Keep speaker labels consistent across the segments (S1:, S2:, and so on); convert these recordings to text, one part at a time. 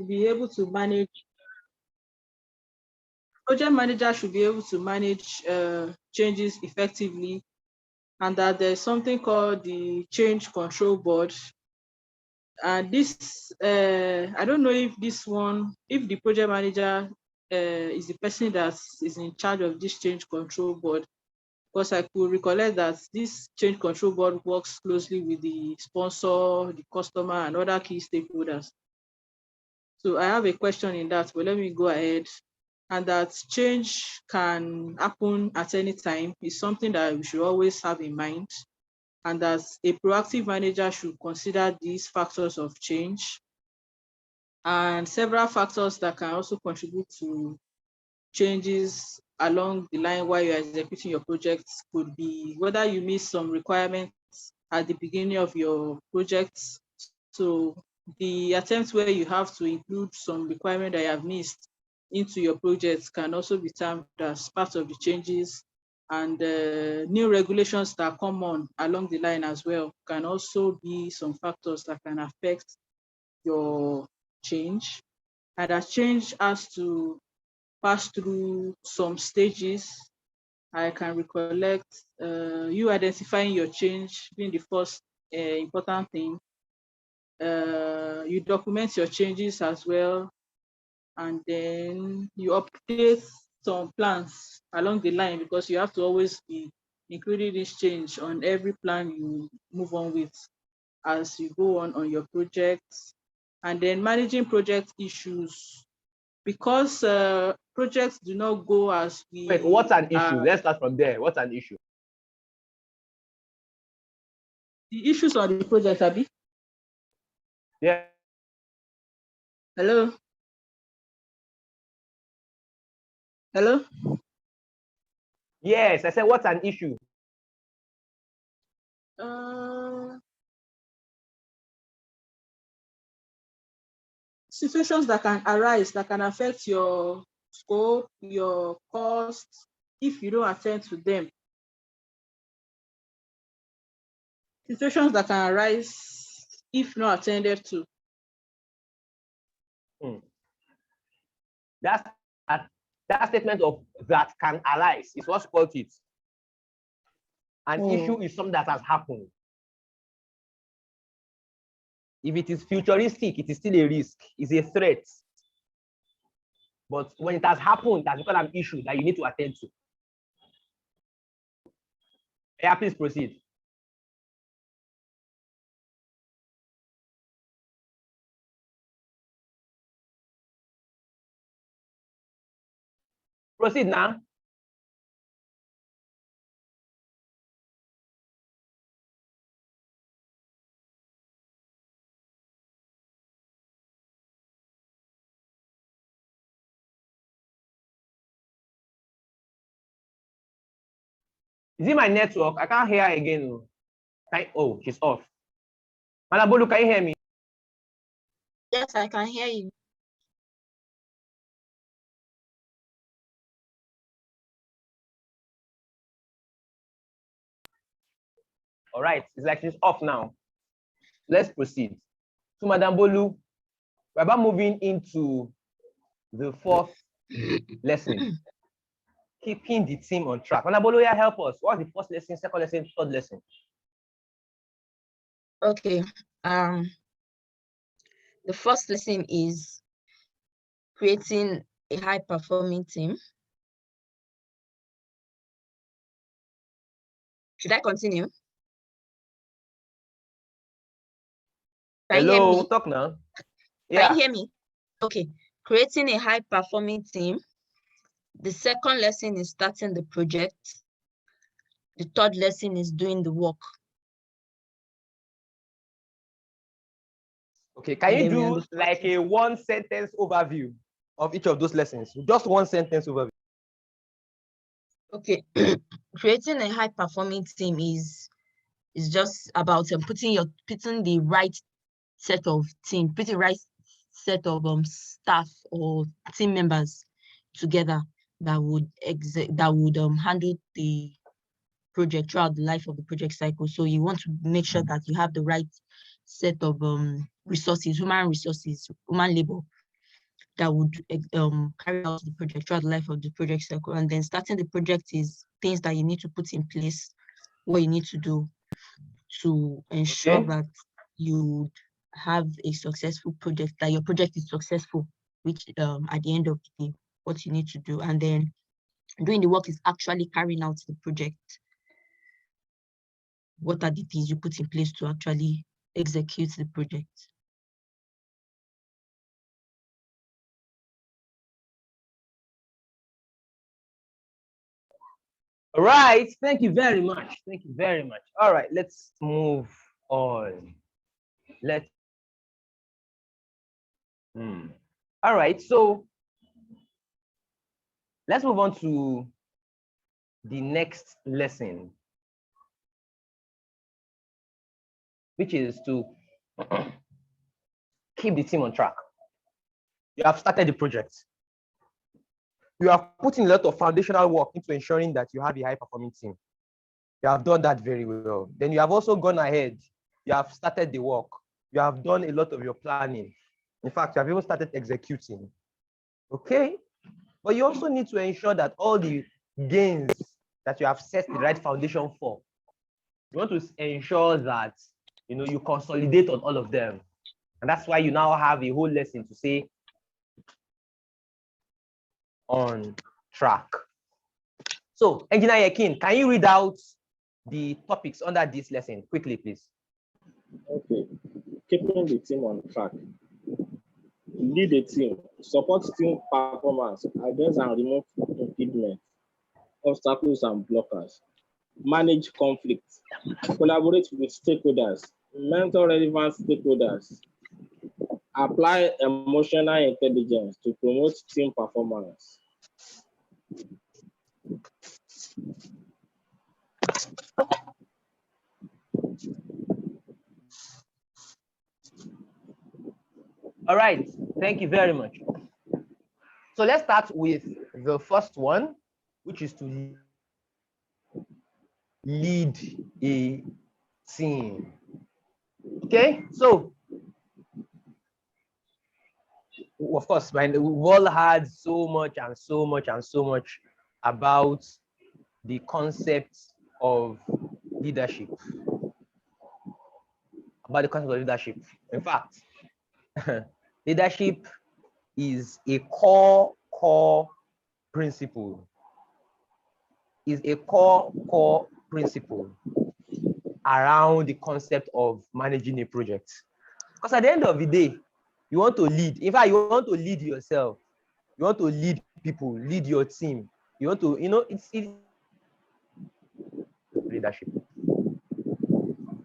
S1: should be able to manage. Project manager should be able to manage changes effectively, and that there's something called the change control board. And this, I don't know if this one, if the project manager is the person that is in charge of this change control board, because I could recollect that this change control board works closely with the sponsor, the customer, and other key stakeholders. So I have a question in that, but let me go ahead. And that change can happen at any time is something that we should always have in mind, and that a proactive manager should consider these factors of change and several factors that can also contribute to changes along the line while you're executing your project. Could be whether you miss some requirements at the beginning of your project. So the attempts where you have to include some requirement that you have missed into your project can also be termed as part of the changes, and new regulations that come on along the line as well can also be some factors that can affect your change. And that change has to pass through some stages. I can recollect you identifying your change being the first important thing. You document your changes as well, and then you update some plans along the line, because you have to always be including this change on every plan you move on with as you go on your projects. And then managing project issues, because projects do not go as we.
S2: Wait, what's an issue? Let's start from there. What's an issue?
S1: The issues on the project, Abi?
S2: Yeah.
S1: Hello? Hello?
S2: Yes, I said, what's an issue?
S1: Situations that can arise that can affect your scope, your costs, if you don't attend to them. Situations that can arise if not attended to.
S2: That statement of that can arise is what's called it. An issue is something that has happened. If it is futuristic, it is still a risk, it's a threat. But when it has happened, that's become an issue that you need to attend to. Yeah, please proceed. Proceed now. Is it my network? I can't hear again. Oh, she's off. Madam Bolu, can you hear me?
S3: Yes, I can hear you.
S2: All right, it's like she's off now. Let's proceed. So, Madam Bolu, we're about moving into the fourth lesson, keeping the team on track. Madam Bolu, yeah, help us. What's the first lesson, second lesson, third lesson?
S3: Okay. The first lesson is creating a high-performing team. Should I continue?
S2: Hello, talk now.
S3: Yeah. Can you hear me? Okay. Creating a high-performing team. The second lesson is starting the project. The third lesson is doing the work.
S2: Okay, can you do like a one-sentence overview of each of those lessons? Just one sentence overview.
S3: Okay. Creating a high-performing team is just about putting the right set of team, putting right set of staff or team members together that would handle the project throughout the life of the project cycle. So you want to make sure that you have the right set of resources, human labor, that would carry out the project throughout the life of the project cycle. And then starting the project is things that you need to put in place, what you need to do to ensure
S2: Okay.
S3: that you have a successful project, that your project is successful, which at the end of the day, what you need to do. And then doing the work is actually carrying out the project. What are the things you put in place to actually execute the project?
S2: All right. Thank you very much. Thank you very much. All right. Let's move on. Let's. All right. So let's move on to the next lesson, which is to keep the team on track. You have started the project. You have put in a lot of foundational work into ensuring that you have a high-performing team. You have done that very well. Then you have also gone ahead. You have started the work. You have done a lot of your planning. In fact, you have even started executing. Okay? But you also need to ensure that all the gains that you have set the right foundation for, you want to ensure that you consolidate on all of them. And that's why you now have a whole lesson to say on track. So, Engineer Yakin, can you read out the topics under this lesson quickly, please?
S4: Okay. Keeping the team on track. Lead a team. Support team performance. Address and remove impediments, obstacles, and blockers. Manage conflicts. Collaborate with stakeholders. Mentor relevant stakeholders. Apply emotional intelligence to promote team performance.
S2: All right, thank you very much. So let's start with the first one, which is to lead a team. Okay, so of course, we've all heard so much about the concept of leadership. In fact, leadership is a core principle. Is a core principle around the concept of managing a project. Because at the end of the day, you want to lead. In fact, you want to lead yourself. You want to lead people, lead your team. You want to, it's leadership.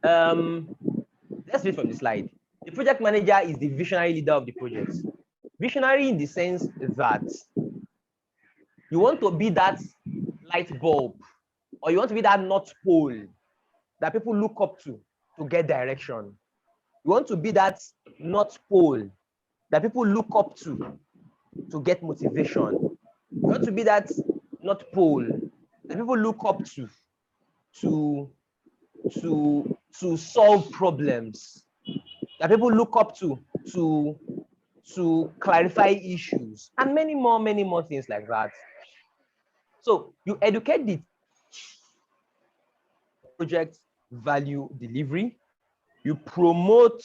S2: Let's read from the slide. The project manager is the visionary leader of the project. Visionary in the sense that you want to be that light bulb, or you want to be that north pole that people look up to get direction. You want to be that north pole that people look up to get motivation. You want to be that north pole that people look up to solve problems, that people look up to clarify issues, and many more things like that. So you educate the project value delivery, you promote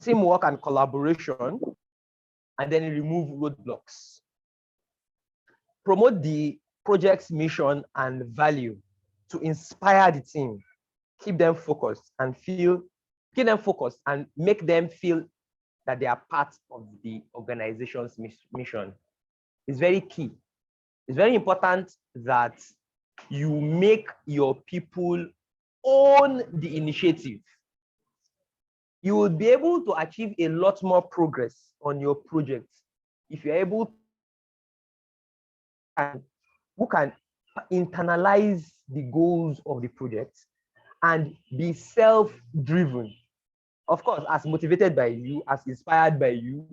S2: teamwork and collaboration, and then you remove roadblocks. Promote the project's mission and value to inspire the team, keep them focused and make them feel that they are part of the organization's mission. It's very key. It's very important that you make your people own the initiative. You will be able to achieve a lot more progress on your project if you're able who can internalize the goals of the project and be self-driven. Of course, as motivated by you, as inspired by you,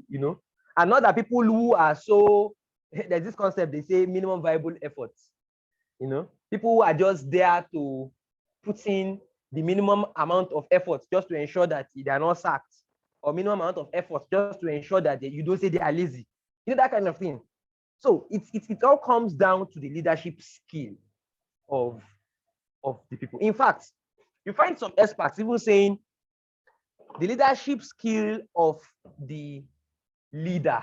S2: and not that people who are so, there's this concept, they say minimum viable efforts. People who are just there to put in the minimum amount of effort just to ensure that they are not sacked. or minimum amount of effort just to ensure that you don't say they are lazy. You know, that kind of thing. So it all comes down to the leadership skill of the people. In fact, you find some experts even saying the leadership skill of the leader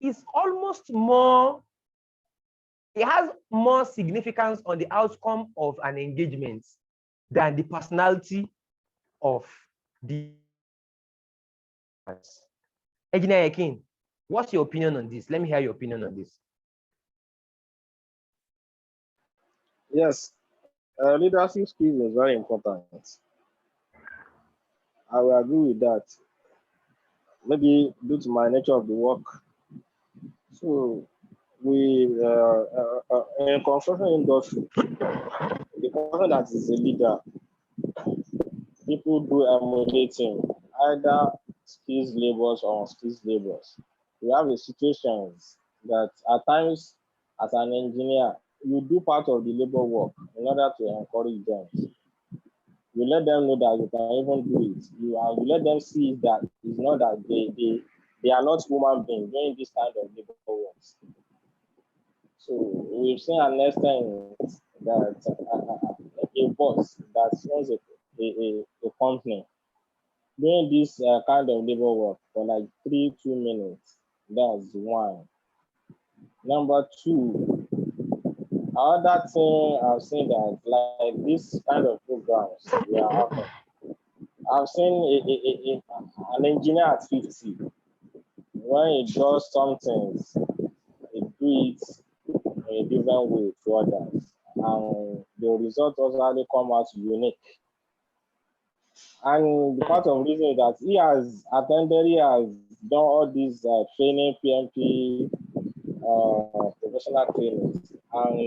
S2: is almost more, it has more significance on the outcome of an engagement than the personality of the Engineer Yakin, what's your opinion on this? Let me hear your opinion on this.
S4: Yes, leadership skills is very important. I will agree with that. Maybe due to my nature of the work. So we in construction industry, the person that is a leader, people do emulate him, either skills labors or skills labors. We have a situations that at times as an engineer, you do part of the labor work in order to encourage them. You let them know that you can even do it. You let them see that it's not that they are not human beings doing this kind of labor works. So we've seen an extent that a boss that owns a company doing this kind of labor work for like 2 minutes. That's one. Number two, another thing I've seen that like this kind of programs we are having. I've seen an engineer at 50. When he does something, he do it in a different way to others. And the result also come out unique. And the part of reason is that he has attended, he has done all these training, PMP, professional trainings, and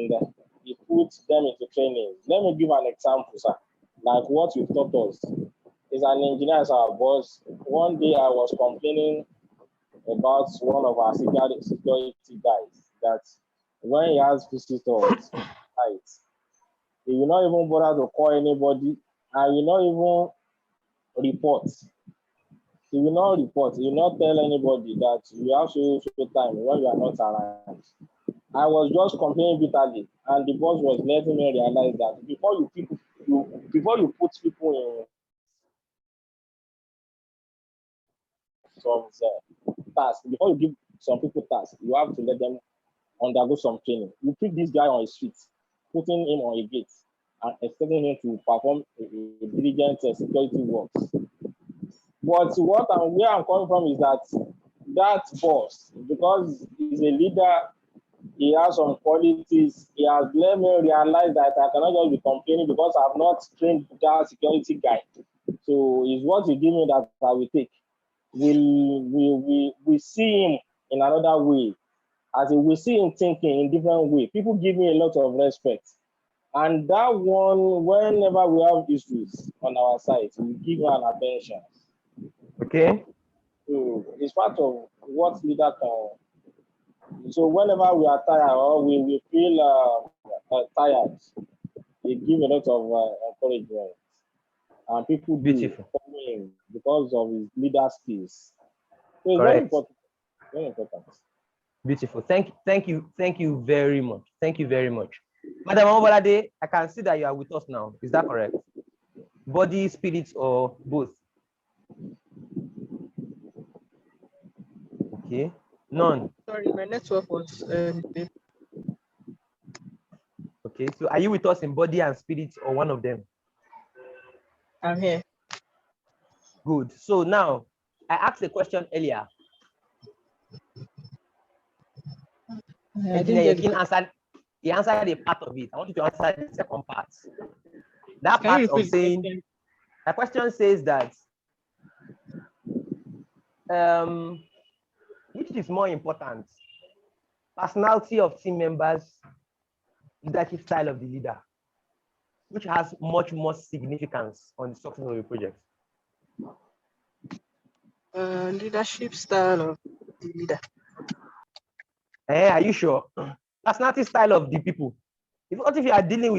S4: he puts them into training. Let me give an example, sir. Like what you taught us is an engineer as our boss. One day I was complaining about one of our security guys that when he has visitors, right, he will not even bother to call anybody, and will not even report. He will not report. He will not tell anybody that you have to time when you are not around. I was just complaining bitterly, and the boss was letting me realize that before you put people in some tasks, before you give some people tasks, you have to let them undergo some training. You pick this guy on the street, putting him on a gate, and expecting him to perform a diligent security works. But where I'm coming from is that boss, because he's a leader, he has some qualities. He has let me realize that I cannot just be complaining because I've not trained that security guy. So it's what he give me that I will take. We see him in another way. As in, we see him thinking in different way. People give me a lot of respect. And that one, whenever we have issues on our side, we give him an attention.
S2: Okay.
S4: So it's part of what leader can. So whenever we are tired or we feel tired, they give a lot of encouragement, and people do follow him because of his leader skills. So it's very important. Very important.
S2: Beautiful. Thank you very much. Thank you very much. Madam Obalade, I can see that you are with us now. Is that correct? Body, spirit, or both? Okay. None.
S1: Sorry, my network was.
S2: Okay. So are you with us in body and spirit, or one of them?
S1: I'm here.
S2: Good. So now, I asked a question earlier. Engineer Yakin answered. He answered a part of it. I want you to answer the second part. That part of saying, the question says that which is more important, personality of team members, leadership style of the leader, which has much more significance on the success of the project?
S1: Leadership style of the leader.
S2: Are you sure? Personality style of the people. What if you are dealing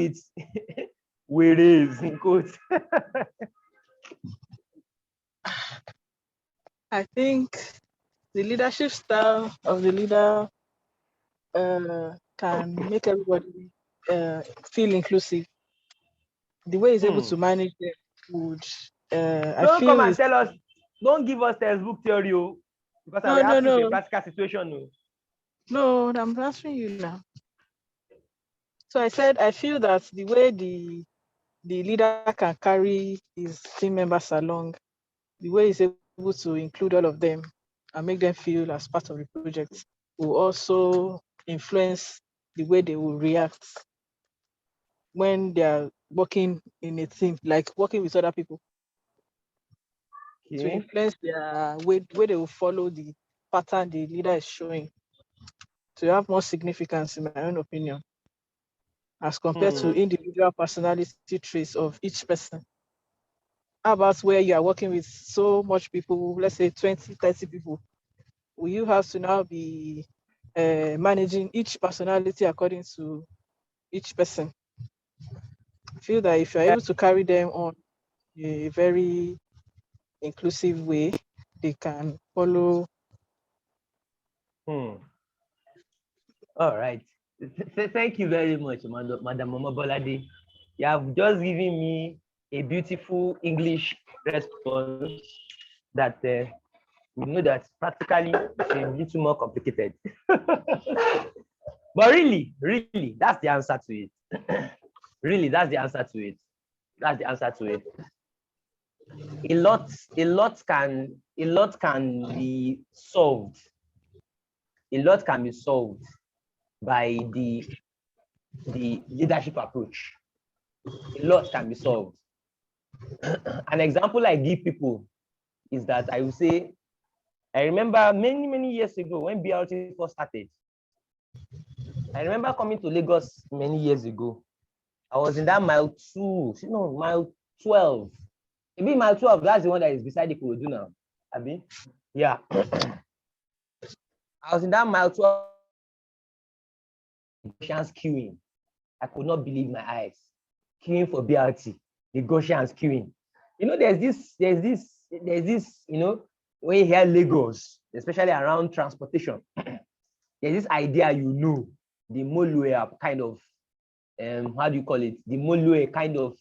S2: with in quotes?
S1: I think the leadership style of the leader can make everybody feel inclusive. The way he's able to manage them would, I
S2: Don't come
S1: feel,
S2: and
S1: is
S2: tell us, don't give us textbook theory, because I
S1: no,
S2: will
S1: no,
S2: ask you for a
S1: no,
S2: practical situation.
S1: no. I'm answering you now. So I said I feel that the way the leader can carry his team members along, the way he's able to include all of them and make them feel as part of the project will also influence the way they will react when they are working in a team, like working with other people, to
S2: Okay.
S1: influence their way they will follow the pattern the leader is showing, to have more significance, in my own opinion, as compared to individual personality traits of each person. How about where you are working with so much people, let's say 20, 30 people? Will you have to now be managing each personality according to each person? I feel that if you're able to carry them on a very inclusive way, they can follow.
S2: All right. Thank you very much, Madam Mama Bolade. You have just given me a beautiful English response that we know that practically it's a little more complicated. But really, that's the answer to it. Really, that's the answer to it. That's the answer to it. A lot can be solved. A lot can be solved by the leadership approach. A lot can be solved. An example I give people is that I will say, I remember many years ago when BRT first started. I remember coming to Lagos many years ago. I was in that mile 2, mile 12. Maybe mile 12, that's the one that is beside the Kurodu now. Abi? Yeah. I was in that mile 12 queuing. I could not believe my eyes. Queuing for BRT, the Goshen's queuing. There's this, when you hear Lagos, especially around transportation, there's this idea, the Molue kind of, how do you call it? The Molue kind of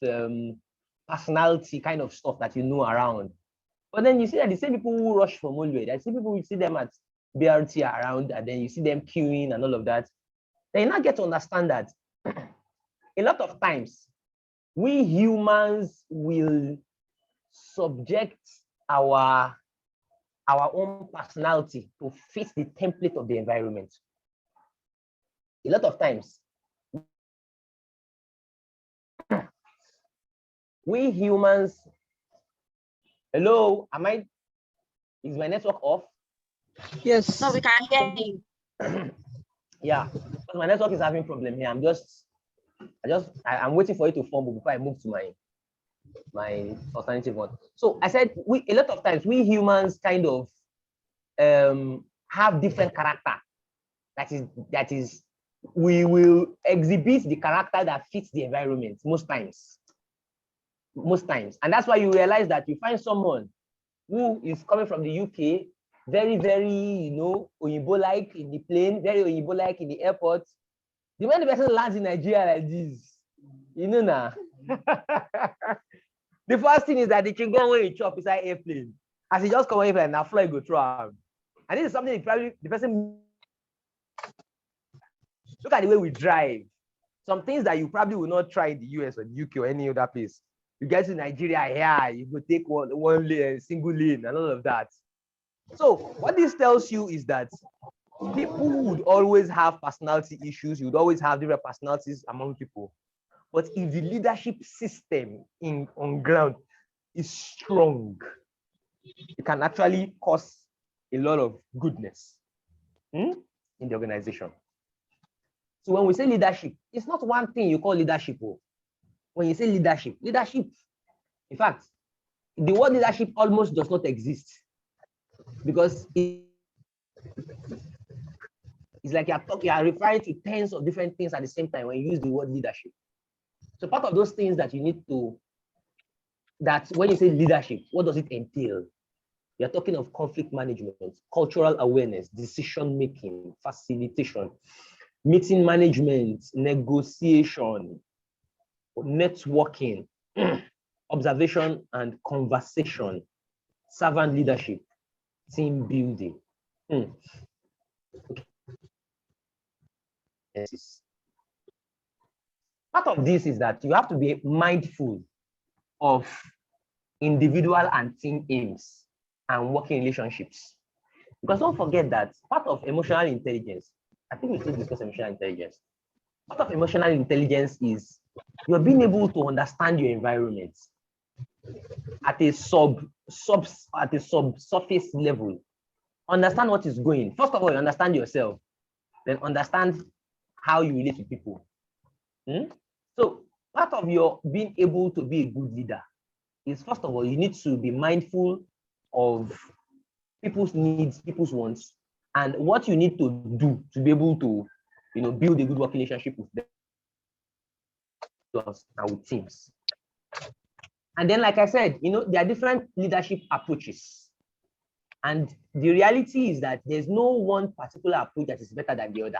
S2: personality kind of stuff that around. But then you see that the same people who rush for Molue, the same people, you see them at BRT around, and then you see them queuing and all of that. Then you now get to understand that a lot of times we humans will subject our own personality to fit the template of the environment. A lot of times, we humans, hello, is my network off?
S1: Yes.
S3: No, we can hear you.
S2: Yeah, because my network is having problem here. I'm waiting for it to fumble before I move to my alternative one. So I said, a lot of times we humans kind of have different character. That is, we will exhibit the character that fits the environment most times. And that's why you realize that you find someone who is coming from the UK, very, very, Oyinbo-like in the plane, very Oyinbo-like in the airport. The way the person lands in Nigeria like this, now. The first thing is that the chingon when you chop inside airplane. As he just come on airplane, now fly go through him. And this is something probably the person. Look at the way we drive. Some things that you probably will not try in the US or the UK or any other place. You get to Nigeria here, you go take one lane, single lane, and all of that. So what this tells you is that people would always have personality issues. You would always have different personalities among people. But if the leadership system on ground is strong, it can actually cause a lot of goodness in the organization. So when we say leadership, it's not one thing you call leadership. When you say leadership, in fact, the word leadership almost does not exist, because it's like you are referring to tens of different things at the same time when you use the word leadership. So part of those things that you need to, that when you say leadership, what does it entail? We are talking of conflict management, cultural awareness, decision-making, facilitation, meeting management, negotiation, networking, observation and conversation, servant leadership, team building. Okay. Part of this is that you have to be mindful of individual and team aims and working relationships. Because don't forget that part of emotional intelligence, I think we still discuss emotional intelligence. Part of emotional intelligence is you're being able to understand your environment at a subsurface level. Understand what is going. First of all, you understand yourself, then understand how you relate to people. So part of your being able to be a good leader is, first of all, you need to be mindful of people's needs, people's wants, and what you need to do to be able to, build a good working relationship with them and with teams. And then, like I said, there are different leadership approaches. And the reality is that there's no one particular approach that is better than the other.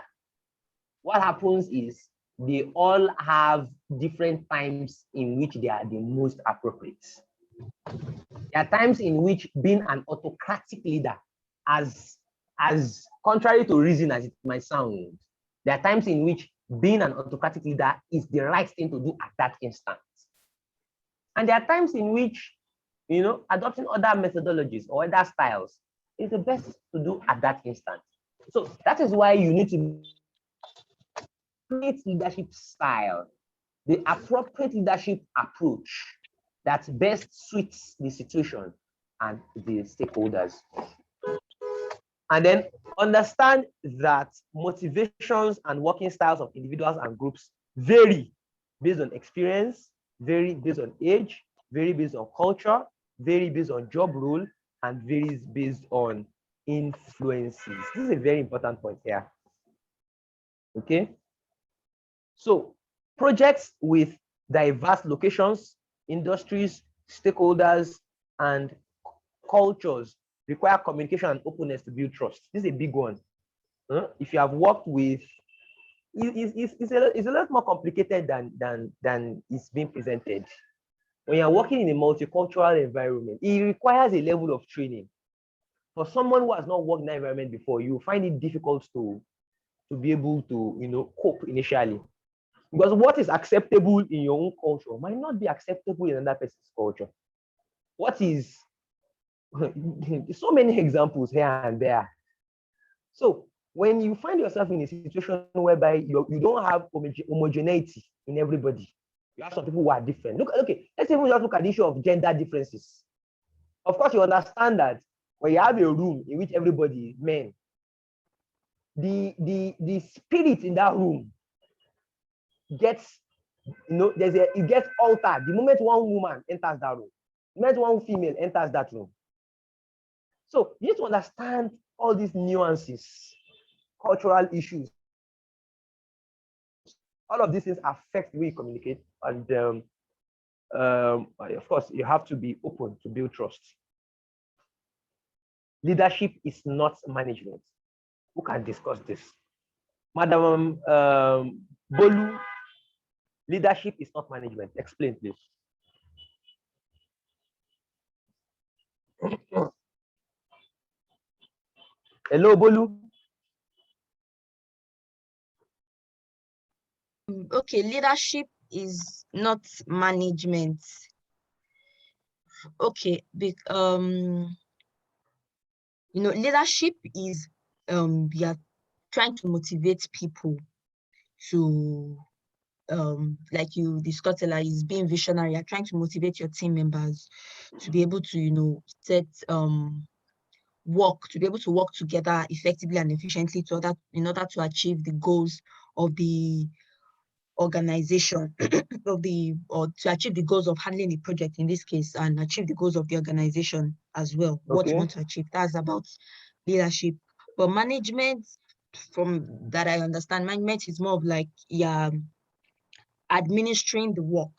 S2: What happens is they all have different times in which they are the most appropriate. There are times in which being an autocratic leader, as contrary to reason as it might sound, there are times in which being an autocratic leader is the right thing to do at that instant. And there are times in which, adopting other methodologies or other styles is the best to do at that instant. So that is why you need to create leadership style, the appropriate leadership approach that best suits the situation and the stakeholders. And then understand that motivations and working styles of individuals and groups vary based on experience, vary based on age, vary based on culture, vary based on job role, and varies based on influences. This is a very important point here. Okay. So projects with diverse locations, industries, stakeholders, and cultures require communication and openness to build trust. This is a big one. If you have worked with, it's a lot more complicated than it's being presented. When you're working in a multicultural environment, it requires a level of training. For someone who has not worked in that environment before, you find it difficult to be able to cope initially. Because what is acceptable in your own culture might not be acceptable in another person's culture. What is so many examples here and there. So when you find yourself in a situation whereby you don't have homogeneity in everybody, you have some people who are different. Okay, let's even just look at the issue of gender differences. Of course, you understand that when you have a room in which everybody is men, the spirit in that room gets, it gets altered the moment one woman enters that room, the moment one female enters that room. So you need to understand all these nuances, cultural issues. All of these things affect the way you communicate, and of course, you have to be open to build trust. Leadership is not management. Who can discuss this? Madam Bolu, leadership is not management. Explain, please. Hello, Bolu.
S3: Okay, leadership is not management. Okay, leadership is we are trying to motivate people to like you discussed earlier, is being visionary. You're trying to motivate your team members to be able to set to be able to work together effectively and efficiently in order to achieve the goals of the organization or to achieve the goals of handling the project in this case, and achieve the goals of the organization as well. Okay. What you want to achieve, that's about leadership. But management, from that I understand, management is more of like administering the work.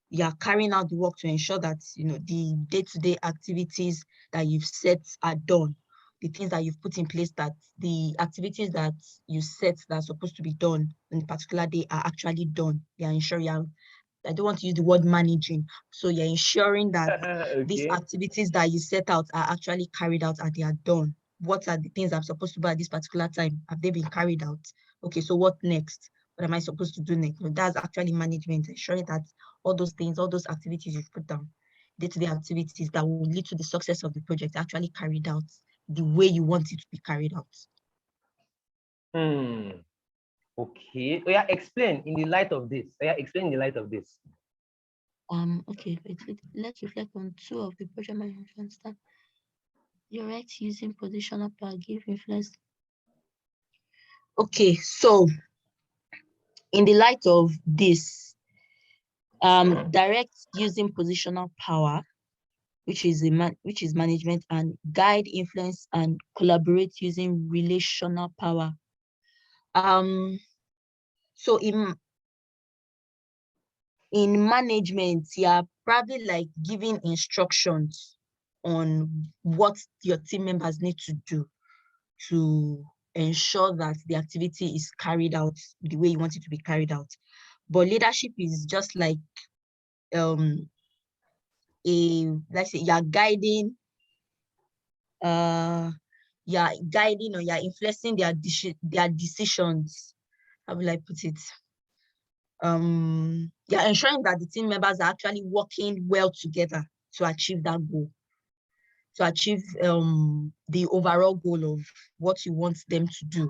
S3: you're carrying out the work to ensure that, the day-to-day activities that you've set are done. The things that you've put in place, that the activities that you set that are supposed to be done on a particular day are actually done. You're ensuring, I don't want to use the word managing. So you're ensuring that these
S2: Okay.
S3: activities that you set out are actually carried out and they are done. What are the things I'm supposed to do at this particular time? Have they been carried out? Okay, so what next? What am I supposed to do next? That's actually management, ensuring that all those things, all those activities you've put down, day-to-day activities that will lead to the success of the project are actually carried out the way you want it to be carried out.
S2: Okay. Oh, yeah, explain in the light of this. Oh, yeah, explain in the light of this.
S3: Okay, let's reflect on two of the project management stuff. You're right, using positional power give influence. Okay, so in the light of this, direct using positional power, which is management, and guide, influence, and collaborate using relational power. So in management, you're probably like giving instructions on what your team members need to do to ensure that the activity is carried out the way you want it to be carried out. But leadership is just like let's say you're guiding or you're influencing their decisions. How will I put it? You're ensuring that the team members are actually working well together to achieve that goal, to achieve the overall goal of what you want them to do.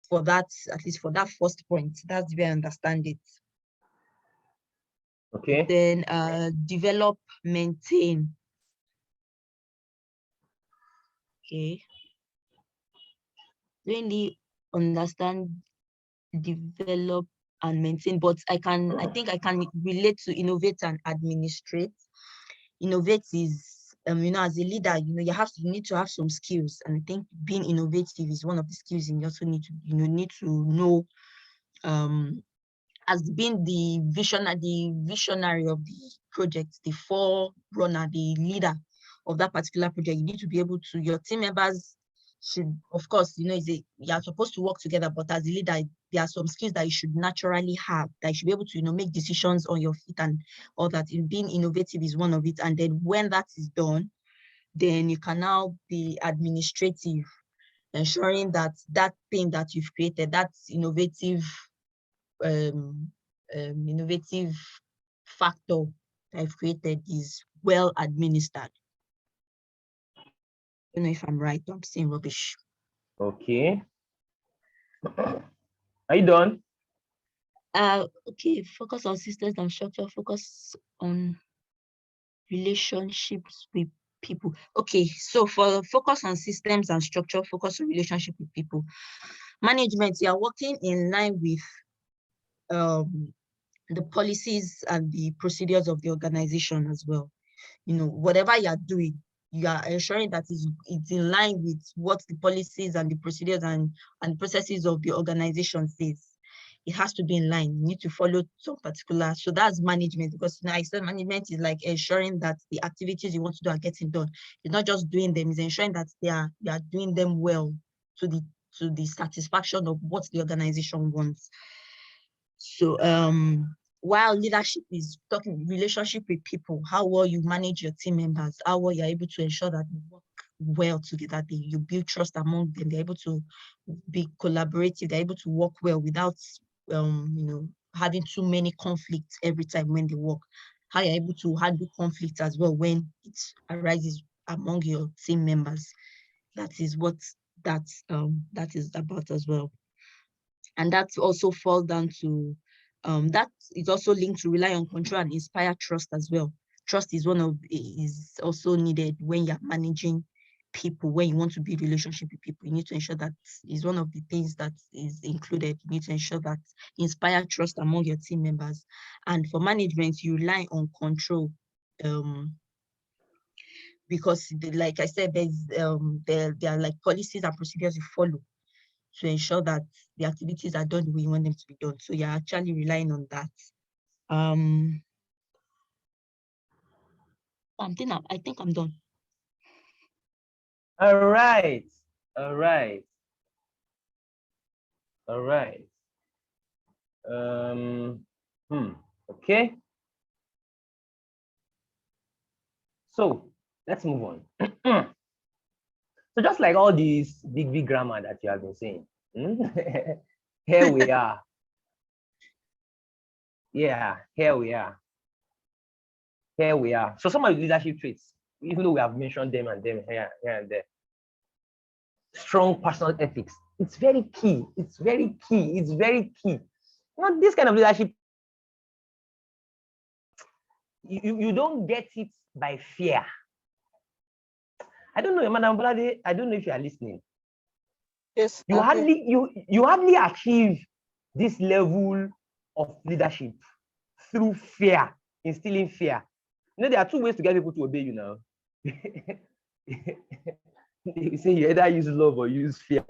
S3: For that, at least for that first point, that's the way I understand it.
S2: Okay.
S3: Then develop, maintain. Okay. Really understand develop and maintain, but I think I can relate to innovate and administrate. Innovate is as a leader, you need to have some skills, and I think being innovative is one of the skills, and you also need to know as being the visionary of the project, the forerunner, the leader of that particular project. You need to be able to, your team members should, of course, you are supposed to work together, but as a leader, there are some skills that you should naturally have, that you should be able to, make decisions on your feet and all that. Being innovative is one of it. And then when that is done, then you can now be administrative, ensuring that that thing that you've created, that's innovative factor that I've created is well administered. I don't know if I'm right, or I'm saying rubbish.
S2: Okay. Are you done?
S3: Okay, focus on systems and structure, focus on relationships with people. Okay, so for focus on systems and structure, focus on relationship with people. Management, you are working in line with the policies and the procedures of the organization as well. Whatever you are doing, you are ensuring that it's in line with what the policies and the procedures and processes of the organization says. It has to be in line. You need to follow some particular. So that's management, because I said management is like ensuring that the activities you want to do are getting done. It's not just doing them, it's ensuring that you are doing them well to the satisfaction of what the organization wants. So while leadership is talking relationship with people, how well you manage your team members, how well you're able to ensure that you work well together, you build trust among them, they're able to be collaborative, they're able to work well without having too many conflicts every time when they work. How you're able to handle conflicts as well when it arises among your team members. That is what that is about as well. And that also falls down to that is also linked to rely on control and inspire trust as well. Trust is also needed when you're managing people, when you want to build relationship with people. You need to ensure that is one of the things that is included. You need to ensure that inspire trust among your team members. And for management, you rely on control, because like I said, there are like policies and procedures you follow to ensure that the activities are done the way you want them to be done. So you're actually relying on that. I think I'm done.
S2: All right. All right. All right. Okay. So let's move on. So just like all these big grammar that you have been saying, here we are. Yeah, here we are. Here we are. So some of the leadership traits, even though we have mentioned them and them here and there. Strong personal ethics. It's very key. It's very key. It's very key. Not this kind of leadership. You don't get it by fear. I don't know, Madam Bolade, I don't know if you are listening.
S1: Yes.
S2: You hardly achieve this level of leadership through fear, instilling fear. You know, there are two ways to get people to obey you now. You say you either use love or use fear.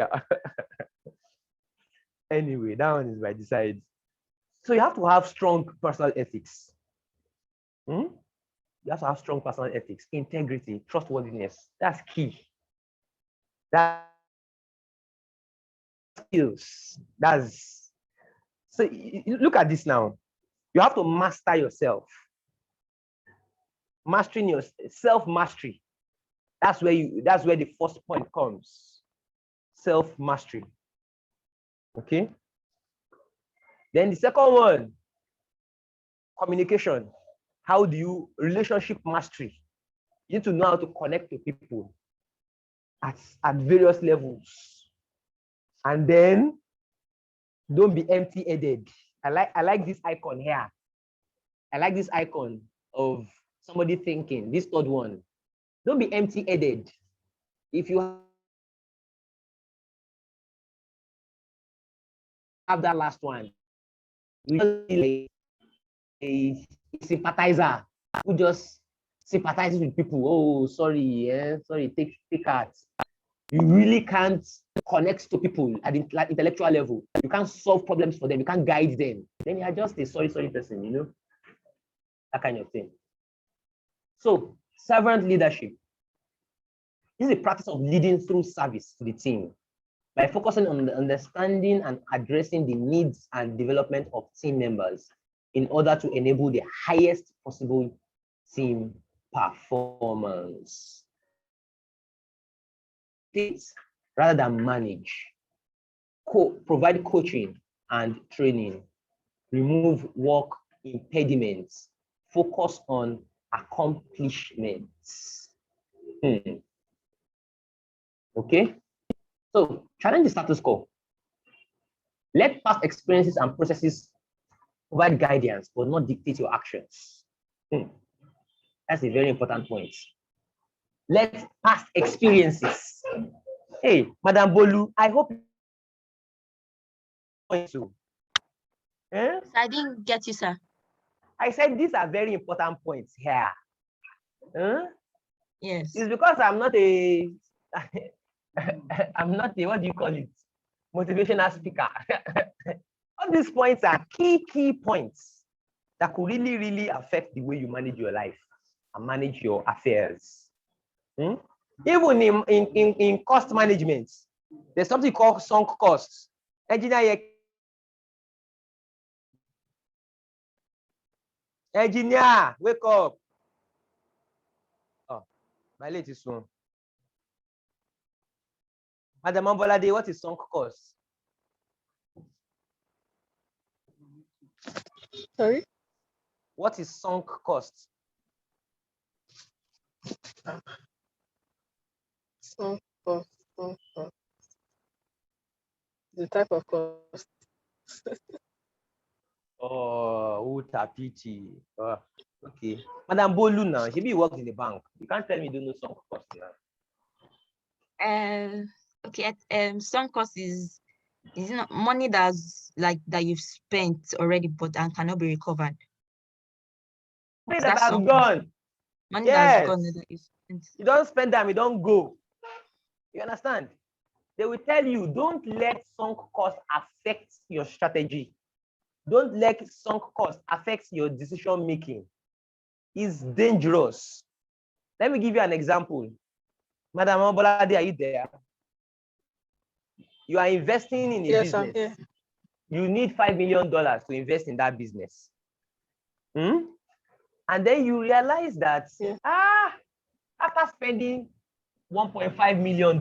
S2: Anyway, that one is by the side. So you have to have strong personal ethics. You have to have strong personal ethics, integrity, trustworthiness. That's key. That skills. That's so. Look at this now. You have to master yourself. Mastering your self-mastery. That's where the first point comes. Self-mastery. Okay. Then the second one, communication. How do you relationship mastery? You need to know how to connect to people at various levels. And then don't be empty-headed. I like this icon here. I like this icon of somebody thinking, this third one. Don't be empty-headed. If you have that last one, you like a sympathizer who just sympathizes with people. Oh, sorry, sorry, take heart. You really can't connect to people at the intellectual level. You can't solve problems for them. You can't guide them. Then you are just a sorry person, you know, that kind of thing. So, servant leadership. This is a practice of leading through service to the team by focusing on the understanding and addressing the needs and development of team members in order to enable the highest possible team performance. Rather than manage, provide coaching and training, remove work impediments, focus on accomplishments. Okay, so challenge the status quo. Let past experiences and processes provide guidance, but not dictate your actions. That's a very important point. Let past experiences. Hey, Madam Bolu, I hope so.
S3: I didn't get you, sir.
S2: I said these are very important points here.
S3: Yes.
S2: It's because I'm not a what do you call it? Motivational speaker. All these points are key points that could really affect the way you manage your life and manage your affairs. Even in cost management, there's something called sunk costs. Engineer, wake up. Oh, my late is soon. Madam Bolade, what is sunk cost?
S1: Sorry?
S2: What is sunk cost?
S1: Sunk cost. The type of cost.
S2: Oh, tapiti. Okay. Madam Bolu now, she works in the bank. You can't tell me you don't know sunk cost now.
S3: Okay. Sunk cost is not money that you've spent already, but and cannot be recovered.
S2: Money that has gone.
S3: Money that's gone that you spent.
S2: You don't spend them, you don't go. You understand? They will tell you, don't let sunk cost affect your strategy. Don't let sunk cost affect your decision making. It's dangerous. Let me give you an example. Madam Obolade, are you there? You are investing in a
S1: Yes, I'm
S2: business.
S1: here.
S2: You need $5 million to invest in that business. And then you realize that, after spending $1.5 million,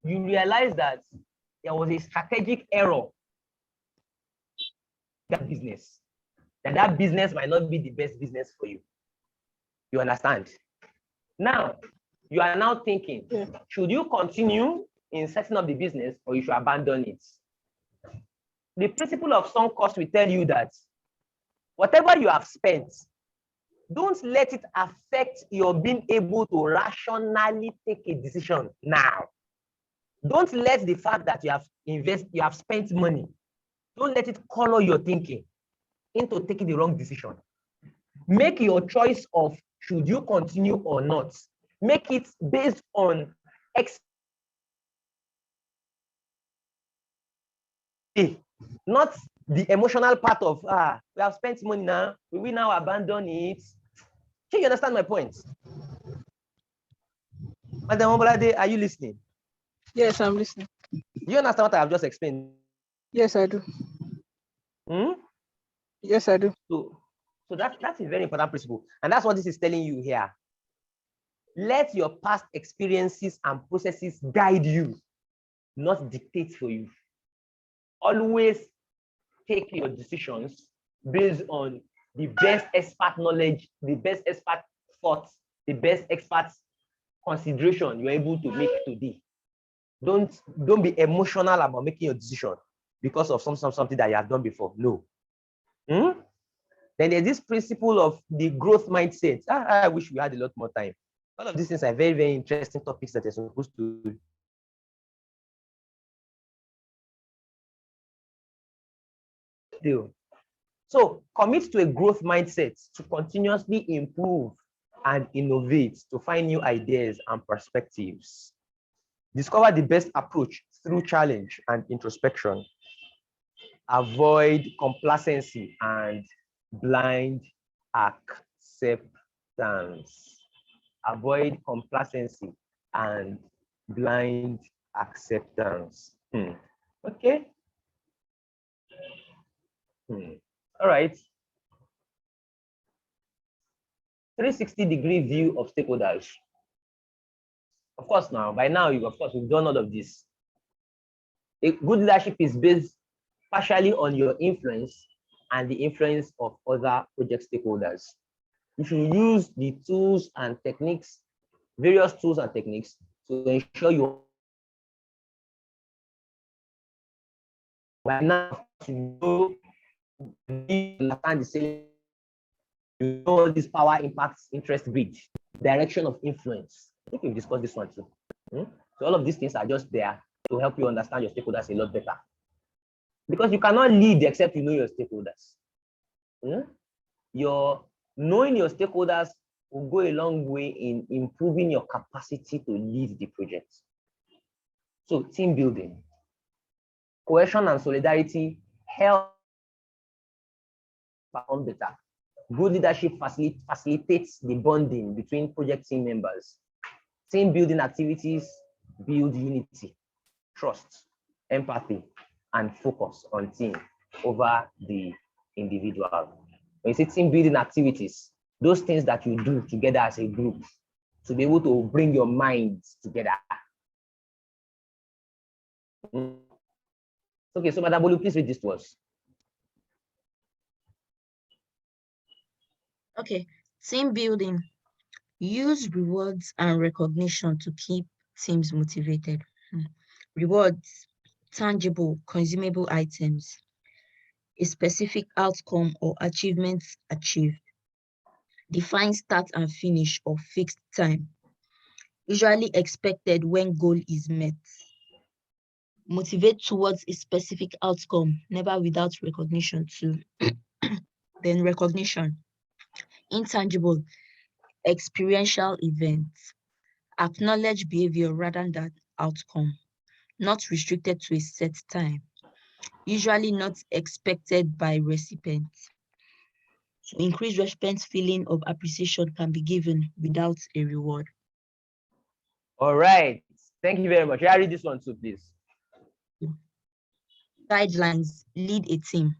S2: you realize that there was a strategic error in that business. That business might not be the best business for you. You understand? Now, you are now thinking, should you continue in setting up the business or you should abandon it? The principle of sunk cost will tell you that whatever you have spent, don't let it affect your being able to rationally take a decision now. Don't let the fact that you have spent money, don't let it color your thinking into taking the wrong decision. Make your choice of should you continue or not. Make it based on not the emotional part of we have spent money now, will we now abandon it? Can you understand my point? Madam Obolade, are you listening?
S1: Yes, I'm listening.
S2: Do you understand what I have just explained?
S1: Yes, I do. Yes, I do.
S2: So that's a very important principle. And that's what this is telling you here. Let your past experiences and processes guide you, not dictate for you. Always take your decisions based on the best expert knowledge, the best expert thoughts, the best expert consideration you're able to make today. Don't be emotional about making your decision because of something that you have done before. No. Then there's this principle of the growth mindset. I wish we had a lot more time. All of these things are very, very interesting topics that you're supposed to do. So commit to a growth mindset to continuously improve and innovate, to find new ideas and perspectives. Discover the best approach through challenge and introspection. Avoid complacency and blind acceptance. Avoid complacency and blind acceptance. Okay. All right. 360-degree view of stakeholders. Of course, by now, we've done all of this. A good leadership is based partially on your influence and the influence of other project stakeholders. You should use the tools and techniques, various tools and techniques, to ensure you by now you understand the same. You know this power impacts interest grid, direction of influence. I think we've discussed this one too. So all of these things are just there to help you understand your stakeholders a lot better. Because you cannot lead except you know your stakeholders. Your knowing your stakeholders will go a long way in improving your capacity to lead the project. So team building, cohesion and solidarity help perform better. Good leadership facilitates the bonding between project team members. Team building activities build unity, trust, empathy, and focus on team over the individual. When you say team building activities, those things that you do together as a group to be able to bring your minds together. Okay, so Madam Bolu, please read this to us.
S3: Okay, team building. Use rewards and recognition to keep teams motivated. Rewards, tangible, consumable items, a specific outcome or achievements achieved. Define start and finish or fixed time. Usually expected when goal is met. Motivate towards a specific outcome, never without recognition too. Then recognition. Intangible, experiential events. Acknowledge behavior rather than outcome, not restricted to a set time. usually not expected by recipients. So increased recipients' feeling of appreciation can be given without a reward.
S2: All right. Thank you very much. I read this one too, please.
S3: Guidelines: lead a team.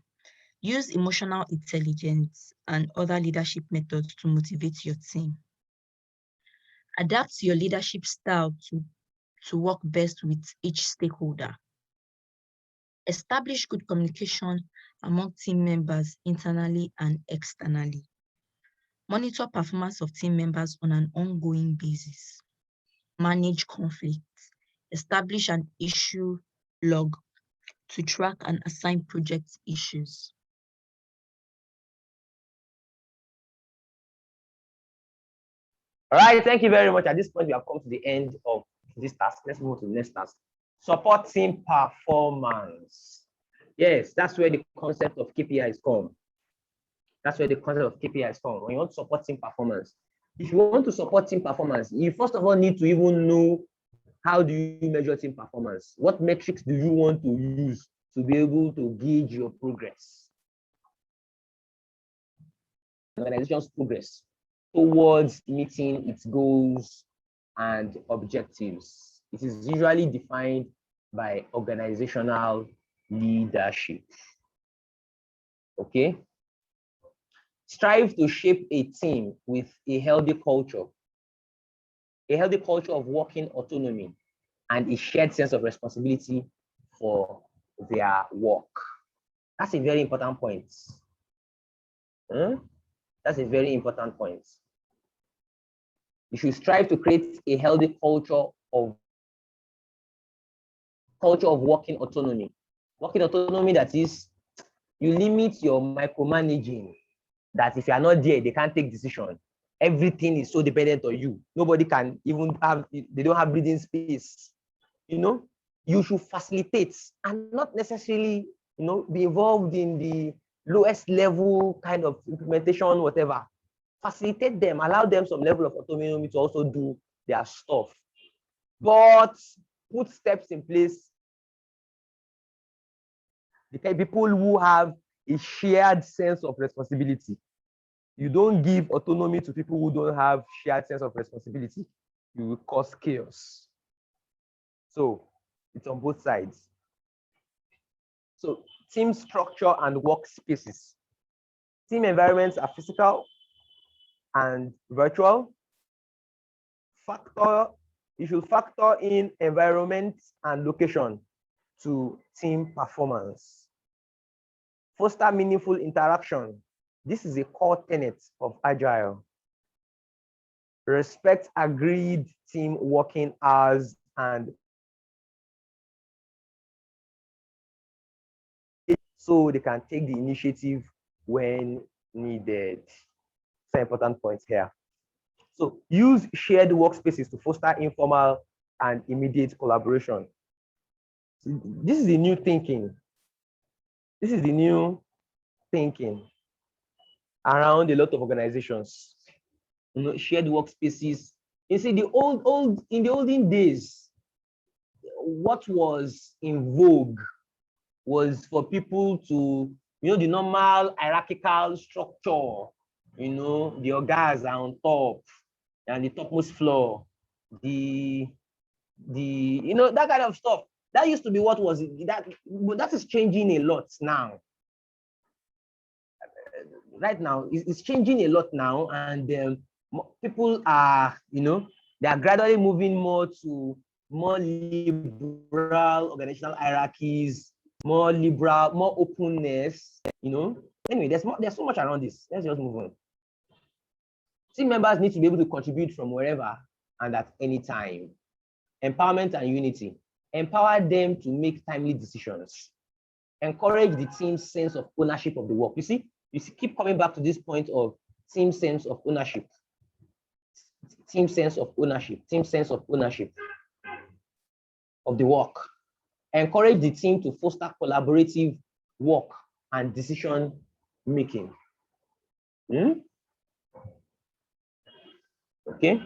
S3: Use emotional intelligence and other leadership methods to motivate your team. Adapt your leadership style to work best with each stakeholder. Establish good communication among team members internally and externally. Monitor performance of team members on an ongoing basis. Manage conflicts. Establish an issue log to track and assign project issues.
S2: All right, thank you very much. At this point, we have come to the end of this task. Let's move to the next task. Support team performance. Yes, that's where the concept of KPIs come. That's where the concept of KPIs come. When you want to support team performance, if you want to support team performance, you first of all need to even know how do you measure team performance? What metrics do you want to use to be able to gauge your progress? Organization's progress towards meeting its goals and objectives. It is usually defined by organizational leadership. Okay? Strive to shape a team with a healthy culture of working autonomy and a shared sense of responsibility for their work. That's a very important point. That's a very important point. You should strive to create a healthy culture of working autonomy. Working autonomy, that is, you limit your micromanaging, that if you are not there, they can't take decision. Everything is so dependent on you. Nobody can even they don't have breathing space. You should facilitate and not necessarily, be involved in the lowest level kind of implementation, whatever. Facilitate them, allow them some level of autonomy to also do their stuff. But put steps in place. The people who have a shared sense of responsibility. You don't give autonomy to people who don't have shared sense of responsibility. You will cause chaos. So it's on both sides. So team structure and workspaces. Team environments are physical and virtual. You should factor in environment and location to team performance. Foster meaningful interaction. This is a core tenet of Agile. Respect agreed team working hours and so they can take the initiative when needed. It's an important point here. So use shared workspaces to foster informal and immediate collaboration. This is the new thinking. This is the new thinking around a lot of organizations. Shared workspaces. You see, in the olden days, what was in vogue was for people to, the normal hierarchical structure. The orgas are on top and the topmost floor. That kind of stuff. That used to be what was that is changing a lot now. Right now, it's changing a lot now, and people are, they are gradually moving more to more liberal organizational hierarchies, more liberal, more openness. Anyway, there's so much around this. Let's just move on. Team members need to be able to contribute from wherever and at any time. Empowerment and unity. Empower them to make timely decisions. Encourage the team's sense of ownership of the work. You see, keep coming back to this point of team sense of ownership. Team sense of ownership. Team sense of ownership of the work. Encourage the team to foster collaborative work and decision making. Okay.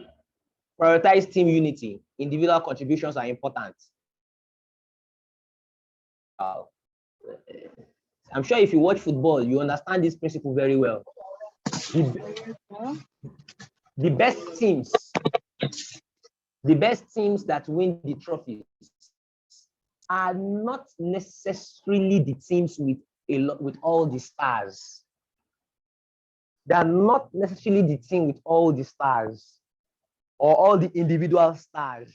S2: Prioritize team unity. Individual contributions are important. I'm sure if you watch football, you understand this principle very well. The best teams that win the trophies are not necessarily the teams with all the stars. They are not necessarily the team with all the stars or all the individual stars.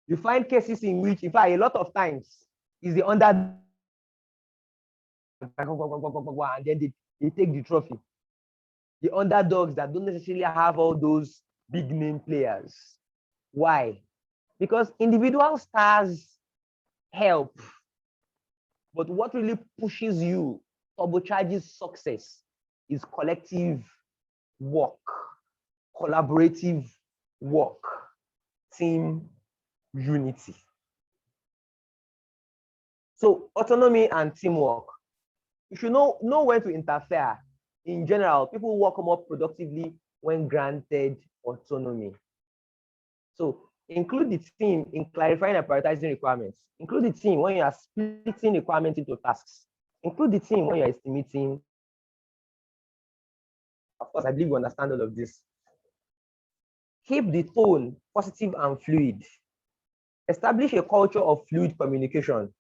S2: You find cases in which, in fact, a lot of times is the under and then they take the trophy. The underdogs that don't necessarily have all those big name players. Why? Because individual stars help, but what really pushes you, turbocharges success, is collective work, collaborative work, team unity. So autonomy and teamwork. You should know when to interfere. In general, people work more productively when granted autonomy. So include the team in clarifying and prioritizing requirements. Include the team when you are splitting requirements into tasks. Include the team when you are estimating. Of course, I believe you understand all of this. Keep the tone positive and fluid. Establish a culture of fluid communication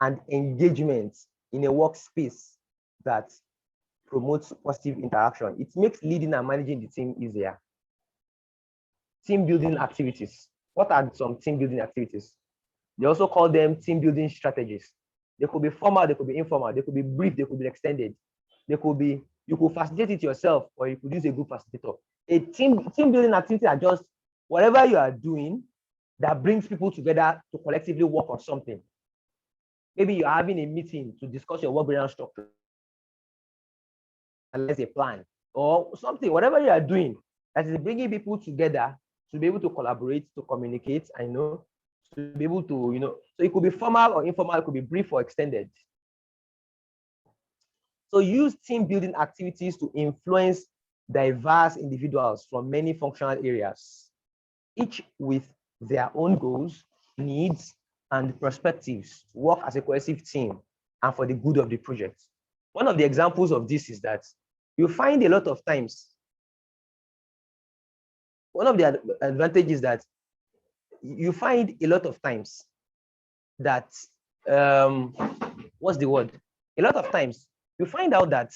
S2: and engagement in a workspace that promotes positive interaction. It makes leading and managing the team easier. Team building activities. What are some team building activities? They also call them team building strategies. They could be formal, they could be informal, they could be brief, they could be extended. They could be, you could facilitate it yourself, or you could use a group facilitator. A team building activity are just whatever you are doing that brings people together to collectively work on something. Maybe you're having a meeting to discuss your work breakdown structure, analyze a plan, or something, whatever you are doing that is bringing people together to be able to collaborate, to communicate, to be able to, so it could be formal or informal, it could be brief or extended. So use team building activities to influence diverse individuals from many functional areas, each with their own goals, needs, and perspectives, work as a cohesive team and for the good of the project. One of the examples of this is that you find a lot of times, one of the advantages that you find a lot of times that, what's the word? A lot of times you find out that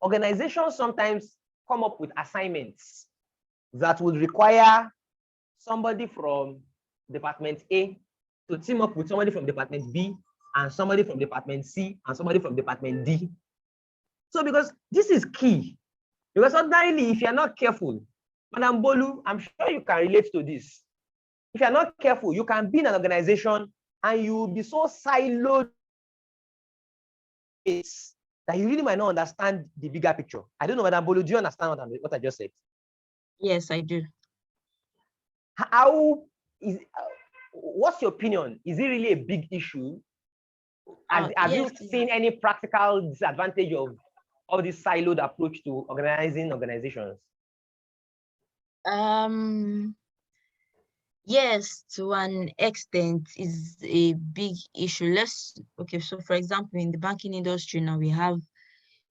S2: organizations sometimes come up with assignments that would require somebody from department A to team up with somebody from department B and somebody from department C and somebody from department D. So because this is key, because ordinarily, if you're not careful, Madam Bolu, I'm sure you can relate to this. If you're not careful, you can be in an organization and you will be so siloed that you really might not understand the bigger picture. I don't know, Madam Bolu, do you understand what I just said?
S3: Yes, I do.
S2: What's your opinion? Is it really a big issue? Have
S3: Yes.
S2: you seen any practical disadvantage of this siloed approach to organizing organizations?
S3: Yes, to an extent is a big issue. So for example, in the banking industry now we have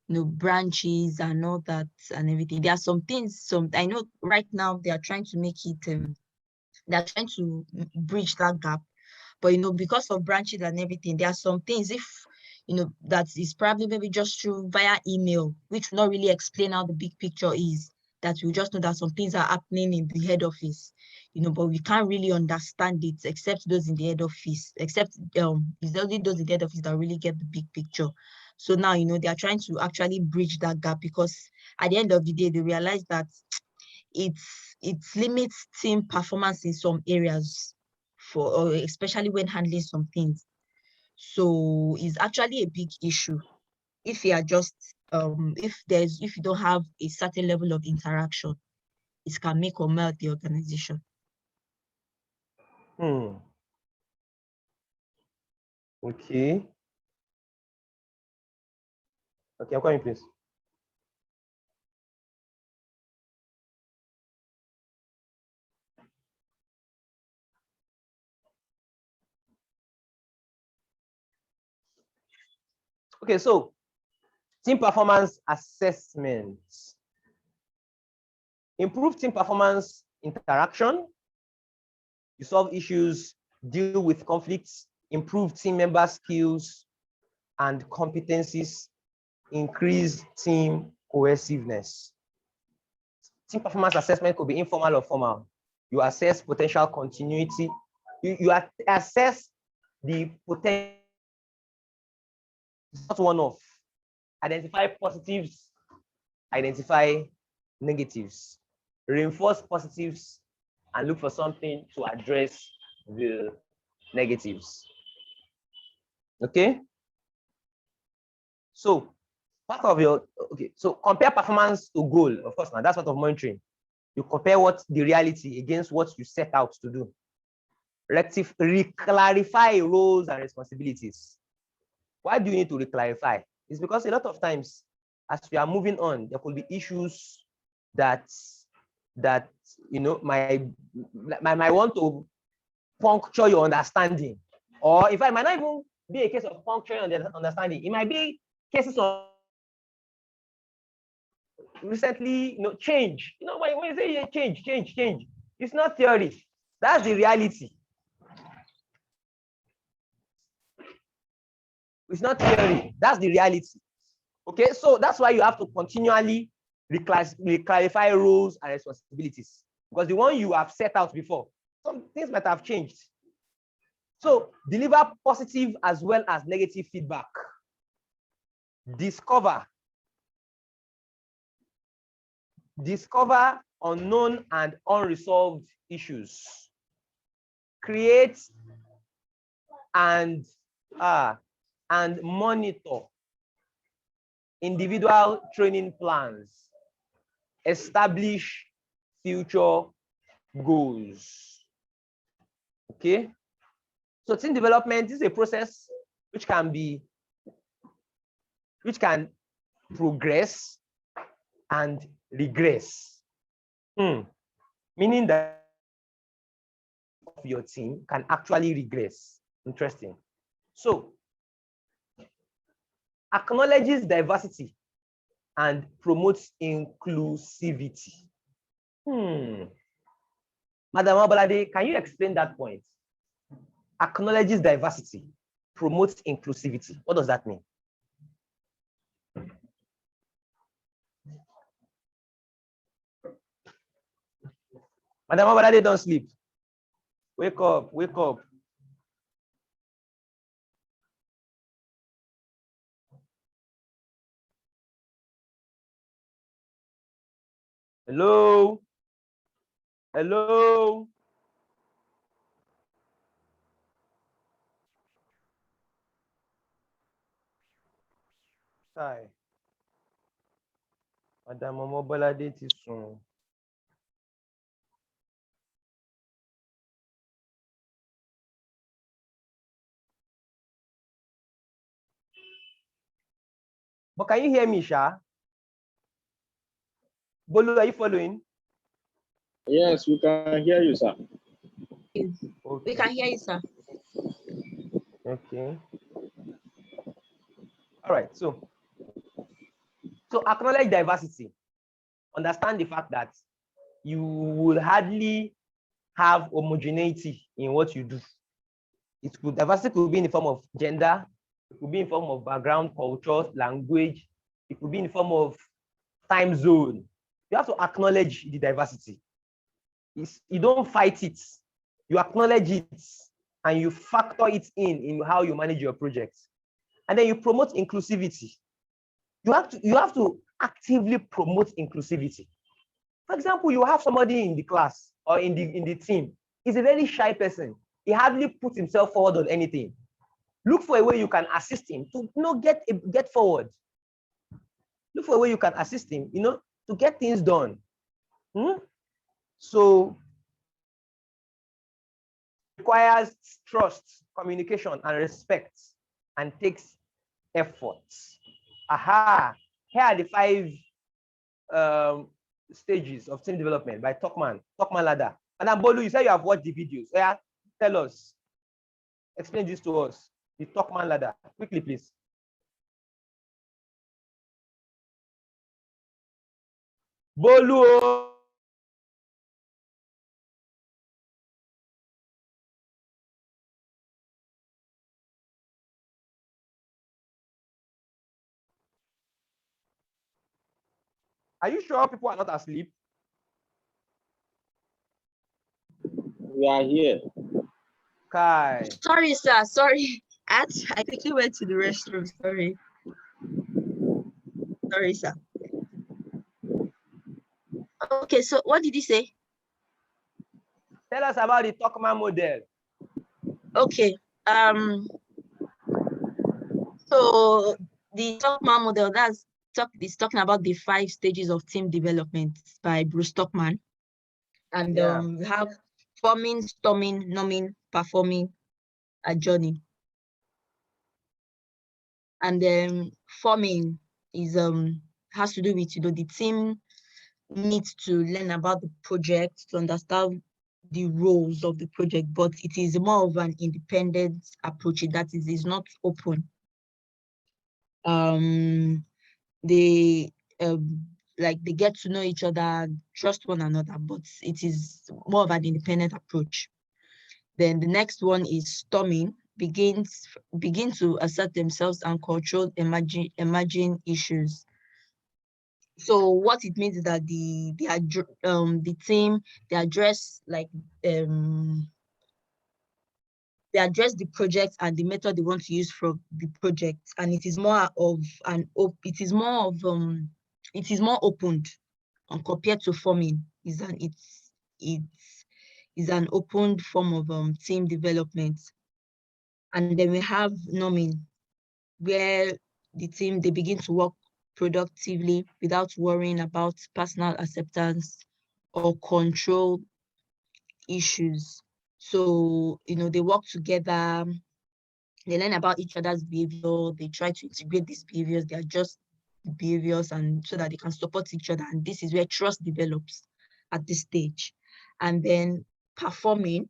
S3: branches and all that and everything. There are some things, I know right now they are trying to make it they're trying to bridge that gap. But because of branches and everything, there are some things that is probably maybe just through via email, which will not really explain how the big picture is. That we just know that some things are happening in the head office, but we can't really understand it except those in the head office, except it's only those in the head office that really get the big picture. So now, they are trying to actually bridge that gap, because at the end of the day, they realize that it limits team performance in some areas, or especially when handling some things. So it's actually a big issue if you are just if you don't have a certain level of interaction. It can make or melt the organization.
S2: Okay, I'm coming, please. Okay, so team performance assessments. Improve team performance interaction. You solve issues, deal with conflicts, improve team member skills and competencies, increase team cohesiveness. Team performance assessment could be informal or formal. You assess potential continuity. You assess the potential, not one-off. Identify positives, identify negatives, reinforce positives, and look for something to address the negatives. Okay? So part of your, okay, so compare performance to goal. Of course, now that's part of monitoring. You compare what the reality against what you set out to do. Clarify roles and responsibilities. Why do you need to reclarify? It's because a lot of times, as we are moving on, there could be issues that you know might want to puncture your understanding, or if I might not even be a case of puncturing the understanding, it might be cases of recently, change. When you say change, it's not theory. That's the reality. It's not theory. That's the reality. Okay, so that's why you have to continually clarify roles and responsibilities, because the one you have set out before, some things might have changed. So deliver positive as well as negative feedback. Discover unknown and unresolved issues. Create and monitor individual training plans. Establish future goals. Okay, so team development is a process which can progress and regress. Meaning that your team can actually regress. Interesting. So acknowledges diversity and promotes inclusivity. Madam Obalade, can you explain that point? Acknowledges diversity, promotes inclusivity. What does that mean? Madam Obalade, don't sleep. Wake up, wake up. Hello? Hello? Hi. Madam Obalade ti sùn. But can you hear me, Sha? Bolu, are you following?
S4: Yes, we can hear you, sir.
S3: We can hear you, sir.
S2: Okay. All right. So acknowledge diversity. Understand the fact that you will hardly have homogeneity in what you do. Diversity could be in the form of gender, it could be in the form of background, culture, language, it could be in the form of time zone. You have to acknowledge the diversity. You don't fight it, you acknowledge it, and you factor it in how you manage your projects. And then you promote inclusivity. You have to actively promote inclusivity. For example, you have somebody in the class or in the team. He's a very shy person. He hardly puts himself forward on anything. Look for a way you can assist him to get forward. Look for a way you can assist him, to get things done. So requires trust, communication, and respect, and takes effort. Aha! Here are the 5 stages of team development by Tuckman Ladder. And Bolu, you said you have watched the videos. Yeah, tell us. Explain this to us. The Tuckman Ladder. Quickly, please. Bolu. Are you sure people are not asleep?
S4: We are here.
S2: Kai.
S3: Sorry, sir. Sorry. I quickly went to the restroom. Sorry. Sorry, sir. Okay, so what did you say?
S2: Tell us about the Tokman model.
S3: Okay. So the Stockman model, is talking about the 5 stages of team development by Bruce Stockman. And
S2: Yeah.
S3: we have forming, storming, numbing, performing, adjourning. And then forming is has to do with the team needs to learn about the project to understand the roles of the project, but it is more of an independent approach. That is not open. They like they get to know each other, trust one another, but it is more of an independent approach. Then the next one is storming, begin to assert themselves and control emerging issues. So what it means is that the team, they address the project and the method they want to use for the project, and it is more opened compared to forming. It's an open form of team development. And then we have numbing, where the team, they begin to work productively without worrying about personal acceptance or control issues. So, they work together, they learn about each other's behavior, they try to integrate these behaviors, they adjust the behaviors, and so that they can support each other. And this is where trust develops at this stage. And then performing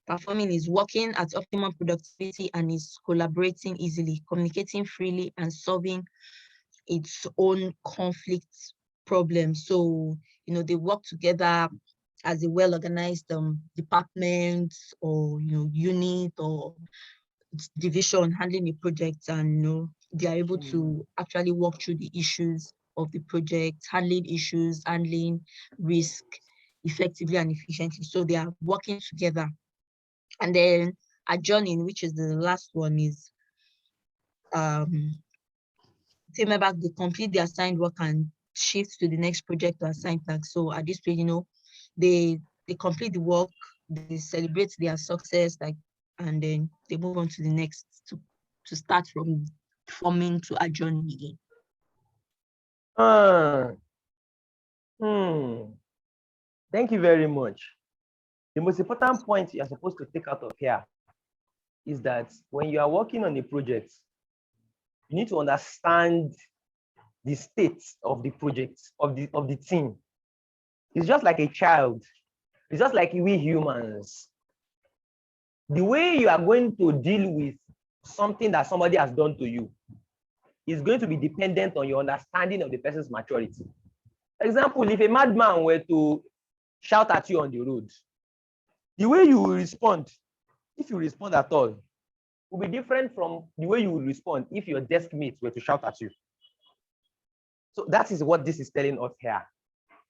S3: is working at optimum productivity and is collaborating easily, communicating freely, and solving its own conflict problems. So, they work together as a well-organized department, or unit, or division handling a project, and they are able to actually work through the issues of the project, handling issues, handling risk effectively and efficiently. So they are working together. And then adjourning, which is the last one, is team members, they complete the assigned work and shift to the next project or assigned task. So at this point, they complete the work, they celebrate their success, and then they move on to the next, to start from forming to adjourning again.
S2: Thank you very much. The most important point you're supposed to take out of here is that when you are working on a project, you need to understand the state of the project, of the team. It's just like a child. It's just like we humans. The way you are going to deal with something that somebody has done to you is going to be dependent on your understanding of the person's maturity. For example, if a madman were to shout at you on the road, the way you will respond, if you respond at all, will be different from the way you will respond if your desk mates were to shout at you. So that is what this is telling us here.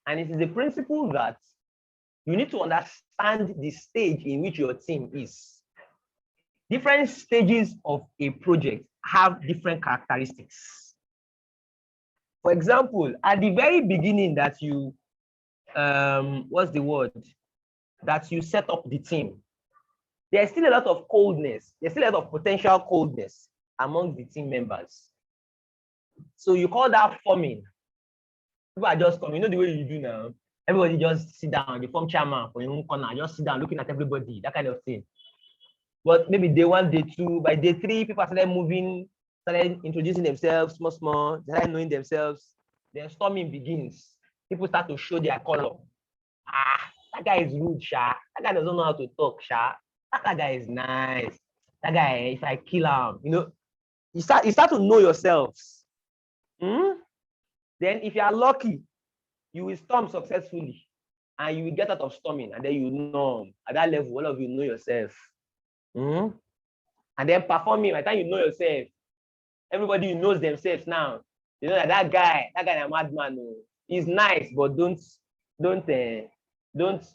S2: And it is the principle that you need to understand the stage in which your team is. Different stages of a project have different characteristics. For example, at the very beginning that you, that you set up the team, there's still a lot of coldness. There's still a lot of potential coldness among the team members. So you call that forming. People are just coming. You know the way you do now? Everybody just sit down, the form chairman for your own corner, just sit down looking at everybody, that kind of thing. But maybe day 1, day 2, by day 3, people started moving, started introducing themselves small, they started knowing themselves. Then storming begins. People start to show their color. That guy is rude, Sha. That guy doesn't know how to talk, Sha. That guy is nice. That guy, if I kill him, you start to know yourselves. Then if you are lucky, you will storm successfully and you will get out of storming, and then you know at that level, all of you know yourself. And then performing, by the time you know yourself, everybody knows themselves now. You know that guy a madman. He's nice, but don't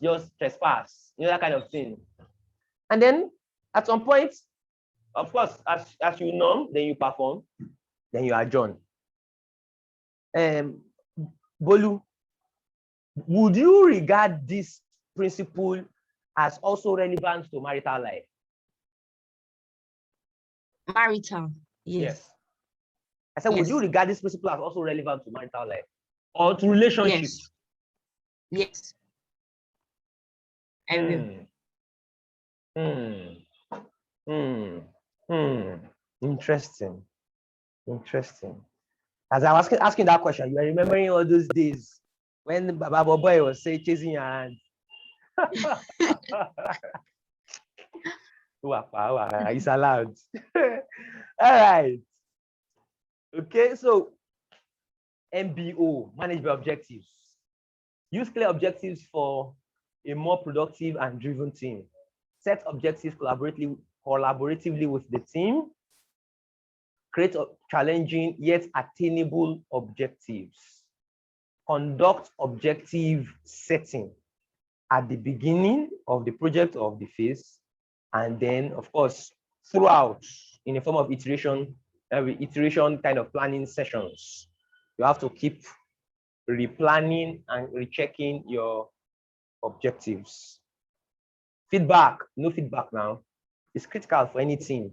S2: just trespass. You know, that kind of thing. And then at some point, of course, as you know, then you perform, then you adjourn. Bolu, would you regard this principle as also relevant to marital life?
S3: Marital, yes.
S2: I said, would you regard this principle as also relevant to marital life or to relationships?
S3: Yes. I will.
S2: Interesting. As I was asking that question, you are remembering all those days when Baba Boy was say chasing your hand. It's allowed. All right. Okay, so MBO, manage by objectives. Use clear objectives for a more productive and driven team. Set objectives collaboratively with the team. Create challenging yet attainable objectives. Conduct objective setting at the beginning of the project of the phase, and then, of course, throughout in the form of iteration kind of planning sessions. You have to keep replanning and rechecking your objectives. Feedback, no feedback now, is critical for any team.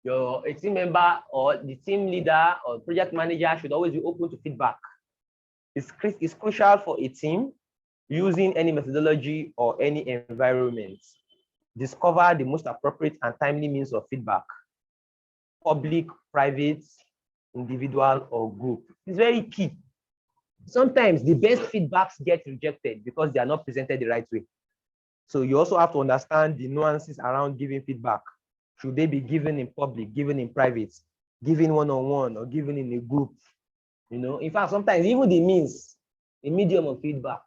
S2: A team member or the team leader or project manager should always be open to feedback. It's crucial for a team using any methodology or any environment. Discover the most appropriate and timely means of feedback. Public, private, individual, or group. It's very key. Sometimes the best feedbacks get rejected because they are not presented the right way. So you also have to understand the nuances around giving feedback. Should they be given in public, given in private, given one-on-one, or given in a group? You know, in fact, sometimes even the medium of feedback.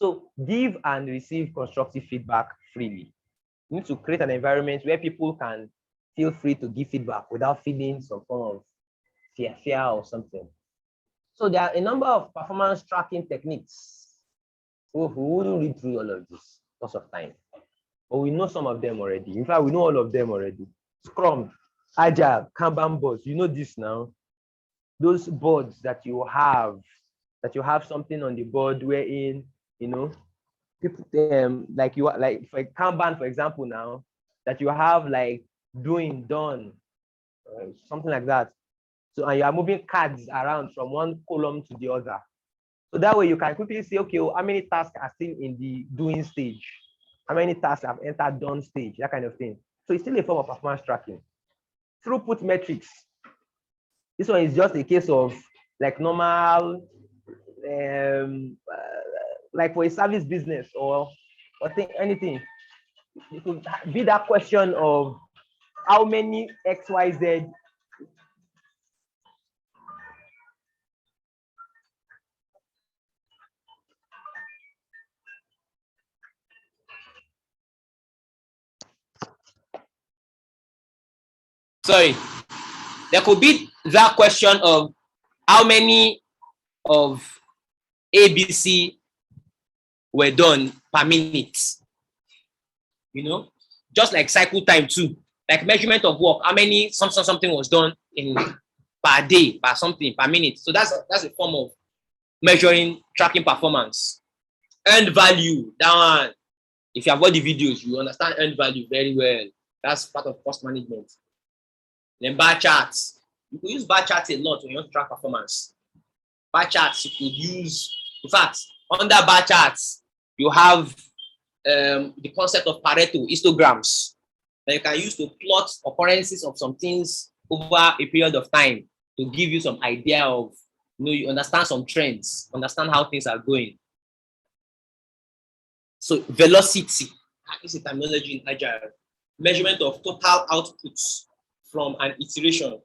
S2: So give and receive constructive feedback freely. You need to create an environment where people can feel free to give feedback without feeling some form of fear or something. So there are a number of performance tracking techniques. We wouldn't read through all of this because of time, but we know some of them already. In fact, we know all of them already. Scrum, Agile, Kanban boards. You know this now. Those boards that you have something on the board wherein, you know, people like for Kanban, for example, now that you have like doing, done, something like that. So, and you are moving cards around from one column to the other. So that way you can quickly see, okay, well, how many tasks are still in the doing stage? How many tasks have entered done stage? That kind of thing. So it's still a form of performance tracking. Throughput metrics. This one is just a case of like normal, like for a service business or anything. It could be that question of how many XYZ
S5: sorry, there could be that question of how many of ABC were done per minute. You know, just like cycle time too, like measurement of work, how many something was done in per day, per something, per minute. So that's a form of measuring, tracking performance. Earned value, that one, if you have watched the videos, you understand earned value very well. That's part of cost management. Then bar charts. You could use bar charts a lot when you want to track performance. Bar charts you could use, in fact, under bar charts, you have the concept of Pareto histograms that you can use to plot occurrences of some things over a period of time to give you some idea of, you know, you understand some trends, understand how things are going. So velocity, is a terminology in Agile, measurement of total outputs from an iteration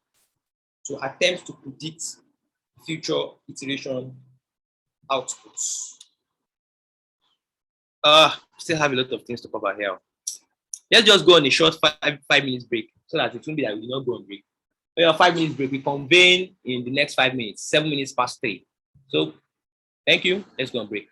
S5: to attempt to predict future iteration outputs. Still have a lot of things to cover here. Let's just go on a short 5 minutes break so that it won't be that we do not go on break. We have 5 minutes break. We convene in the next 5 minutes, 7 minutes past 3. So thank you. Let's go on break.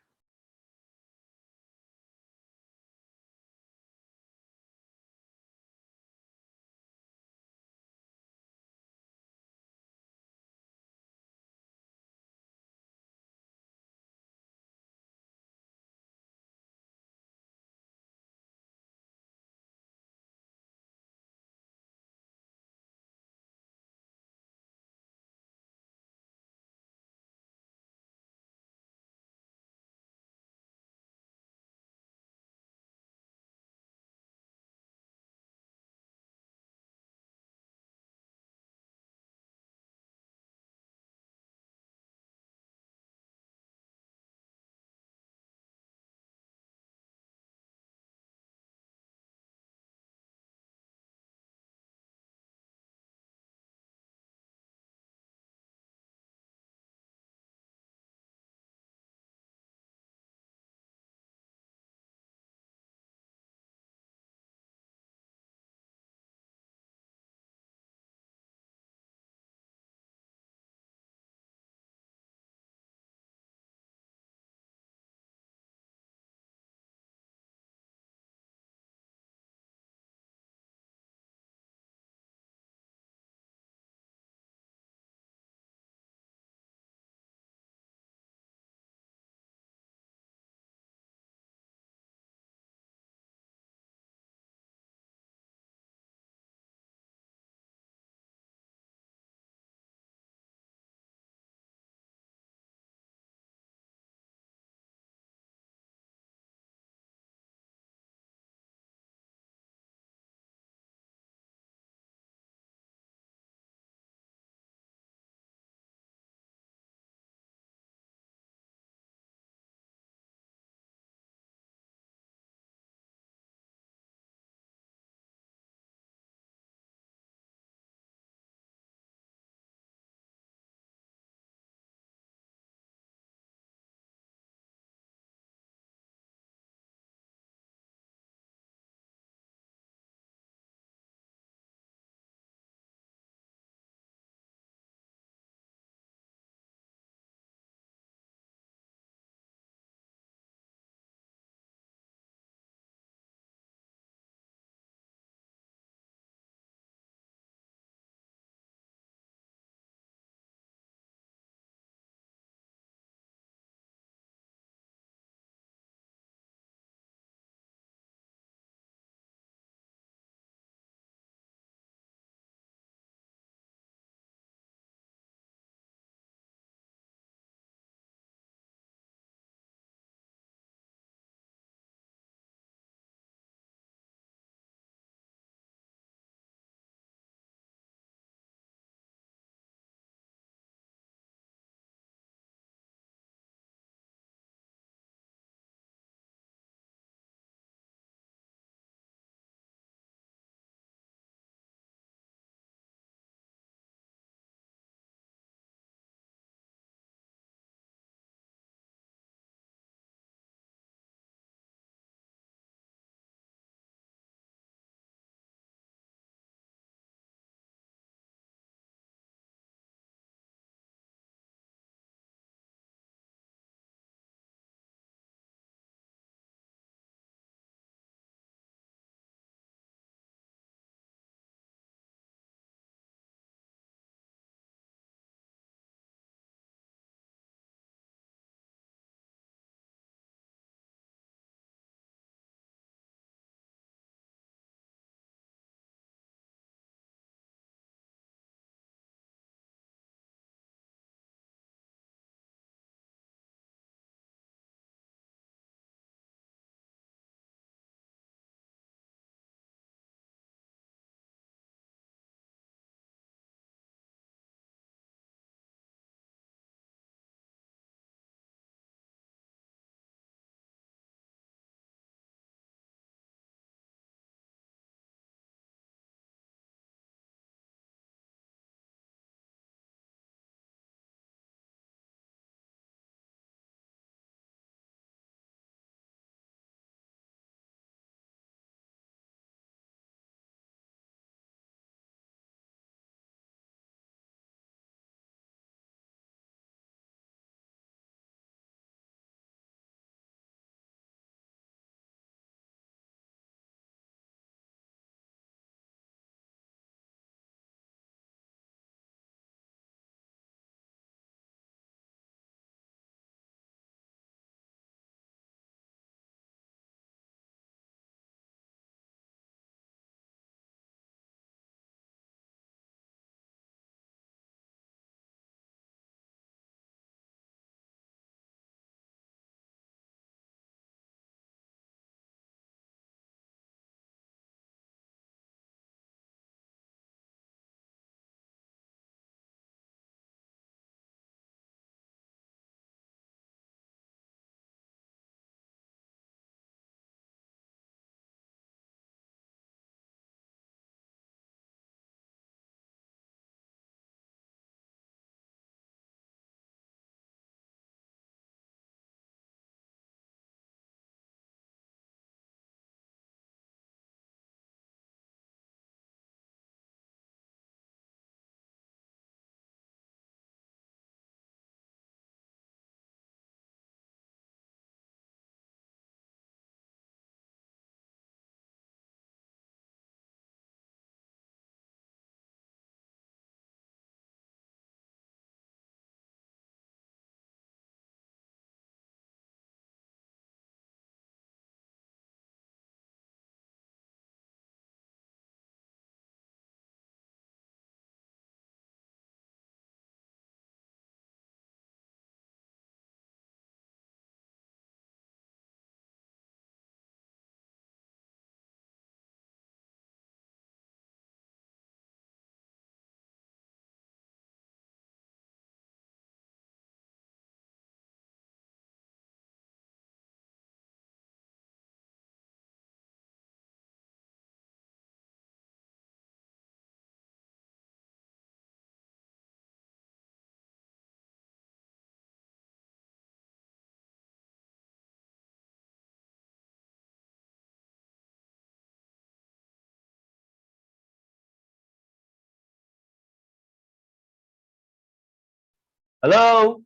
S2: Hello?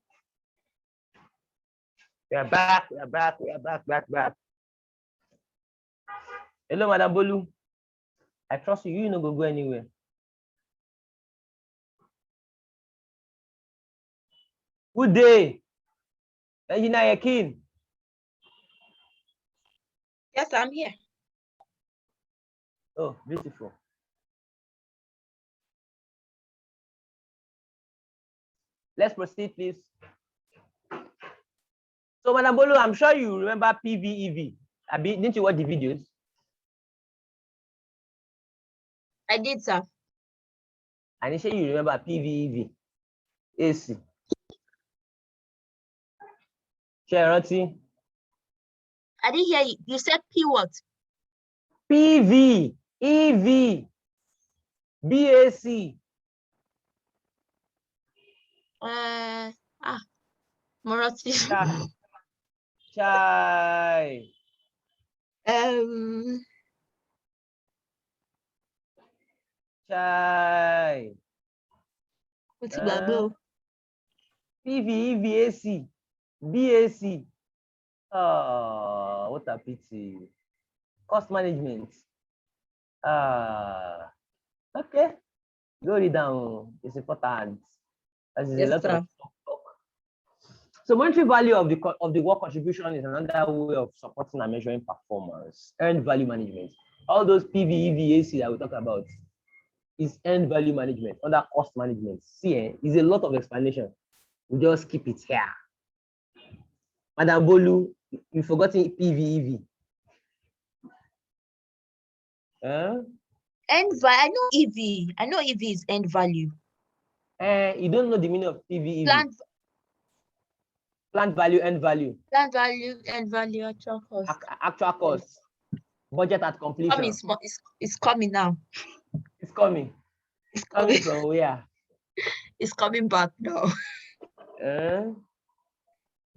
S2: We are back. Back. Hello, Madam Bolu. I trust you. You no go anywhere. Good day. Engineer Yakin.
S3: Yes, I'm here.
S2: Oh, beautiful. Let's proceed, please. So, Madam Bolu, I'm sure you remember PVEV. Didn't you watch the videos?
S3: I did, sir.
S2: And you say you remember PVEV. AC. Charity.
S3: I didn't hear you. You said P what?
S2: PV, EV, BAC.
S3: Morati.
S2: Chai. Chai.
S3: What's it
S2: PV, EVAC, BAC. Oh, what a pity. Cost management. Okay. Go read down. It's important. There's a lot of talk. So monetary value of the work contribution is another way of supporting and measuring performance. Earned value management. All those PV, EVAC that we talk about is earned value management, under cost management. See, is a lot of explanation. We just keep it here. Madam Bolu, you forgotten PVEV.
S3: End value. I know EV. I know EV is end value.
S2: You don't know the meaning of PVEV. Plant value, end value.
S3: Plant value, end value, actual cost.
S2: Actual cost. Yes. Budget at completion.
S3: It's coming now.
S2: It's coming.
S3: It's coming
S2: from where?
S3: It's coming back now.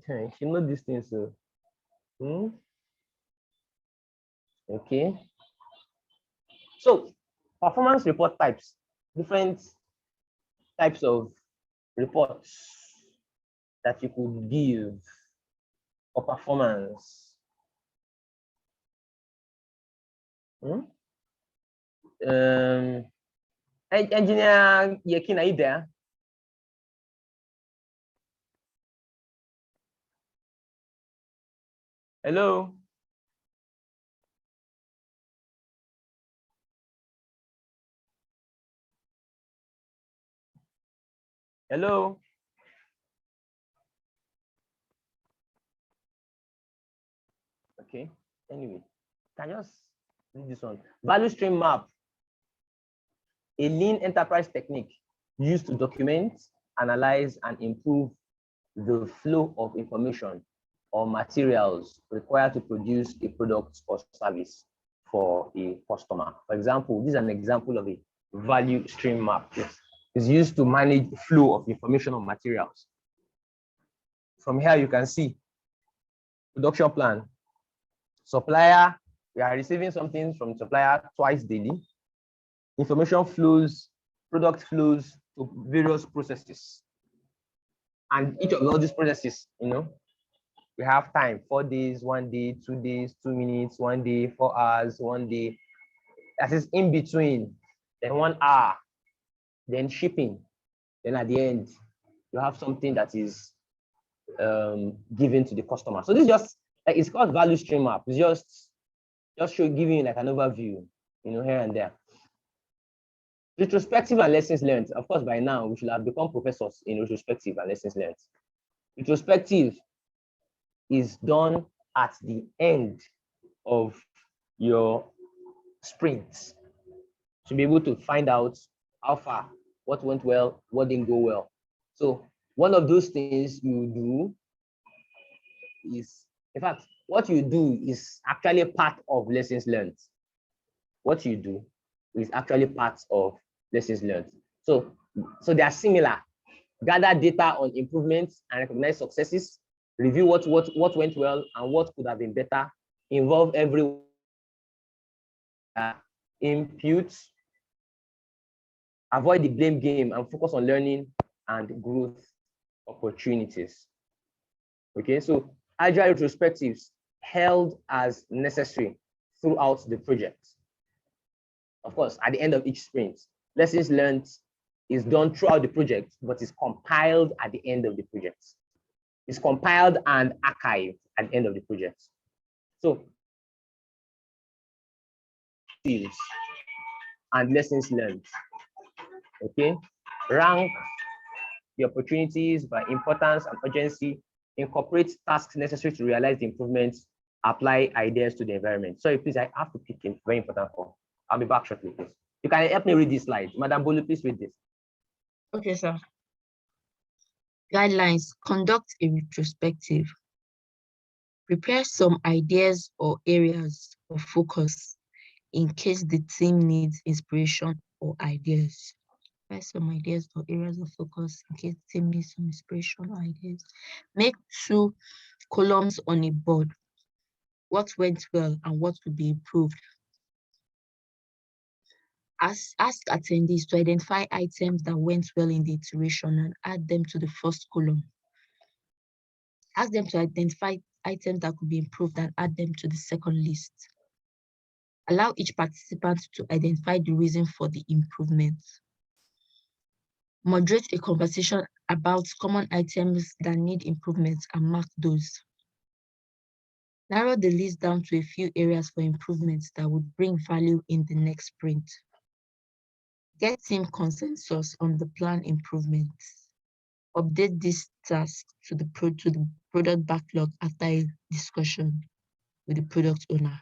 S2: She know these things, so. Okay. So, performance report types. Different types of reports that you could give for performance. Engineer Yakin, are you there? Hello? Hello? Okay, anyway, can I just read this one? Value stream map, a lean enterprise technique used to document, analyze, and improve the flow of information or materials required to produce a product or service for a customer. For example, this is an example of a value stream map. Yes. It's used to manage the flow of information or materials. From here, you can see production plan. Supplier, we are receiving something from supplier twice daily. Information flows, product flows to various processes. And each of all these processes, we have time, 4 days, 1 day, 2 days, 2 minutes, 1 day, 4 hours, 1 day. That is in between, then 1 hour, then shipping. Then at the end, you have something that is given to the customer. So this is just, like, it's called value stream map. It's just giving you like an overview, here and there. Retrospective and lessons learned. Of course, by now we should have become professors in retrospective and lessons learned. Retrospective is done at the end of your sprints to be able to find out how far, what went well, what didn't go well. So one of those things you do is, in fact, what you do is actually part of lessons learned. What you do is actually part of lessons learned. So they are similar. Gather data on improvements and recognize successes. Review what went well and what could have been better. Involve everyone. Impute. Avoid the blame game and focus on learning and growth opportunities. Okay, so agile retrospectives held as necessary throughout the project. Of course, at the end of each sprint, lessons learned is done throughout the project, but is compiled at the end of the project. It's compiled and archived at the end of the project. So, and lessons learned. Okay, rank the opportunities by importance and urgency, incorporate tasks necessary to realize the improvements, apply ideas to the environment. Sorry, please, I have to pick in, very important call. I'll be back shortly, please. You can help me read this slide. Madam Bolu, please read this.
S3: Okay, sir. Guidelines: conduct a retrospective. Prepare some ideas or areas of focus in case the team needs inspiration or ideas. Prepare some ideas or areas of focus in case the team needs some inspiration or ideas. Make 2 columns on a board. What went well and what could be improved. Ask attendees to identify items that went well in the iteration and add them to the first column. Ask them to identify items that could be improved and add them to the second list. Allow each participant to identify the reason for the improvements. Moderate a conversation about common items that need improvements and mark those. Narrow the list down to a few areas for improvements that would bring value in the next sprint. Get team consensus on the plan improvements. Update this task to the product backlog after a discussion with the product owner.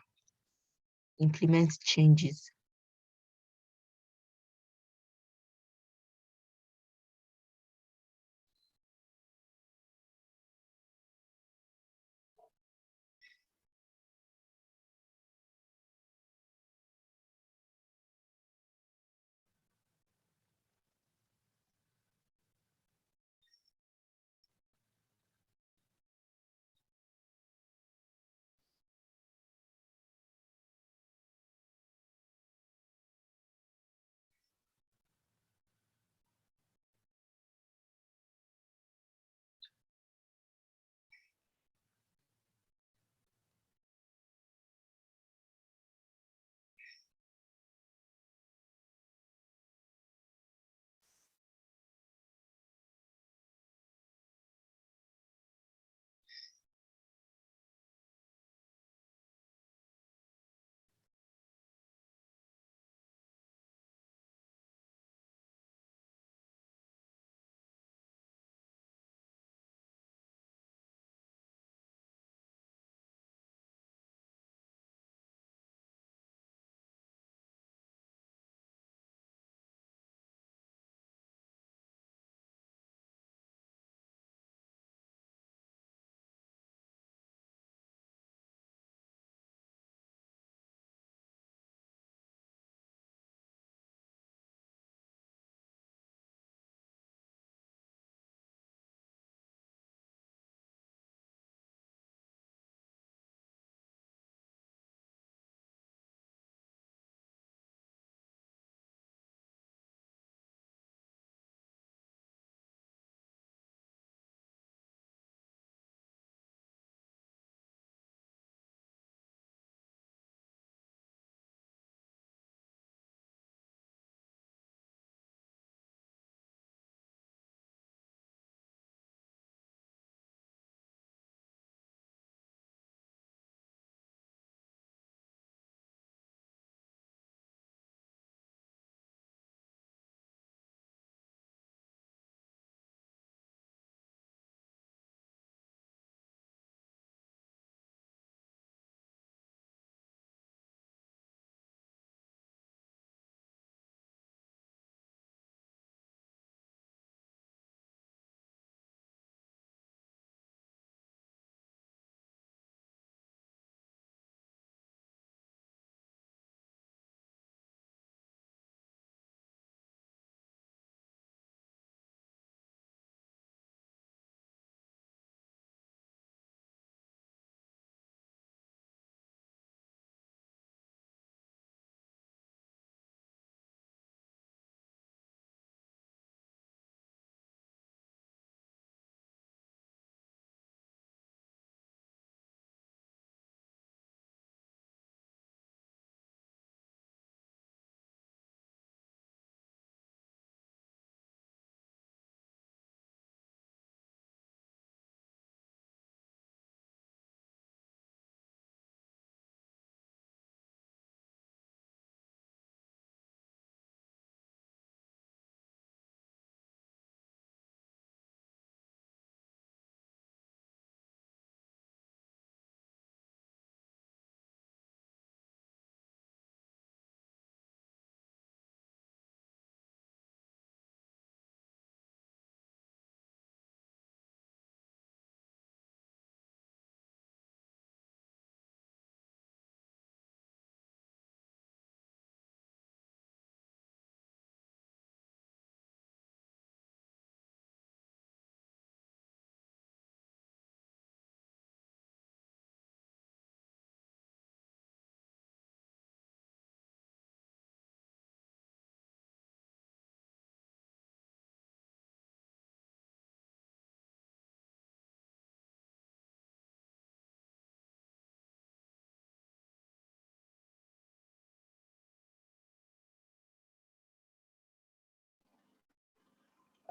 S3: Implement changes.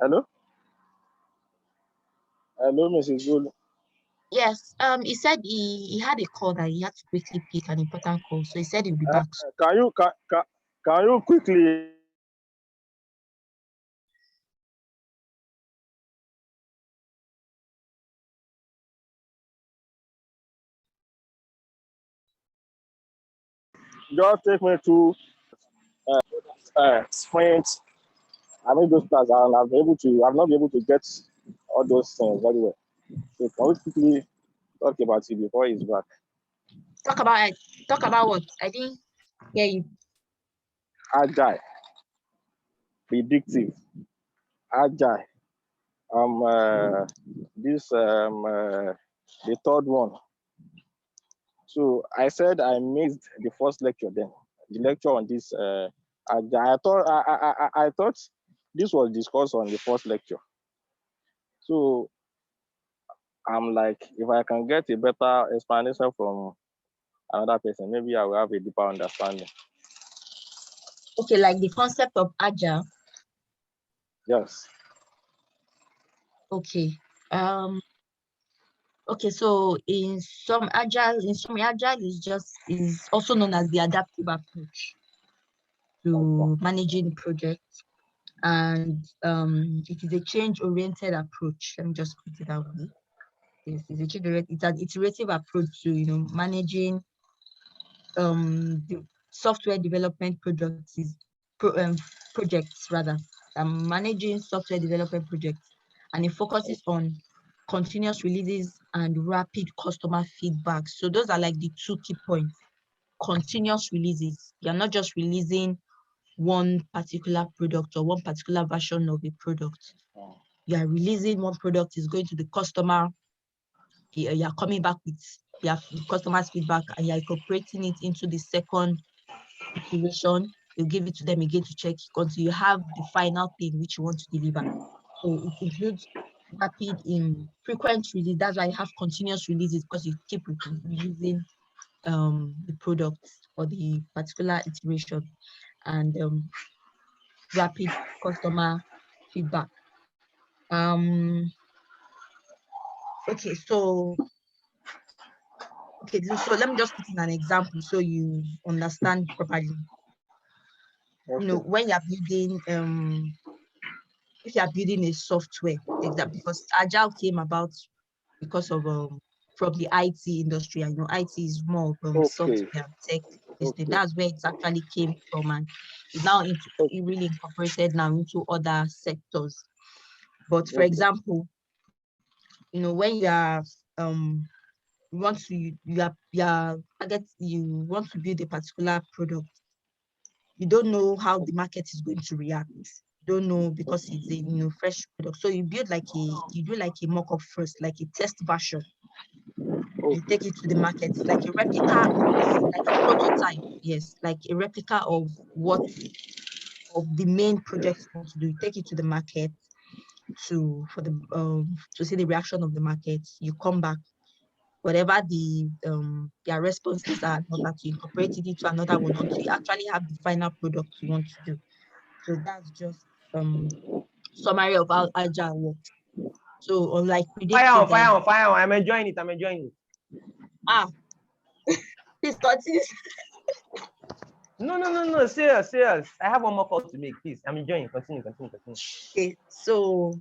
S4: Hello? Hello, Mrs. Bolu.
S3: Yes. He said he had a call that he had to quickly pick, an important call. So he said he'll be
S4: Uh,
S3: back.
S4: can you quickly just take me to sprint? I mean those plans, and I've not been able to get all those things very well. So can we quickly talk about it before he's back?
S3: Talk about what? I didn't hear you.
S4: Agile, predictive, agile. The third one. So I said I missed the first lecture then. The lecture on this agile. I thought this was discussed on the first lecture. So I'm like, if I can get a better explanation from another person, maybe I will have a deeper understanding.
S3: Okay, like the concept of agile.
S4: Yes.
S3: Okay. Okay, so in some agile is also known as the adaptive approach to managing the project, and it is a change-oriented approach. Let me just put it that way. It's an iterative approach to managing the software development projects rather. Managing software development projects, and it focuses on continuous releases and rapid customer feedback. So those are like the two key points. Continuous releases. You're not just releasing one particular product or one particular version of a product. You are releasing one product, is going to the customer, you're coming back with the customer's feedback, and you're incorporating it into the second iteration. You give it to them again to check until you have the final thing which you want to deliver. So it includes rapid in frequent release. That's why you have continuous releases, because you keep releasing the product or the particular iteration, and rapid customer feedback. Okay, so let me just put in an example so you understand properly.
S4: Okay.
S3: When you're building if you are building a software, because agile came about because of from the IT industry, and IT is more of software tech. That's where it actually came from, and it's now it really incorporated now into other sectors. But for example, when you are you want to build a particular product, you don't know how the market is going to react. You don't know, because it's a fresh product. So you do like a mock-up first, like a test version. You take it to the market, like a replica, like a prototype. Yes, like a replica of the main project you want to do. You take it to the market to see the reaction of the market. You come back, whatever their responses are, that you incorporate it into another one until you actually have the final product you want to do. So that's just summary of how agile works. So unlike predictive,
S2: fire on. I'm enjoying it.
S3: Please continue.
S2: No. Serious. I have one more call to make. Please, I'm enjoying. Continue.
S3: Okay, so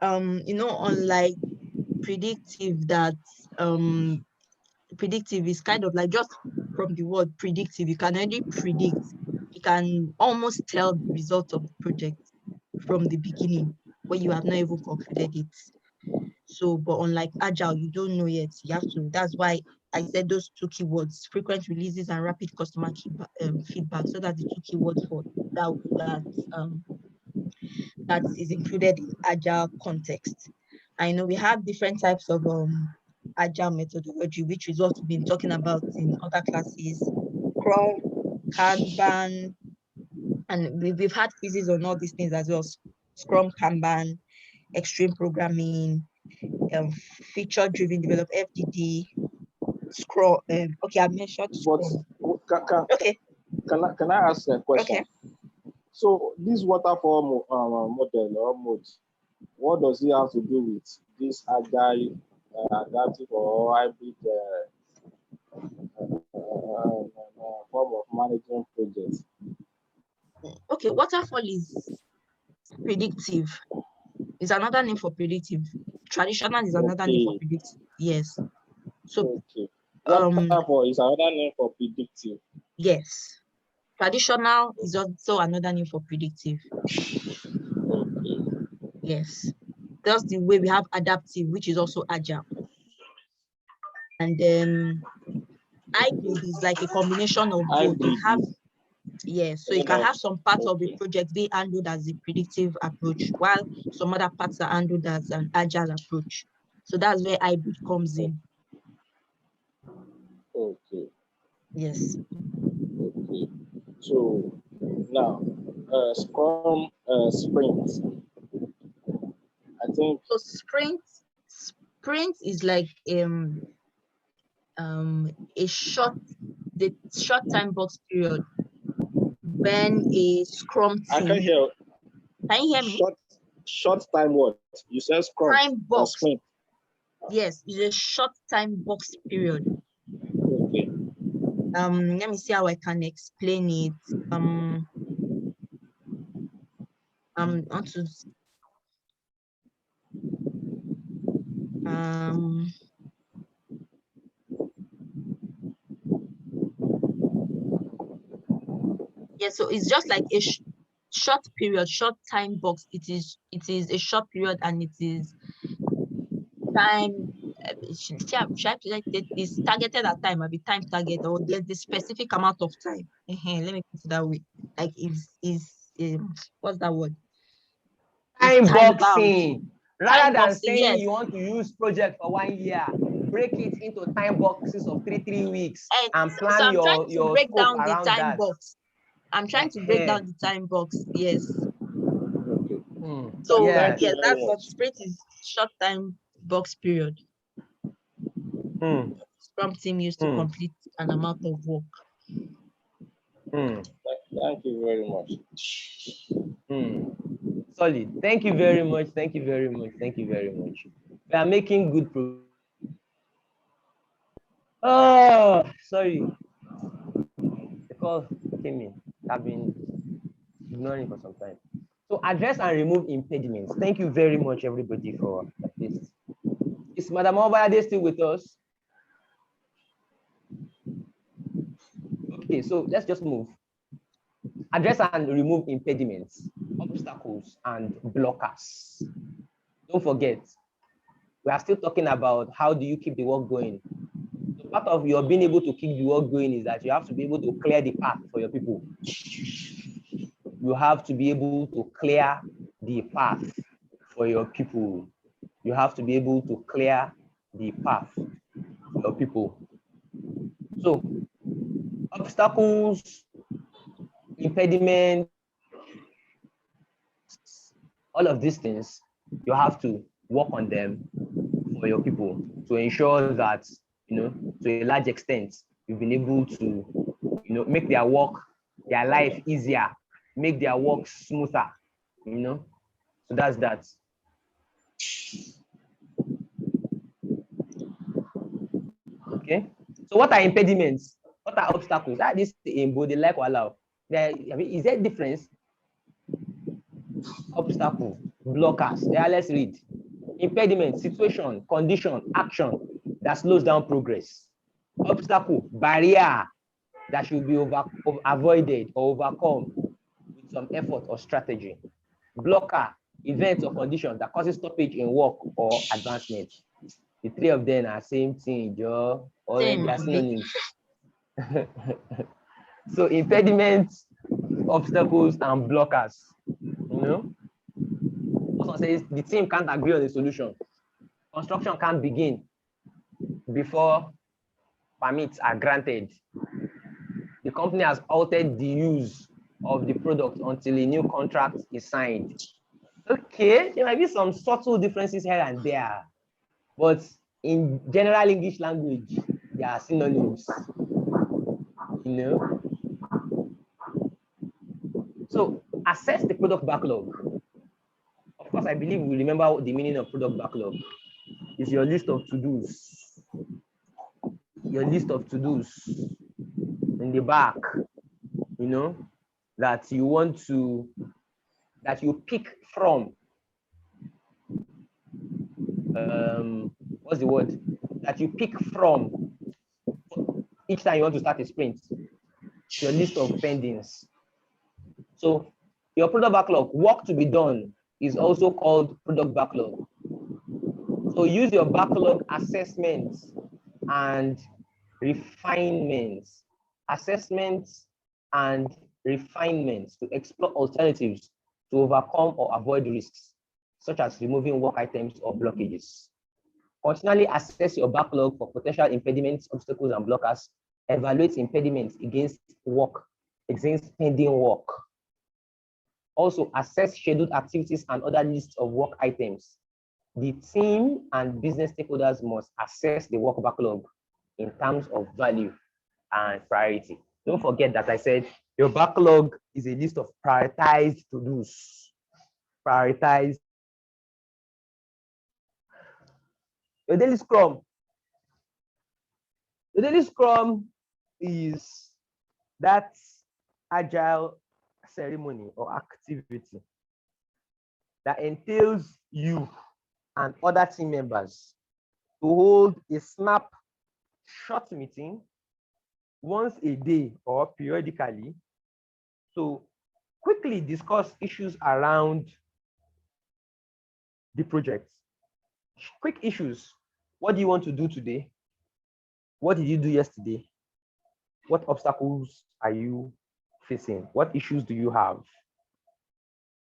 S3: unlike predictive, that predictive is kind of like, just from the word predictive, you can already predict. You can almost tell the result of the project from the beginning when you have not even concluded it. So, but unlike agile, you don't know yet. You have to. That's why I said those two keywords: frequent releases and rapid customer feedback. So that's the two keywords for that is included in agile context. I know we have different types of agile methodology, which is what we've been talking about in other classes: Scrum, Kanban, and we've had quizzes on all these things as well: Scrum, Kanban, extreme programming, feature-driven development, FDD, Scrum. Okay, I mentioned Scrum.
S4: But
S3: Okay.
S4: can I ask a question?
S3: Okay.
S4: So this waterfall model or mode, what does it have to do with this agile, adaptive or hybrid form of managing projects?
S3: Okay, waterfall is predictive. It's another name for predictive. Traditional is another name for
S4: Okay,
S3: predictive. Yes. So
S4: okay.
S3: um
S4: Waterfall is another name for predictive.
S3: yes. Traditional is also another name for predictive.
S4: Okay,
S3: Yes. That's the way we have adaptive, which is also agile. And then hybrid is like a combination of both. You
S4: hybrid
S3: have,
S4: is
S3: yes, so you can have some parts of the
S4: okay.
S3: project be handled as the predictive approach, while some other parts are handled as an agile approach. So that's where hybrid comes in.
S4: Okay,
S3: Yes.
S4: okay. So now, Scrum sprint. I think
S3: So sprint is like a short time box period when a scrum
S4: I can
S3: team.
S4: hear
S3: Can you hear me?
S4: short time what? You said Scrum
S3: Time
S4: and
S3: box.
S4: sprint.
S3: Yes, it's a short time box period.
S4: Okay.
S3: Let me see how I can explain it. On to yeah, so it's just like a short period, short time box. It is a short period, and it is time. It's targeted at time, maybe time target, or there's the specific amount of time. Let me put it that way. Like what's that word? It's
S2: Time
S3: time bound.
S2: boxing. Rather
S3: Time
S2: than
S3: boxing,
S2: saying
S3: yes.
S2: you want to use project for 1 year, break it into time boxes of 3 weeks and
S3: So
S2: plan
S3: I'm trying to
S2: your
S3: break
S2: scope
S3: down the
S2: around
S3: time
S2: that.
S3: box. I'm trying to break down the time box. Yes.
S4: Okay.
S3: So
S2: Yes.
S4: Thank you
S3: yeah,
S4: very
S3: that's what
S4: much.
S3: sprint is. Short time box period. Scrum team used to complete an amount of work.
S4: Thank you very much.
S2: Solid. Thank you very much. Thank you very much. Thank you very much. We are making good progress. Oh, sorry. The call came in. I've been ignoring for some time. So address and remove impediments. Thank you very much, everybody, for this. Is Madam Obayade still with us? Okay, so let's just move. Address and remove impediments, obstacles, and blockers. Don't forget, we are still talking about how do you keep the work going. So part of your being able to keep the work going is that you have to be able to clear the path for your people. You have to be able to clear the path for your people. You have to be able to clear the path for your people. So, obstacles, impediments, all of these things, you have to work on them for your people to ensure that, to a large extent, you've been able to, make their work, their life easier, make their work smoother, So that's that. Okay. So what are impediments? What are obstacles? This in body like allow. Is there a difference? Obstacle, blockers. Yeah, let's read. Impediment, situation, condition, action that slows down progress. Obstacle, barrier that should be avoided or overcome with some effort or strategy. Blocker, event or condition that causes stoppage in work or advancement. The three of them are same thing, Joe, or they are synonyms. So impediments, obstacles, and blockers. Also says the team can't agree on a solution. Construction can't begin before permits are granted. The company has altered the use of the product until a new contract is signed. Okay, there might be some subtle differences here and there, but in general English language, they are synonyms. So to assess the product backlog. Of course, I believe we remember the meaning of product backlog. It's your list of to-dos. Your list of to-dos in the back, you know, that you want to, that you pick from. What's the word? That you pick from each time you want to start a sprint. Your list of pendings. So your product backlog, work to be done, is also called product backlog. So use your backlog assessments and refinements. Assessments and refinements to explore alternatives to overcome or avoid risks, such as removing work items or blockages. Continually assess your backlog for potential impediments, obstacles, and blockers. Evaluate impediments against pending work. Also, assess scheduled activities and other lists of work items. The team and business stakeholders must assess the work backlog in terms of value and priority. Don't forget that I said your backlog is a list of prioritized to-dos. Prioritized. Your daily scrum. The daily scrum is that agile ceremony or activity that entails you and other team members to hold a snap short meeting once a day or periodically to quickly discuss issues around the project. Quick issues. What do you want to do today? What did you do yesterday? What obstacles are you facing? What issues do you have?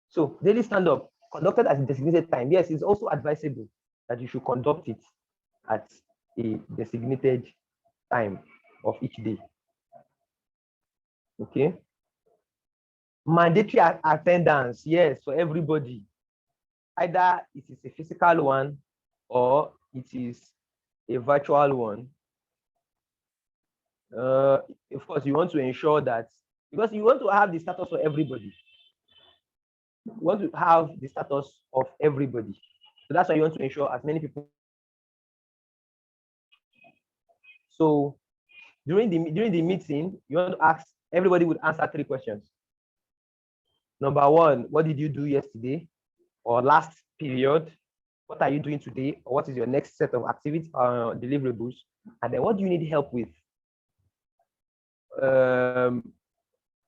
S2: So daily stand-up conducted at a designated time. Yes, it's also advisable that you should conduct it at a designated time of each day. Okay. Mandatory attendance, yes, for everybody. Either it is a physical one or it is a virtual one. Of course, you want to ensure that, because you want to have the status for everybody. You want to have the status of everybody. So that's why you want to ensure as many people. So during the meeting, you want to ask, everybody would answer 3 questions. Number 1, what did you do yesterday or last period? What are you doing today? Or what is your next set of activities, deliverables? And then what do you need help with?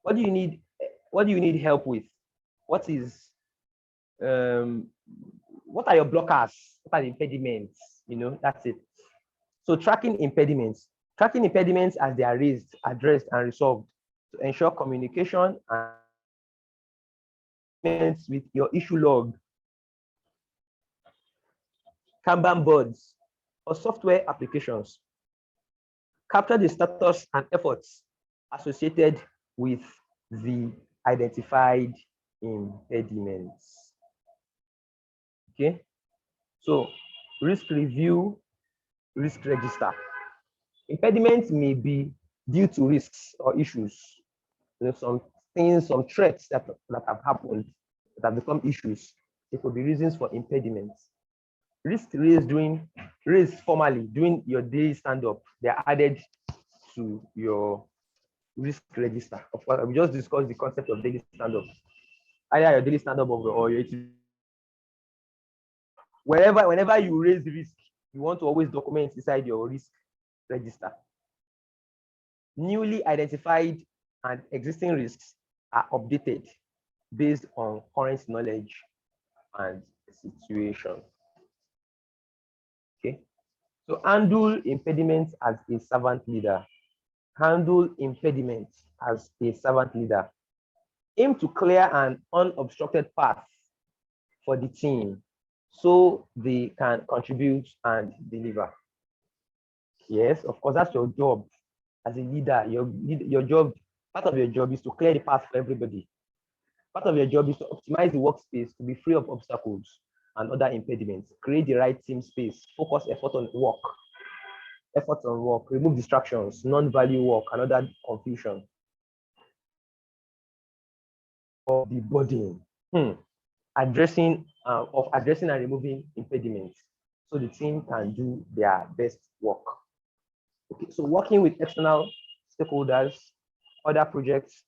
S2: What do you need help with? What are your blockers? What are the impediments? You know, that's it. So tracking impediments as they are raised, addressed, and resolved to ensure communication and with your issue log. Kanban boards or software applications. Capture the status and efforts associated with the identified impediments. Okay, so risk review, risk register. Impediments may be due to risks or issues. There's some things, some threats that have happened that have become issues. It could be reasons for impediments. Risk raised formally during your daily stand-up, they're added to your risk register. Of course, we just discussed the concept of daily stand-up. Either your daily stand-up or your whenever you raise risk, you want to always document inside your risk register. Newly identified and existing risks are updated based on current knowledge and situation. Okay, so handle impediments as a servant leader. Handle impediments as a servant leader. Aim to clear an unobstructed path for the team so they can contribute and deliver. Yes, of course, that's your job as a leader. Your job, part of your job is to clear the path for everybody. Part of your job is to optimize the workspace to be free of obstacles and other impediments. Create the right team space. Focus effort on work. Remove distractions, non-value work, and other confusion. of the burden. Addressing and removing impediments so the team can do their best work. Okay, so working with external stakeholders, other projects,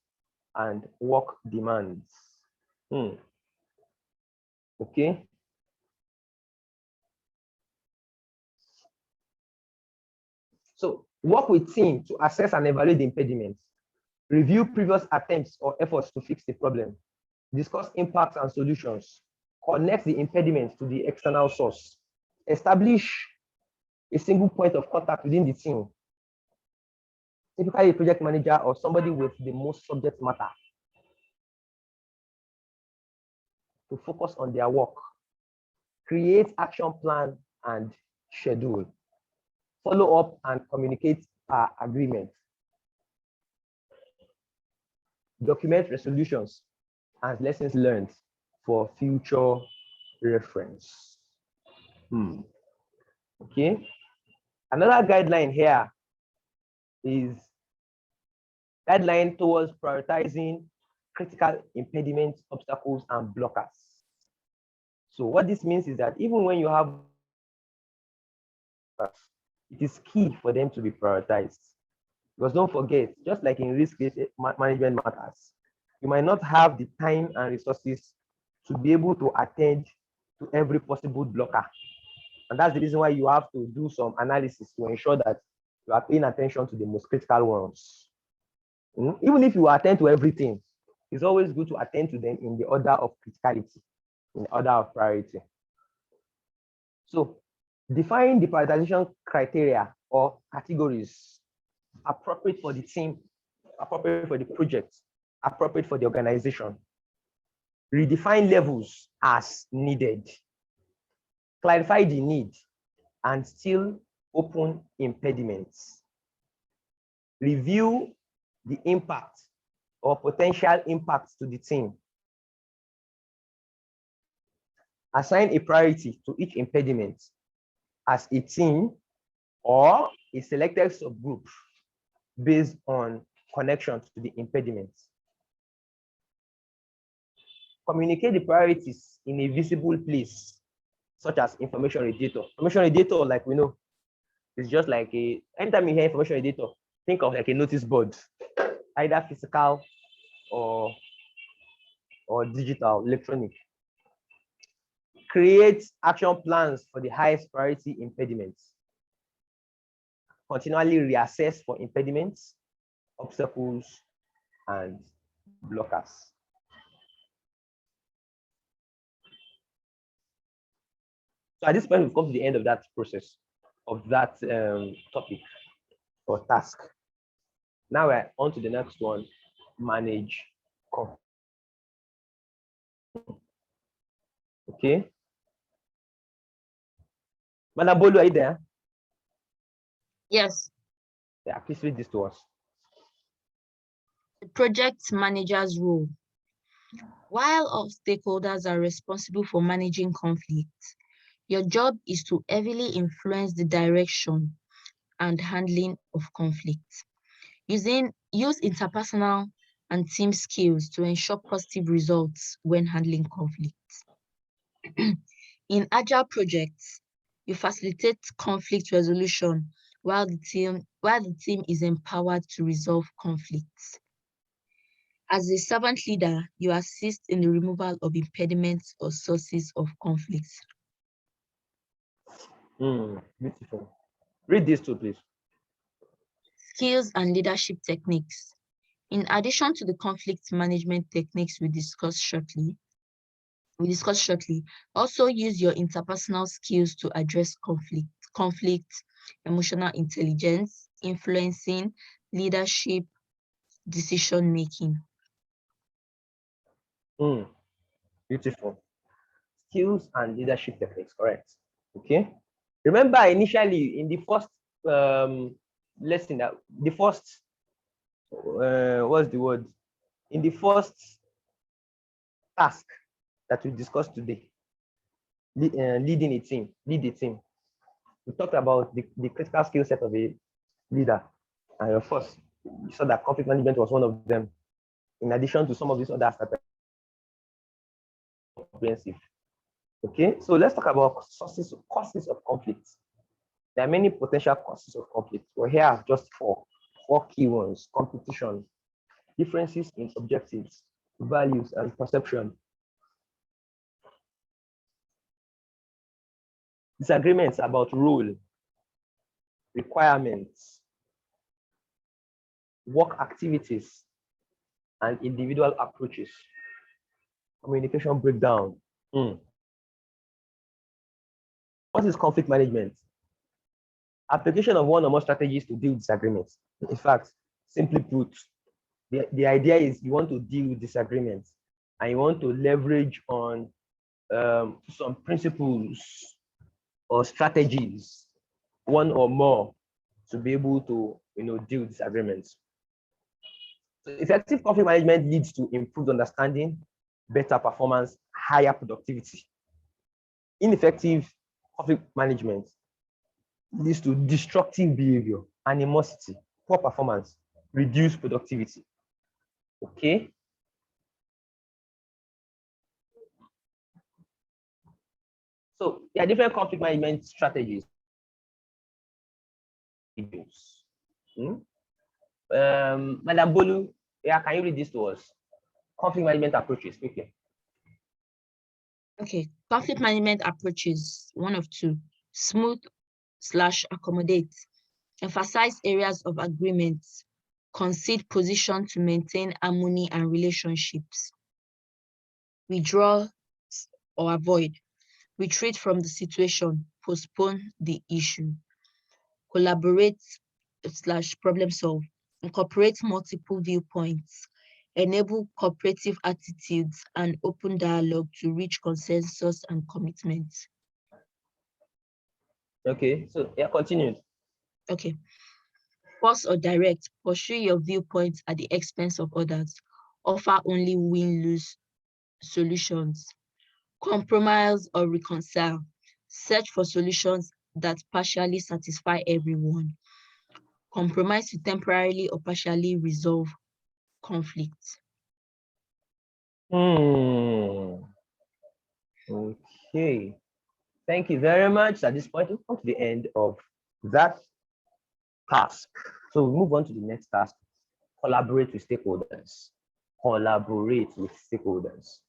S2: and work demands. Okay. So work with team to assess and evaluate the impediments, review previous attempts or efforts to fix the problem, discuss impacts and solutions, connect the impediments to the external source, establish a single point of contact within the team, typically a project manager or somebody with the most subject matter, to focus on their work, create action plan and schedule, follow up and communicate agreement, document resolutions and lessons learned for future reference. Okay. Another guideline here is guideline towards prioritizing critical impediments, obstacles, and blockers. So what this means is that even when you have, it is key for them to be prioritized. Because don't forget, just like in risk-based management matters, you might not have the time and resources to be able to attend to every possible blocker. And that's the reason why you have to do some analysis to ensure that you are paying attention to the most critical ones. Even if you attend to everything, it's always good to attend to them in the order of criticality, in the order of priority. So define the prioritization criteria or categories appropriate for the team, appropriate for the project, appropriate for the organization. Redefine levels as needed. Clarify the need and still open impediments. Review the impact or potential impacts to the team. Assign a priority to each impediment as a team or a selected subgroup based on connection to the impediments. Communicate the priorities in a visible place, such as information radiator. Information radiator, like we know, is just like anytime you hear information radiator, think of like a notice board, either physical or digital, electronic. Create action plans for the highest priority impediments. Continually reassess for impediments, obstacles, and blockers. So at this point, we've come to the end of that process, of that topic or task. Now we're on to the next one, manage conflict. Okay. Madam Bolu, are you there?
S3: Yes.
S2: Yeah, please read this to us.
S3: The project manager's role. While all stakeholders are responsible for managing conflicts, your job is to heavily influence the direction and handling of conflicts. Use interpersonal and team skills to ensure positive results when handling conflicts. In agile projects, you facilitate conflict resolution while the team is empowered to resolve conflicts. As a servant leader, you assist in the removal of impediments or sources of conflicts.
S2: Beautiful. Read this too, please.
S3: Skills and leadership techniques. In addition to the conflict management techniques we discussed shortly, also use your interpersonal skills to address conflict, emotional intelligence, influencing, leadership, decision-making.
S2: Beautiful. Skills and leadership techniques, correct. Okay. Remember initially in the first lesson, that the first, what's the word? In the first task that we discussed today, leading a team, lead a team. We talked about the critical skill set of a leader. And of course, you saw that conflict management was one of them, in addition to some of these other aspects comprehensive. Okay, so let's talk about causes of conflict. There are many potential causes of conflict. Well, here are just four key ones: competition, differences in objectives, values, and perception, disagreements about role, requirements, work activities, and individual approaches, communication breakdown. What is conflict management? Application of one or more strategies to deal with disagreements. In fact, simply put, the idea is you want to deal with disagreements and you want to leverage on some principles or strategies, one or more, to be able to deal with disagreements. So effective conflict management leads to improved understanding, better performance, higher productivity. Ineffective conflict management leads to destructive behavior, animosity, poor performance, reduced productivity. Okay. So there are different conflict management strategies. Madam Bolu, yeah, can you read this to us? Conflict management approaches, quickly.
S3: Okay, conflict management approaches, one of two: smooth/accommodate, emphasize areas of agreement, concede position to maintain harmony and relationships, withdraw or avoid, retreat from the situation, postpone the issue, collaborate/problem solve, incorporate multiple viewpoints, enable cooperative attitudes and open dialogue to reach consensus and commitment.
S2: Okay, so yeah, continue.
S3: Okay. Force or direct, pursue your viewpoints at the expense of others. Offer only win-lose solutions. Compromise or reconcile. Search for solutions that partially satisfy everyone. Compromise to temporarily or partially resolve conflict.
S2: Okay. Thank you very much. At this point, we've come to the end of that task. So we move on to the next task. Collaborate with stakeholders. Collaborate with stakeholders.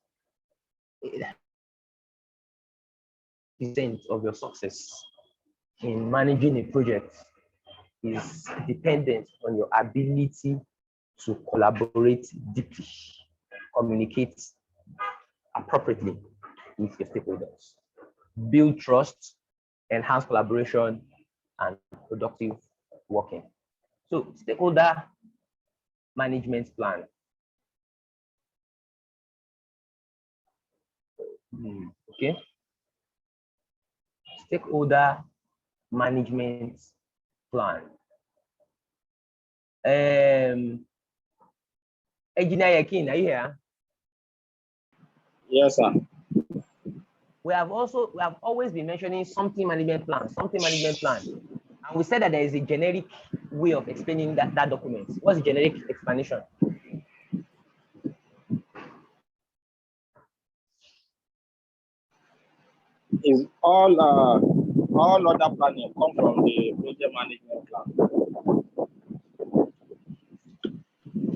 S2: % of your success in managing a project is dependent on your ability to collaborate deeply, communicate appropriately with your stakeholders, build trust, enhance collaboration, and productive working. So stakeholder management plan. Okay. Stakeholder management plan. Engineer Yakin, are you here?
S4: Yes, sir.
S2: We have always been mentioning something management plan. And we said that there is a generic way of explaining that document. What's the generic explanation?
S4: Is all other planning come from the project management plan.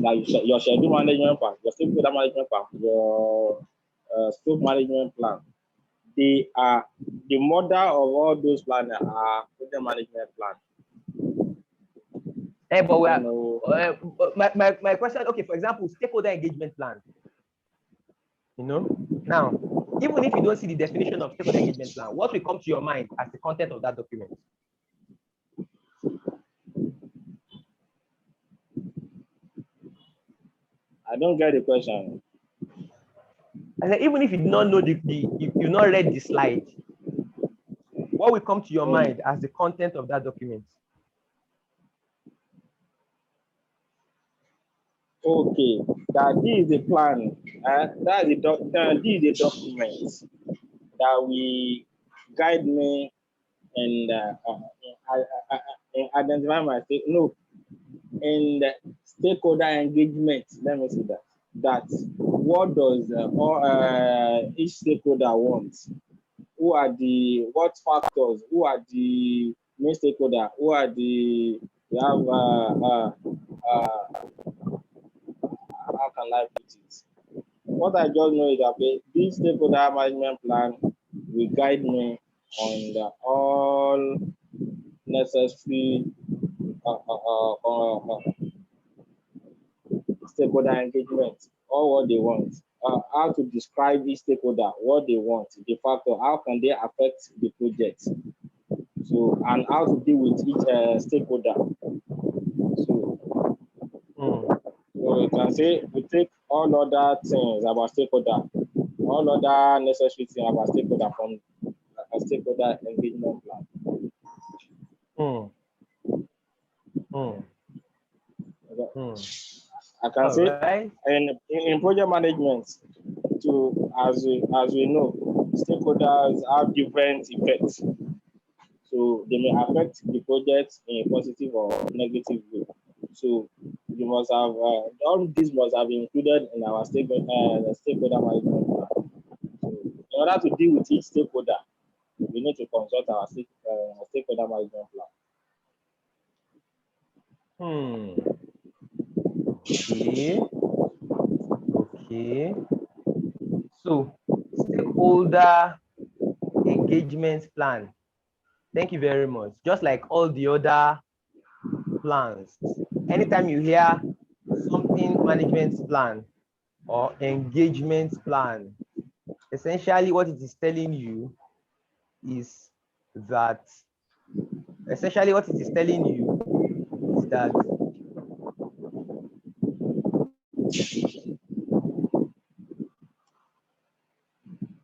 S4: Like your schedule management plan, your stakeholder management plan, your scope management plan. They are the mother of all those plans are project management plan.
S2: Hey, but we are, my question, okay, for example, stakeholder engagement plan. Now, even if you don't see the definition of stakeholder engagement plan, what will come to your mind as the content of that document?
S4: I don't get the question.
S2: I said, even if you do not know you not read the slide, what will come to your mind as the content of that document?
S4: Okay, that this is the plan. This is the document that will guide me and identify my stake. No, in the stakeholder engagement. Let me see that. That what does each stakeholder want? What factors? Who are the main stakeholder? Who are the, we have, how can I put it? What I just know is that this stakeholder management plan will guide me on all necessary stakeholder engagement, or what they want, how to describe each stakeholder, what they want, the factor, how can they affect the project, so, and how to deal with each stakeholder. So, so we can say we take all other things about stakeholder, all other necessary things about stakeholder from a stakeholder engagement plan. I can say
S2: Right.
S4: in project management, as we know, stakeholders have different effects. So they may affect the project in a positive or negative way. So you must have all these must have been included in our stakeholder management plan. So in order to deal with each stakeholder, we need to consult our stakeholder management plan.
S2: Okay. Okay. So, stakeholder engagement plan. Thank you very much. Just like all the other plans, anytime you hear something management plan or engagement plan, essentially what it is telling you is that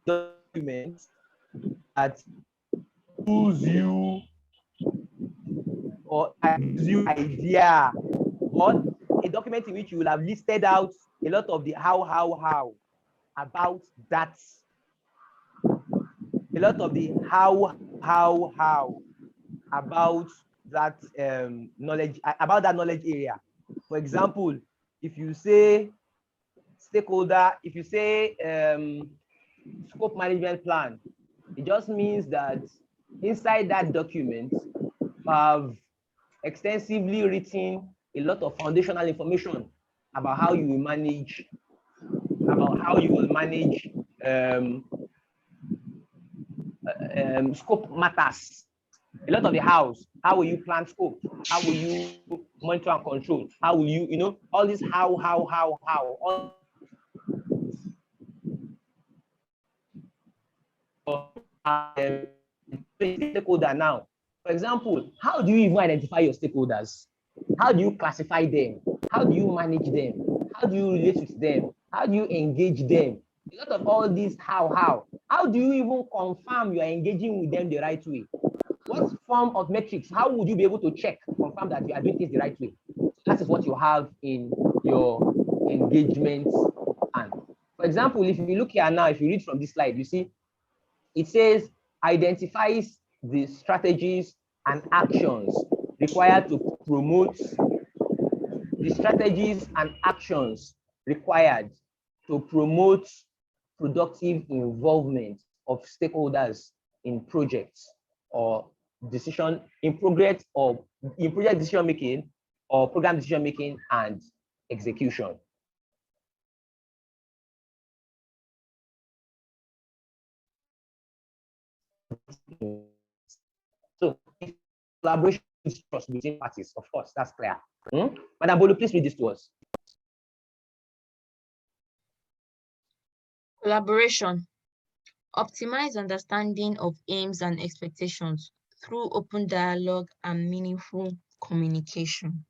S2: documents that gives you or gives you idea, or a document in which you will have listed out a lot of the how about that, a lot of the how about that knowledge, about that knowledge area. For example, if you say stakeholder, if you say scope management plan, it just means that inside that document have extensively written a lot of foundational information about how you will manage scope matters. A lot of the hows. How will you plan scope? How will you monitor and control? How will you, all this how, all stakeholder now. For example, how do you even identify your stakeholders? How do you classify them? How do you manage them? How do you relate with them? How do you engage them? A lot of all these how. How do you even confirm you are engaging with them the right way? What form of metrics? How would you be able to check, confirm that you are doing things the right way? That is what you have in your engagement plan. For example, if you look here now, if you read from this slide, you see it says identifies the strategies and actions required to promote the strategies and actions required to promote productive involvement of stakeholders in projects or decision in progress or in project decision making or program decision making and execution. So collaboration is trust between parties, of course, that's clear. Madam Bolu, please read this to us.
S3: Collaboration. Optimize understanding of aims and expectations through open dialogue and meaningful communication.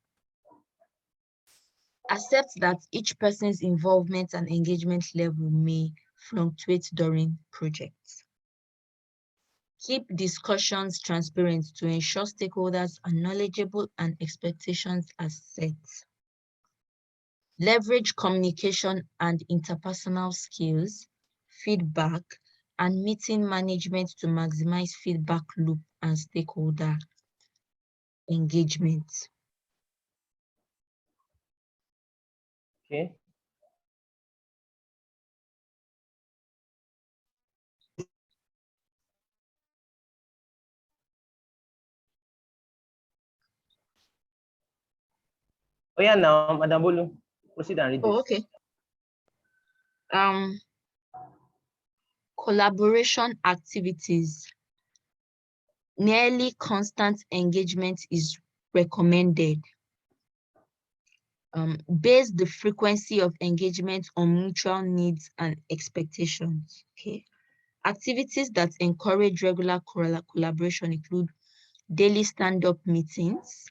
S3: Accept that each person's involvement and engagement level may fluctuate during projects. Keep discussions transparent to ensure stakeholders are knowledgeable and expectations are set. Leverage communication and interpersonal skills, feedback, and meeting management to maximize feedback loop and stakeholder engagement.
S2: Okay. Oh yeah, now, Madam Bolu, proceed and read this.
S3: Oh, okay. Collaboration activities. Nearly constant engagement is recommended. Base the frequency of engagement on mutual needs and expectations. Okay. Activities that encourage regular collaboration include daily stand-up meetings,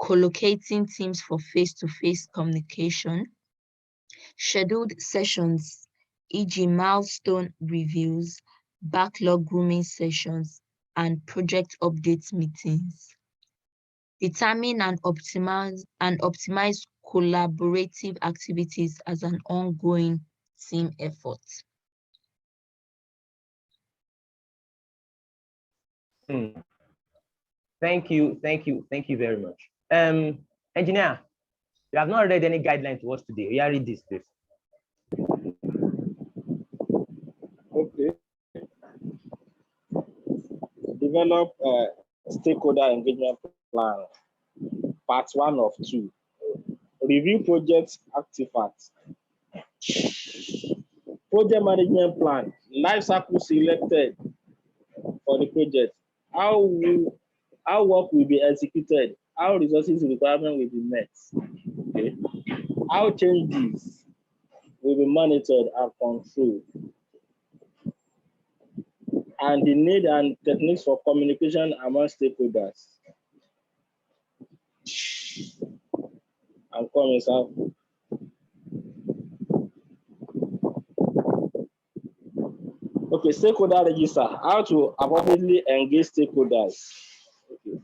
S3: collocating teams for face-to-face communication, scheduled sessions, e.g. milestone reviews, backlog grooming sessions, and project update meetings. Determine and optimize collaborative activities as an ongoing team effort.
S2: Thank you very much. Engineer, you have not read any guideline to us today. Yeah, read this, please.
S4: Okay. Develop a stakeholder engagement plan, part 1 of 2. Review project artifacts. Project management plan, life cycle selected for the project. How work will be executed, how resources requirement will be met. Okay. How changes will be monitored and controlled. And the need and techniques for communication among stakeholders. I'm coming, sir. Okay, stakeholder register, how to appropriately engage stakeholders. Okay.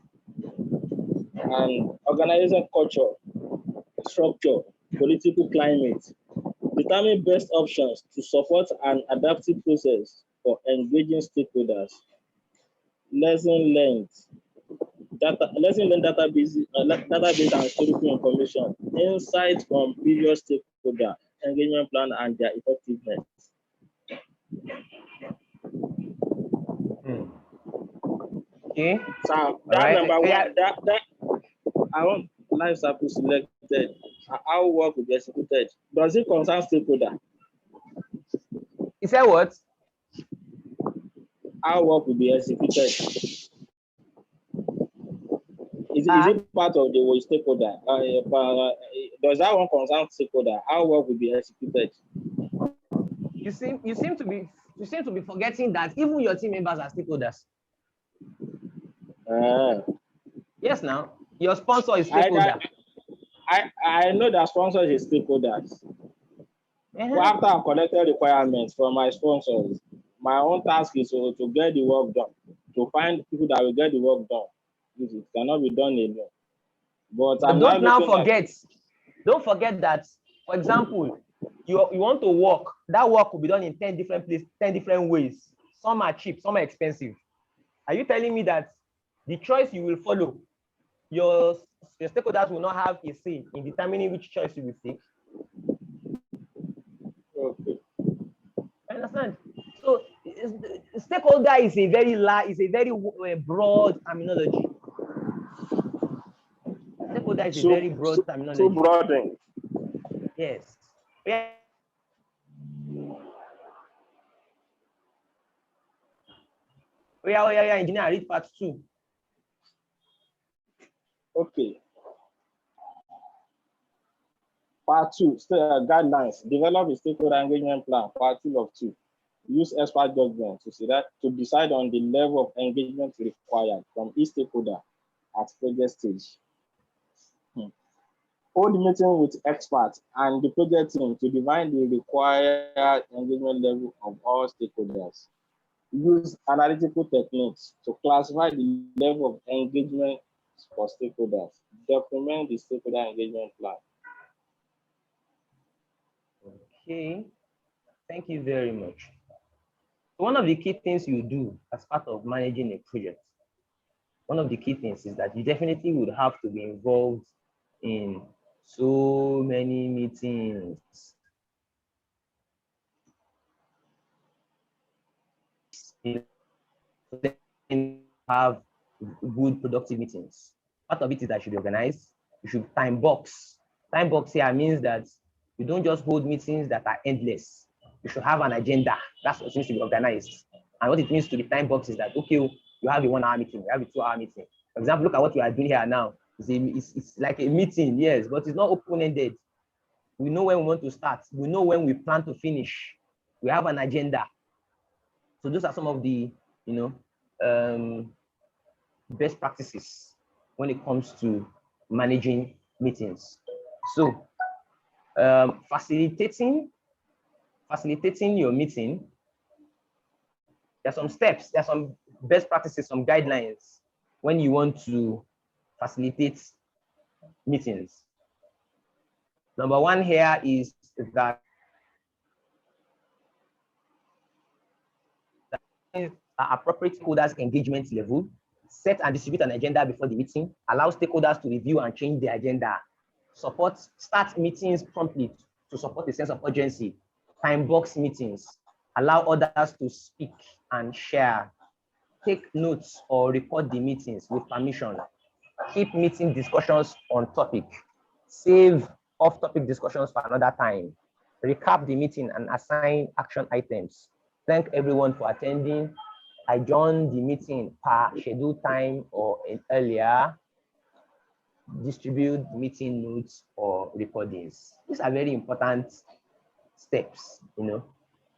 S4: And organization culture, structure, political climate. Determine best options to support an adaptive process for engaging stakeholders. Lesson learned database and historical information, insights from previous stakeholder engagement plan and their effectiveness.
S2: Okay.
S4: So that
S2: right.
S4: number one, that I want life cycle selected. How work will be executed. Does it concern stakeholder?
S2: You said what?
S4: How work will be executed. Is it part of the stakeholder? Does that one concern stakeholder? How work will be executed?
S2: You seem to be forgetting that even your team members are stakeholders. Yes, now your sponsor is stakeholder.
S4: I know that sponsors is stakeholders. Well, after I've collected requirements from my sponsors, my own task is to get the work done, to find people that will get the work done. It cannot be done alone. But
S2: don't now forget. Don't forget that, for example, you want to work. That work will be done in 10 different places, 10 different ways. Some are cheap, some are expensive. Are you telling me that the choice you will follow, your stakeholders will not have a say in determining which choice you will take?
S4: Okay.
S2: I understand. So stakeholder is a very broad terminology. Stakeholder is a very broad terminology.
S4: Too broadened.
S2: Yes. Yeah. Yeah, engineer, read part 2.
S4: Okay. Part 2, guidelines. Develop a stakeholder engagement plan. Part 2 of 2. Use expert judgment to decide on the level of engagement required from each stakeholder at project stage. Hold meeting with experts and the project team to define the required engagement level of all stakeholders. Use analytical techniques to classify the level of engagement for stakeholders. Document the stakeholder engagement plan.
S2: Okay, thank you very much. One of the key things you do as part of managing a project, one of the key things is that you definitely would have to be involved in so many meetings. Have good productive meetings. Part of it is that you should be organized, You should time box. Time box here means that you don't just hold meetings that are endless. You should have an agenda. That's what needs to be organized. And what it means to be time box is that, okay, you have a 1 hour meeting, you have a 2 hour meeting. For example, look at what we are doing here now. It's like a meeting, yes, but it's not open-ended. We know when we want to start. We know when we plan to finish. We have an agenda. So those are some of the, best practices when it comes to managing meetings. So facilitating your meeting, there's some steps, there's some best practices, some guidelines when you want to facilitate meetings. Number one here is that appropriate stakeholders engagement level, set and distribute an agenda before the meeting, allow stakeholders to review and change the agenda, start meetings promptly to support a sense of urgency, time box meetings, allow others to speak and share, take notes or record the meetings with permission, keep meeting discussions on topic, save off-topic discussions for another time, recap the meeting and assign action items, thank everyone for attending, adjourn the meeting per scheduled time or earlier, distribute meeting notes or recordings. These are very important steps,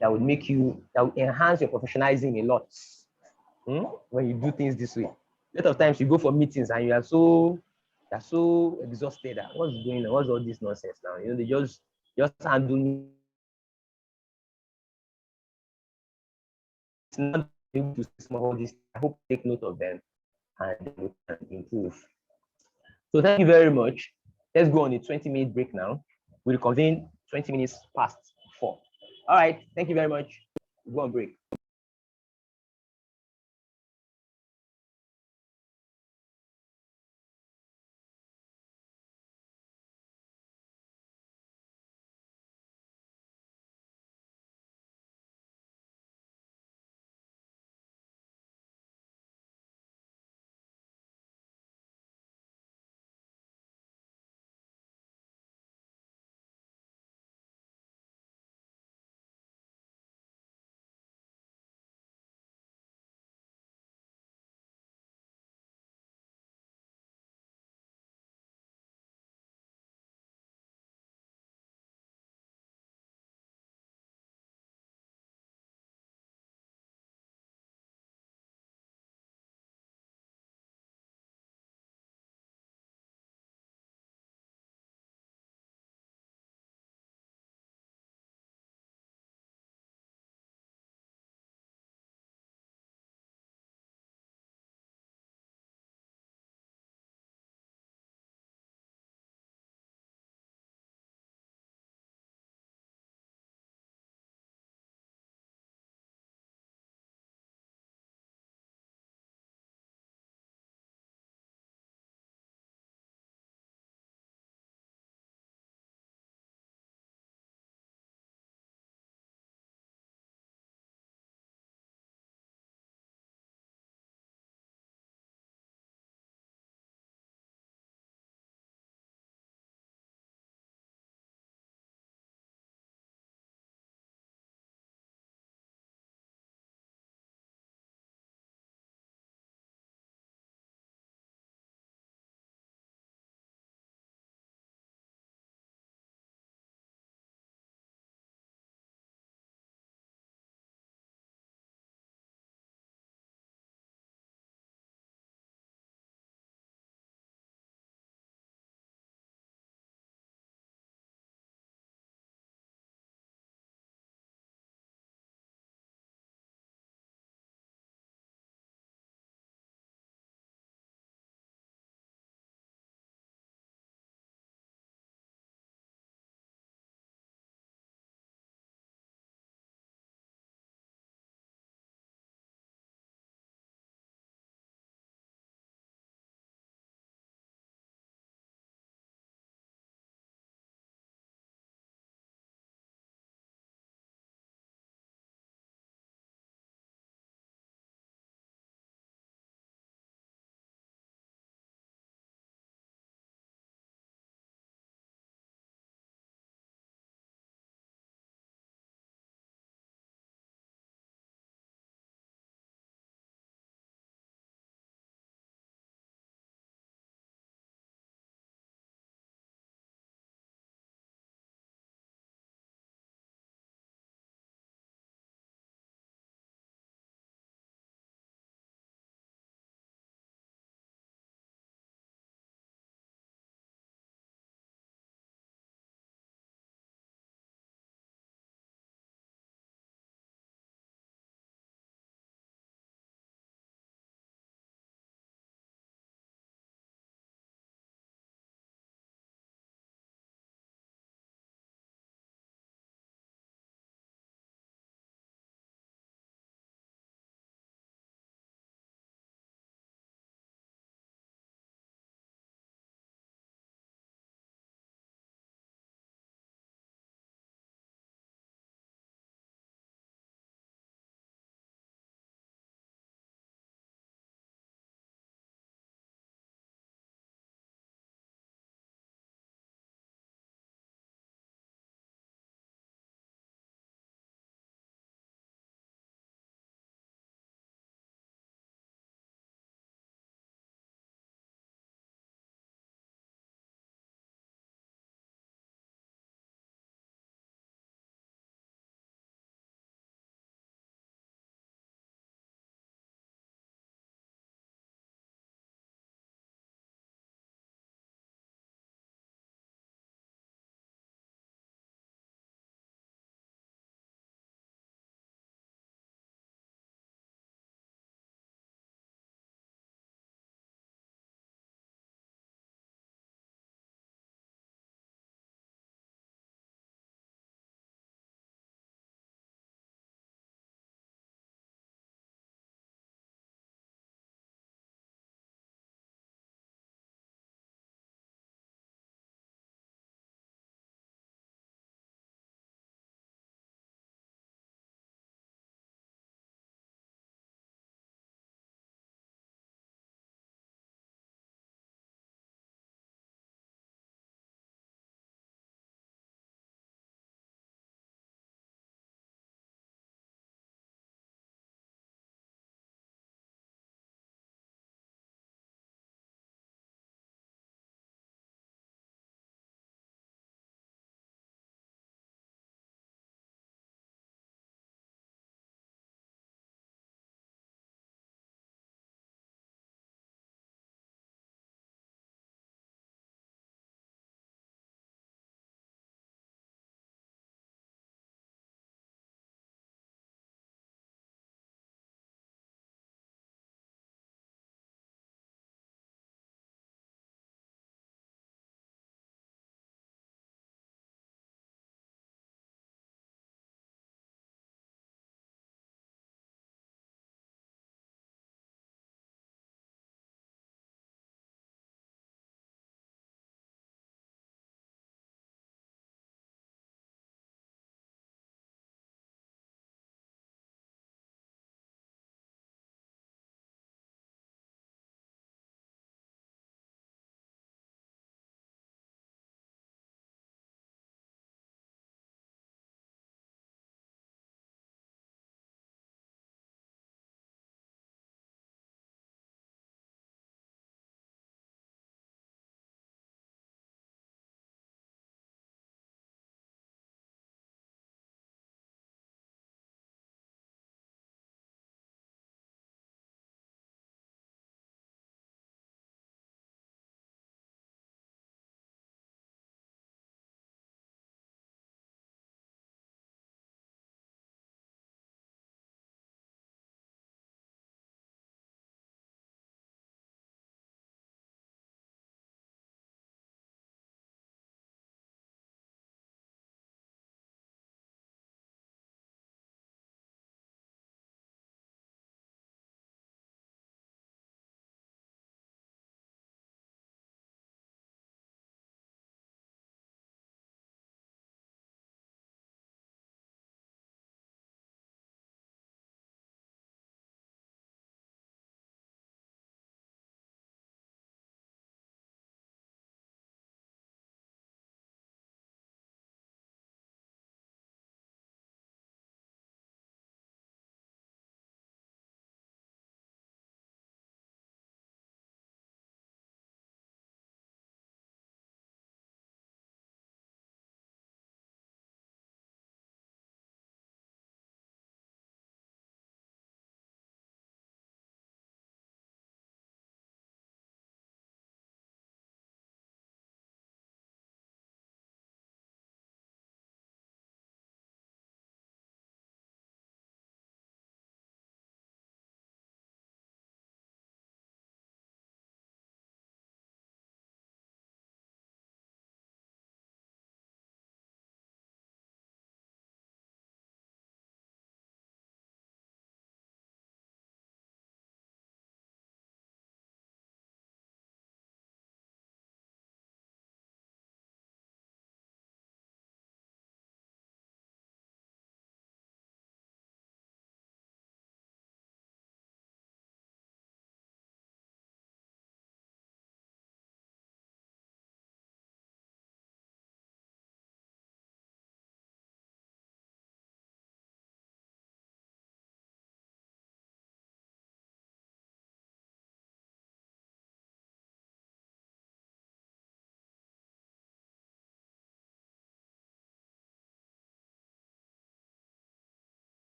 S2: that would enhance your professionalism a lot. When you do things this way. A lot of times you go for meetings and you are so exhausted. What's going on? What's all this nonsense now? They just handle. It's not able to see some of this. I hope you take note of them and we can improve. So thank you very much. Let's go on a 20-minute break now. We'll reconvene 20 minutes past 4. All right. Thank you very much. We'll go on break.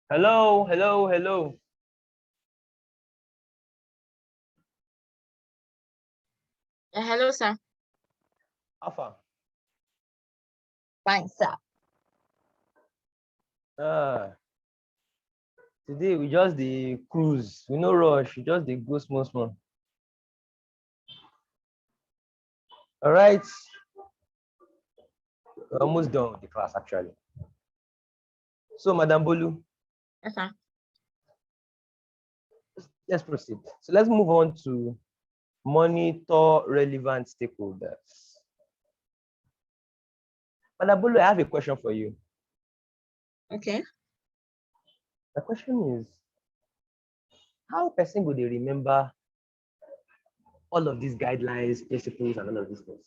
S2: Hello, hello, hello.
S3: Hello, sir.
S2: Alpha.
S3: Fine, sir.
S2: Today we just the cruise. We no rush. We just the go small small. All right. We're almost done with the class actually. So, Madam Bolu,
S3: Yes, sir.
S2: let's proceed. So let's move on to monitor relevant stakeholders. Madam Bolu, I have a question for you.
S3: Okay.
S2: The question is, how person would they remember all of these guidelines, principles, and all of these things?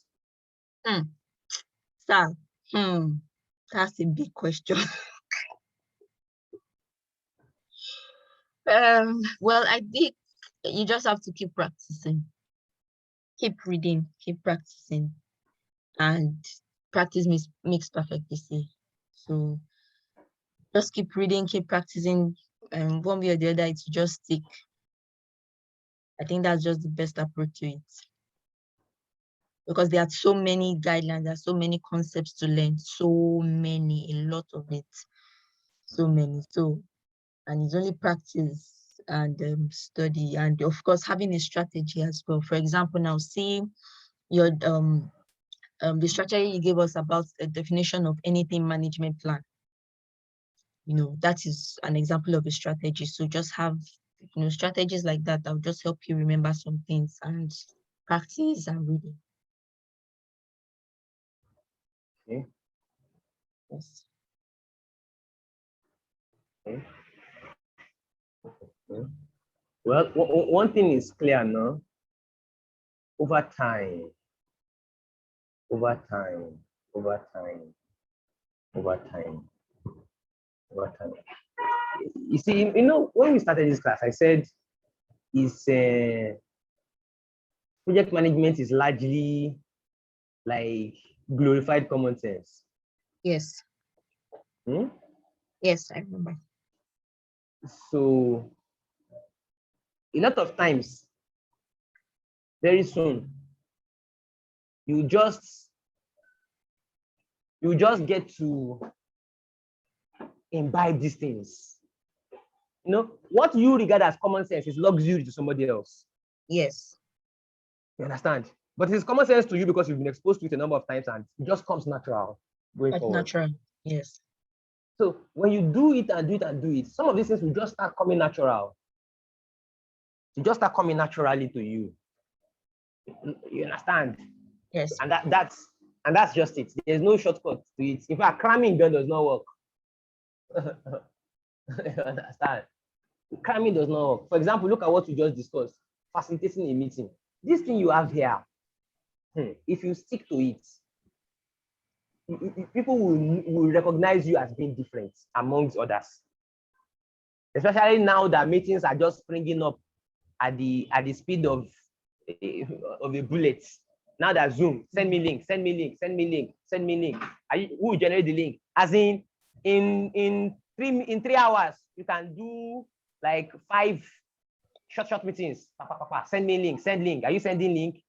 S3: Sir, that's a big question. Well, I think you just have to keep practicing, keep reading, keep practicing, and practice makes perfect, they say. So just keep reading, keep practicing, and one way or the other, it will just stick. I think that's just the best approach to it. Because there are so many guidelines, there are so many concepts to learn, so many, a lot of it, so many. So, and it's only practice and study, and of course having a strategy as well. For example, now see your the strategy you gave us about a definition of anything management plan. You know, that is an example of a strategy. So just have, you know, strategies like that will just help you remember some things and practice and reading.
S2: Okay.
S3: Yes.
S2: Okay. Okay. Well, one thing is clear now. Over time, over time, over time, over time, over time. You see, you know, when we started this class, I said is project management is largely like glorified common sense.
S3: Yes.
S2: Hmm?
S3: Yes, I remember.
S2: So a lot of times, very soon, you just get to imbibe these things. You know, what you regard as common sense is luxury to somebody else.
S3: Yes.
S2: You understand? But it's common sense to you because you've been exposed to it a number of times and it just comes natural going
S3: Quite
S2: forward.
S3: natural. Yes.
S2: So when you do it and do it and do it, some of these things will just start coming natural. To just start coming naturally to you. You understand?
S3: Yes.
S2: And that's just it. There's no shortcut to it. In fact, cramming then does not work. You understand? Cramming does not work. For example, look at what we just discussed. Facilitating a meeting. This thing you have here, if you stick to it, people will recognize you as being different amongst others. Especially now that meetings are just springing up at the speed of a bullet. Now that Zoom, send me link, send me link, send me link, send me link. Who will generate the link? As in 3 hours, you can do like 5 short meetings. Send me link, send link. Are you sending link?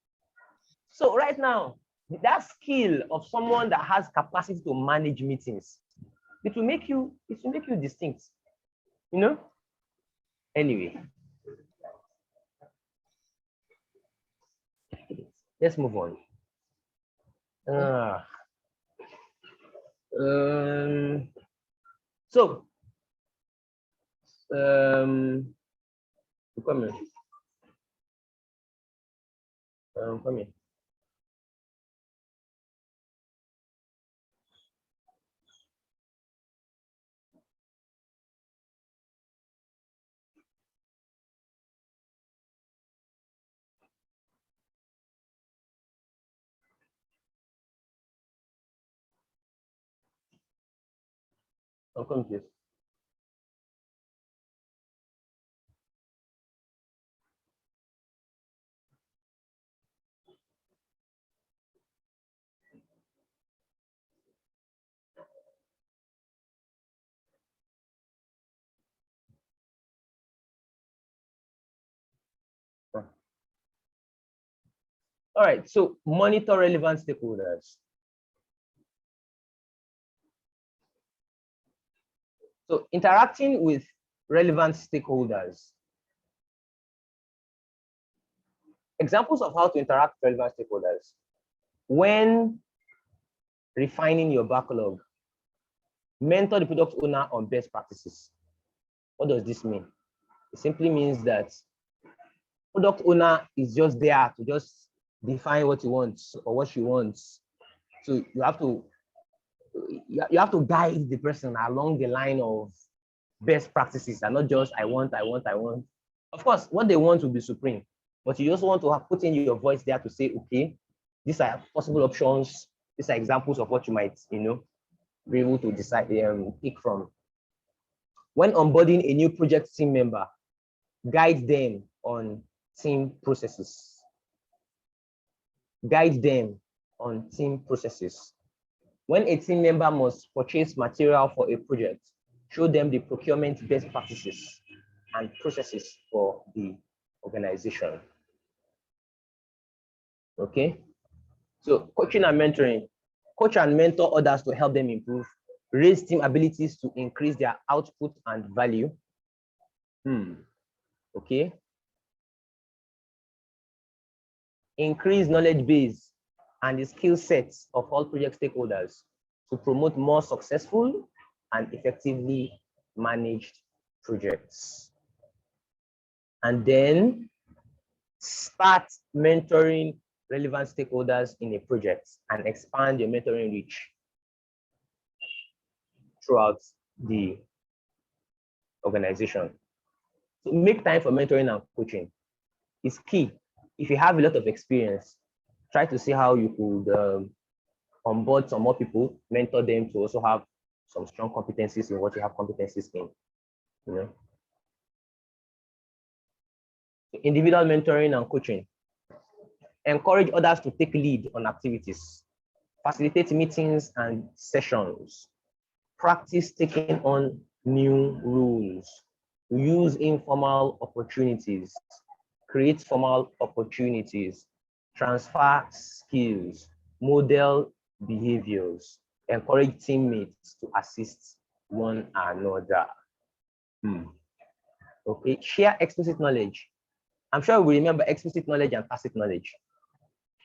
S2: So right now, that skill of someone that has capacity to manage meetings, it will make you distinct. You know? Anyway. Let's move on. So, come here. Come here. Come please. All right, so monitor relevant stakeholders. So interacting with relevant stakeholders. Examples of how to interact with relevant stakeholders. When refining your backlog, mentor the product owner on best practices. What does this mean? It simply means that product owner is just there to just define what he wants or what she wants. So you have to guide the person along the line of best practices and not just I want. Of course, what they want will be supreme, but you just want to have put in your voice there to say, okay, these are possible options. These are examples of what you might, be able to decide, pick from. When onboarding a new project team member, guide them on team processes. Guide them on team processes. When a team member must purchase material for a project, show them the procurement best practices and processes for the organization. Okay, so coaching and mentoring. Coach and mentor others to help them improve, raise team abilities to increase their output and value. Okay. Increase knowledge base and the skill sets of all project stakeholders to promote more successful and effectively managed projects. And then start mentoring relevant stakeholders in a project and expand your mentoring reach throughout the organization. So make time for mentoring and coaching. It's key. If you have a lot of experience, try to see how you could onboard some more people, mentor them to also have some strong competencies in what you have competencies in. Individual mentoring and coaching. Encourage others to take lead on activities. Facilitate meetings and sessions. Practice taking on new rules. Use informal opportunities. Create formal opportunities. Transfer skills. Model behaviors. Encourage teammates to assist one another. Okay, share explicit knowledge. I'm sure we remember explicit knowledge and tacit knowledge.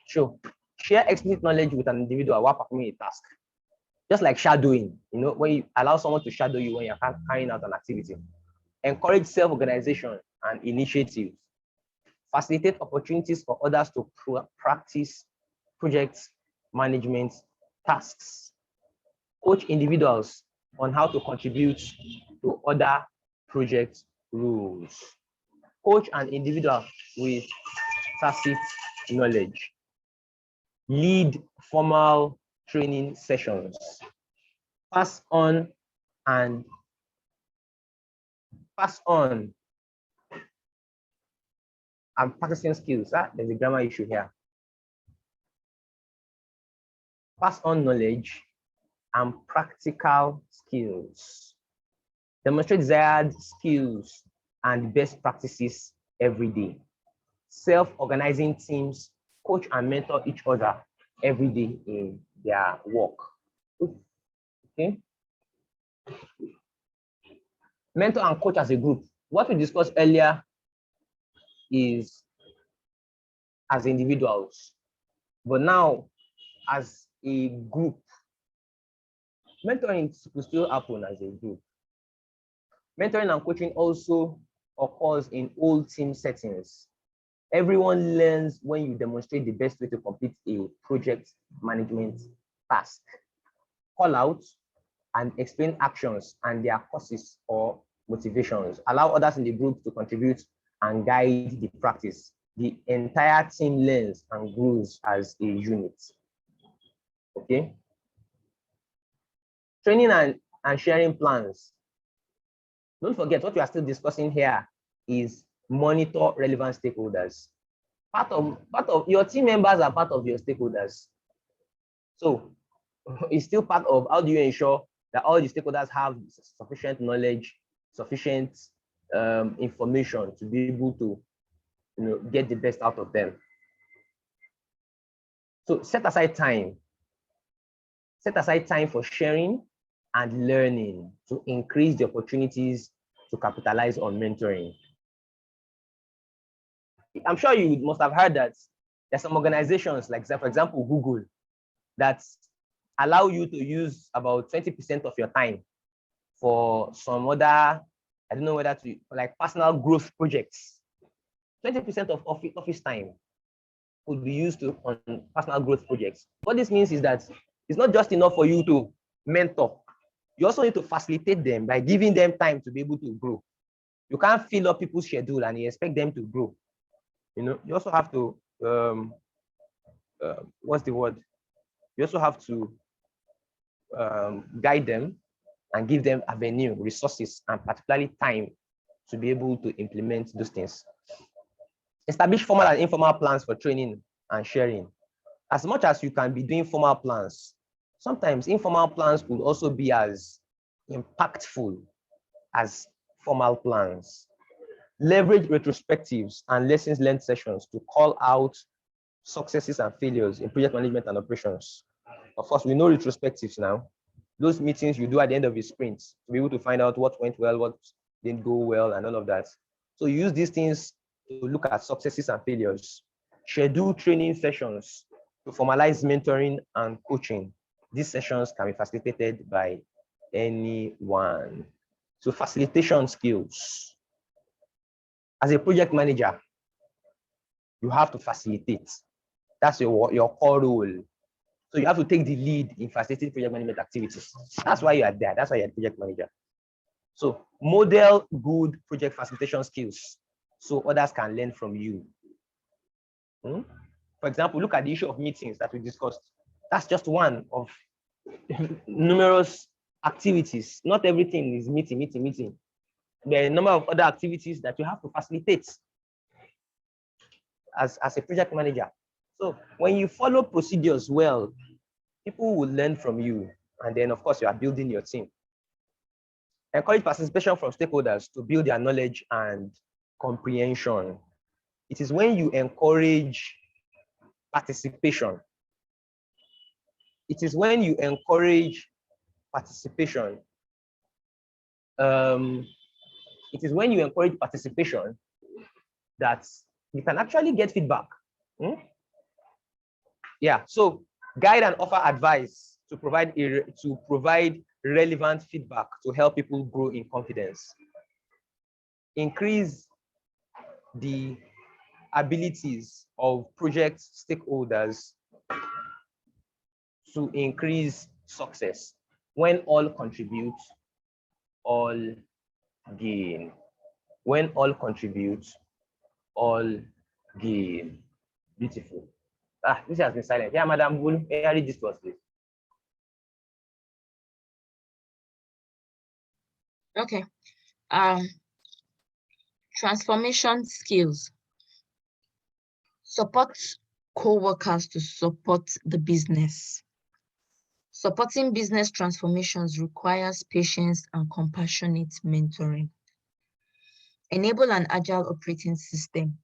S2: Sure, share explicit knowledge with an individual while performing a task. Just like shadowing, when you allow someone to shadow you when you're carrying out an activity. Encourage self-organization and initiatives. Facilitate opportunities for others to practice project management tasks. Coach individuals on how to contribute to other project rules. Coach an individual with tacit knowledge. Lead formal training sessions. Pass on and practicing skills. There's a grammar issue here. Pass on knowledge and practical skills. Demonstrate desired skills and best practices every day. Self-organizing teams coach and mentor each other every day in their work. Okay. Mentor and coach as a group. What we discussed earlier is as individuals, but now as a group. Mentoring will still happen as a group. Mentoring and coaching also occurs in all team settings. Everyone learns when you demonstrate the best way to complete a project management task. Call out and explain actions and their causes or motivations. Allow others in the group to contribute and guide the practice. The entire team learns and grows as a unit. Okay. Training and sharing plans. Don't forget, what we are still discussing here is monitor relevant stakeholders. Part of your team members are part of your stakeholders. So it's still part of how do you ensure that all the stakeholders have sufficient knowledge, sufficient information to be able to get the best out of them. So set aside time. Set aside time for sharing and learning to increase the opportunities to capitalize on mentoring. I'm sure you must have heard that there's some organizations like, for example, Google, that allow you to use about 20% of your time for some other, I don't know whether to, like personal growth projects. 20% of office time would be used on personal growth projects. What this means is that it's not just enough for you to mentor. You also need to facilitate them by giving them time to be able to grow. You can't fill up people's schedule and you expect them to grow. You know, you also have to, what's the word? You also have to guide them and give them avenue, resources, and particularly time to be able to implement those things. Establish formal and informal plans for training and sharing. As much as you can be doing formal plans, sometimes informal plans could also be as impactful as formal plans. Leverage retrospectives and lessons learned sessions to call out successes and failures in project management and operations. Of course, we know retrospectives now. Those meetings you do at the end of the sprint to be able to find out what went well, what didn't go well, and all of that. So use these things to look at successes and failures. Schedule training sessions to formalize mentoring and coaching. These sessions can be facilitated by anyone. So facilitation skills. As a project manager, you have to facilitate. That's your core role. So you have to take the lead in facilitating project management activities. That's why you are there. That's why you're a project manager. So model good project facilitation skills so others can learn from you. For example, look at the issue of meetings that we discussed. That's just one of numerous activities. Not everything is meeting. There are a number of other activities that you have to facilitate as a project manager. So when you follow procedures well, people will learn from you. And then, of course, you are building your team. Encourage participation from stakeholders to build their knowledge and comprehension. It is when you encourage participation. It is when you encourage participation. It is when you encourage participation that you can actually get feedback. Yeah, so guide and offer advice to provide relevant feedback to help people grow in confidence. Increase the abilities of project stakeholders to increase success. When all contribute, all gain. When all contribute, all gain. Beautiful. This has been silent. Yeah, Madam Bull, may I read this to us, please?
S3: Okay. Transformation skills. Support co-workers to support the business. Supporting business transformations requires patience and compassionate mentoring. Enable an agile operating system.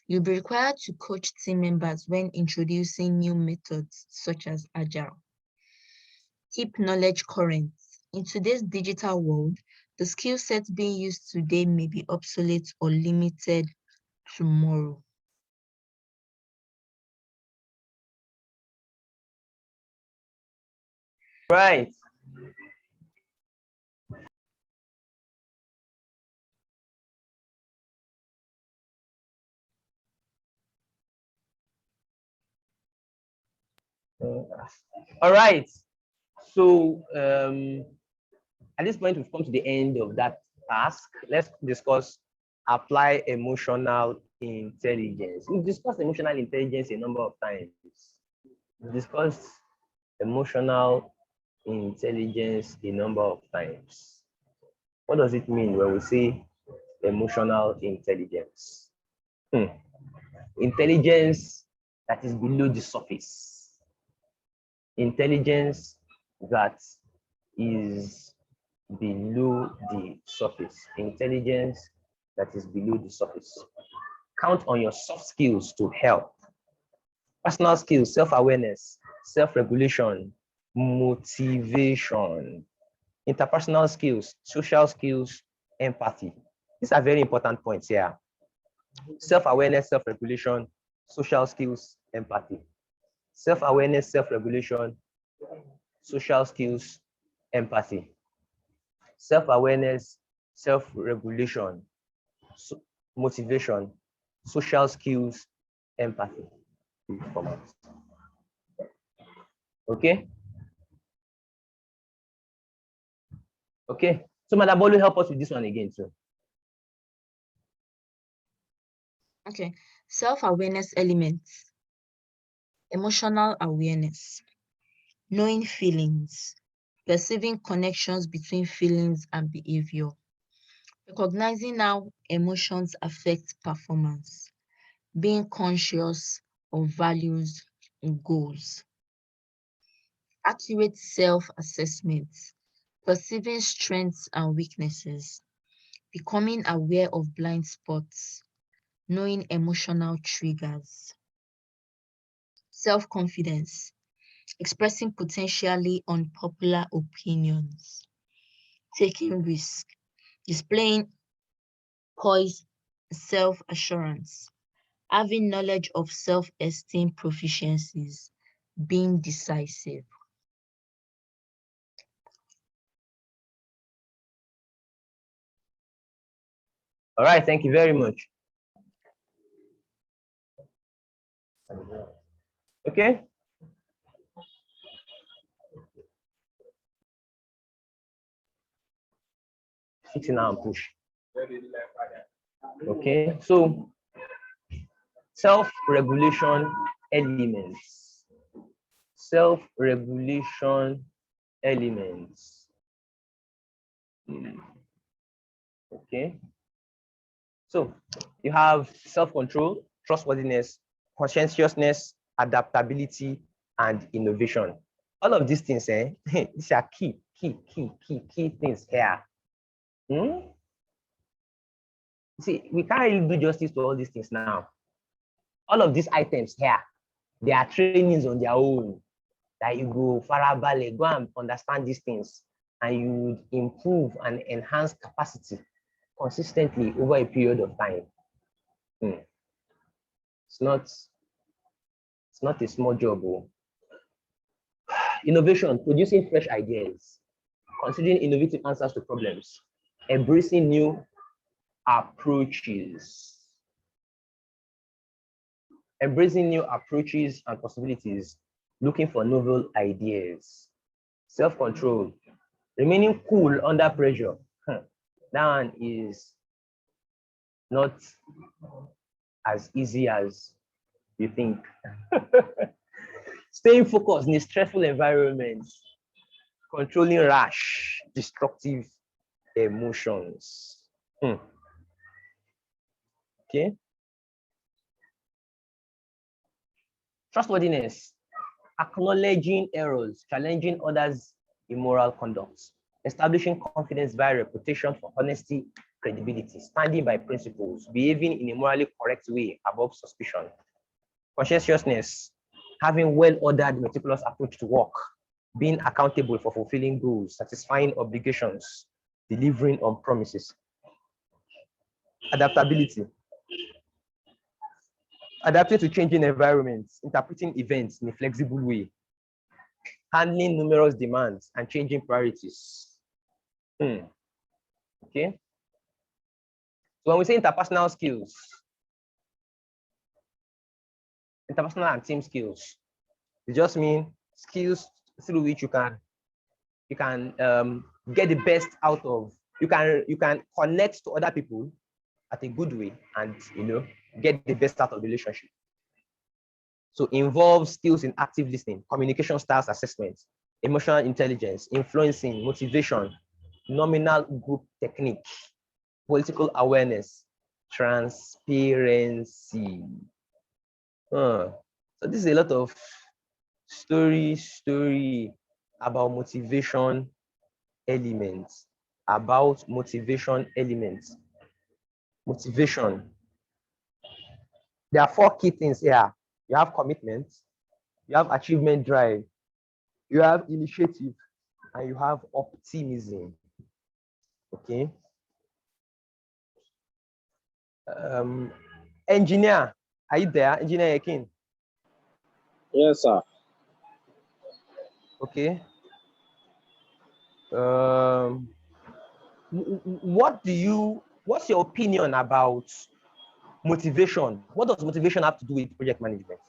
S3: You'll be required to coach team members when introducing new methods such as agile. Keep knowledge current. In today's digital world, the skill sets being used today may be obsolete or limited tomorrow.
S2: Right. All right. So at this point, we've come to the end of that task. Let's discuss apply emotional intelligence. We've discussed emotional intelligence a number of times. We've discussed emotional intelligence a number of times. What does it mean when we say emotional intelligence? Intelligence that is below the surface. Intelligence that is below the surface. Intelligence that is below the surface. Count on your soft skills to help. Personal skills, self-awareness, self-regulation, motivation. Interpersonal skills, social skills, empathy. These are very important points here. Self-awareness, self-regulation, social skills, empathy. Self-awareness, self-regulation, social skills, empathy. Self-awareness, self-regulation, motivation, social skills, empathy. Okay? Okay. So Madam Bolu, help us with this one again too.
S3: Okay. Self-awareness elements. Emotional awareness. Knowing feelings. Perceiving connections between feelings and behavior. Recognizing how emotions affect performance. Being conscious of values and goals. Accurate self-assessment. Perceiving strengths and weaknesses. Becoming aware of blind spots. Knowing emotional triggers. Self-confidence. Expressing potentially unpopular opinions. Taking risk. Displaying poise, self-assurance. Having knowledge of self-esteem proficiencies. Being decisive.
S2: All right, thank you very much. Okay. Sitting now and push. Okay, so self-regulation elements. Self-regulation elements. Okay. So you have self-control, trustworthiness, conscientiousness, adaptability, and innovation. All of these things, these are key things here. See, we can't really do justice to all these things now. All of these items here, they are trainings on their own. That you go farabale, go and understand these things, and you would improve and enhance capacity consistently over a period of time. It's not a small job. Innovation, producing fresh ideas, considering innovative answers to problems, embracing new approaches. Embracing new approaches and possibilities, looking for novel ideas. Self-control, remaining cool under pressure. That one is not as easy as you think. Staying focused in a stressful environment, controlling rash, destructive emotions. Okay. Trustworthiness, acknowledging errors, challenging others' immoral conduct, establishing confidence via reputation for honesty, credibility, standing by principles, behaving in a morally correct way above suspicion. Conscientiousness, having well-ordered, meticulous approach to work, being accountable for fulfilling goals, satisfying obligations, delivering on promises. Adaptability, adapting to changing environments, interpreting events in a flexible way, handling numerous demands and changing priorities. Okay. So when we say interpersonal skills, interpersonal and team skills, it just means skills through which you can get the best out of, you can connect to other people at a good way and get the best out of the relationship. So involves skills in active listening, communication styles assessment, emotional intelligence, influencing, motivation, nominal group technique, political awareness, transparency. So this is a lot of story about motivation elements, Motivation. There are 4 key things here. you have commitment, you have achievement drive, you have initiative, and you have optimism. Okay. Engineer, are you there? Engineer Ekin?
S4: Yes, sir.
S2: Okay. What's your opinion about motivation? What does motivation have to do with project management?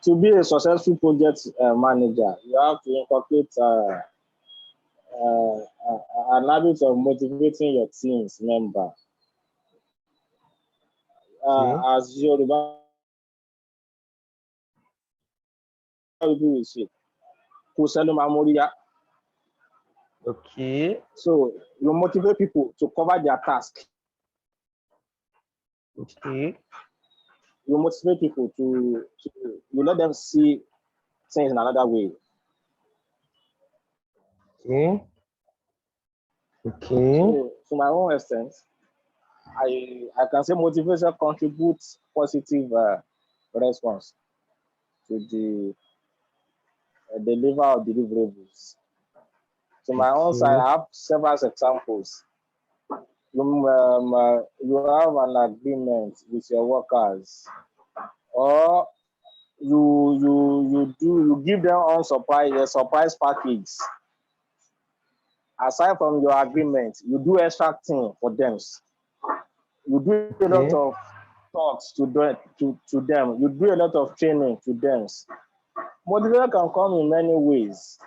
S4: To be a successful project manager, you have to incorporate an habit of motivating your team's member. As Yoruba people will say,
S2: okay.
S4: So you motivate people to cover their task.
S2: Okay.
S4: You motivate people to you let them see things in another way.
S2: Okay. Okay.
S4: So to my own extent, I can say motivation contributes positive response to the deliver of deliverables. To my own side, I have several examples. You have an agreement with your workers, or you give them a surprise package. Aside from your agreement, you do extra thing for them. You do a lot of talks to them. You do a lot of training to them. Motivation can come in many ways.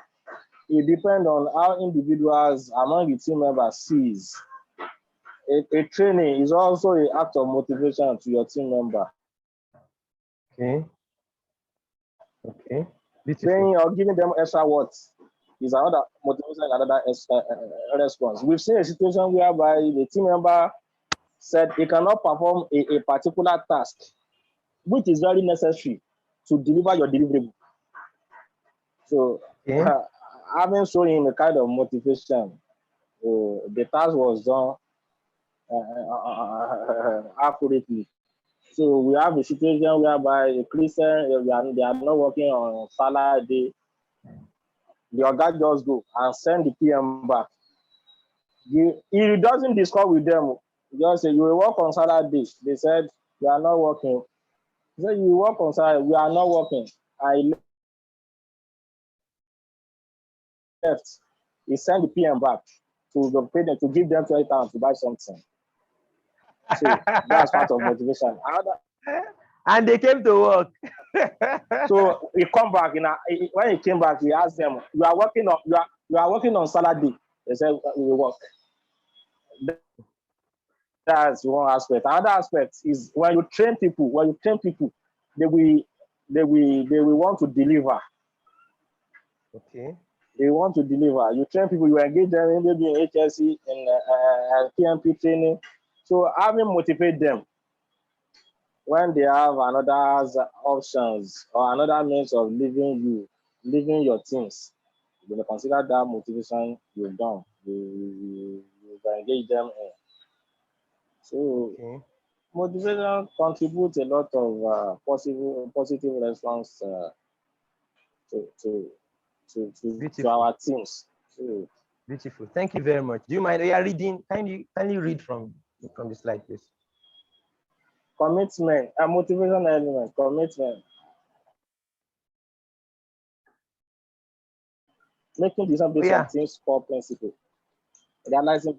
S4: It depends on how individuals among the team members sees. A training is also an act of motivation to your team member.
S2: Okay. Okay.
S4: Saying or giving them extra words is another motivation, another response. We've seen a situation whereby the team member said he cannot perform a particular task, which is very necessary to deliver your deliverable. So having shown him a kind of motivation, the task was done accurately. So we have a situation whereby a Christian, they are not working on Saturday. The Oga just go and send the PM back. He doesn't discuss with them. He just say, you will work on Saturday. They said, you are not working. He said, you will work on Saturday. We are not working. I left. He sent the PM back to pay them, to give them 20,000 to buy something. So that's part of motivation.
S2: And they came to work.
S4: So he come back. When he came back, he asked them, "You are working on Saturday." They said, "We will work." That's one aspect. Another aspect is when you train people. They will want to deliver.
S2: Okay.
S4: They want to deliver. You train people. You engage them maybe in HSC and PMP training. So having motivate them when they have another options or another means of leaving your teams, you will consider that motivation you've done. You engage them in. So motivation contributes a lot of positive response to our teams. So,
S2: beautiful. Thank you very much. Do you mind? We are reading. Kindly read from the slide, please.
S4: Commitment, a motivation element, commitment. Making decisions based on team's core principle. Realizing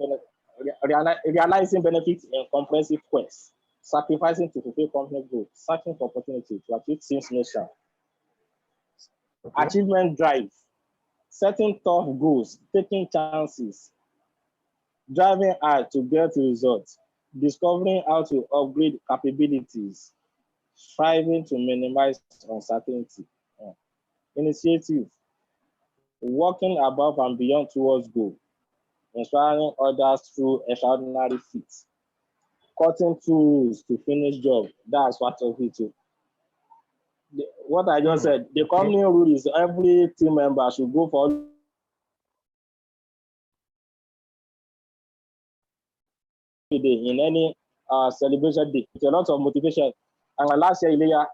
S4: benefits in comprehensive quest. Sacrificing to fulfill company goals. Searching for opportunity to achieve team's mission. Achievement drive. Setting tough goals. Taking chances. Driving hard to get results. Discovering how to upgrade capabilities. Striving to minimize uncertainty. Initiative. Working above and beyond towards goal. Inspiring others through extraordinary feats. Cutting tools to finish job. That's part of it too. What I just said, the company rule is every team member should go for in any celebration day with a lot of motivation. And last year, Ilya,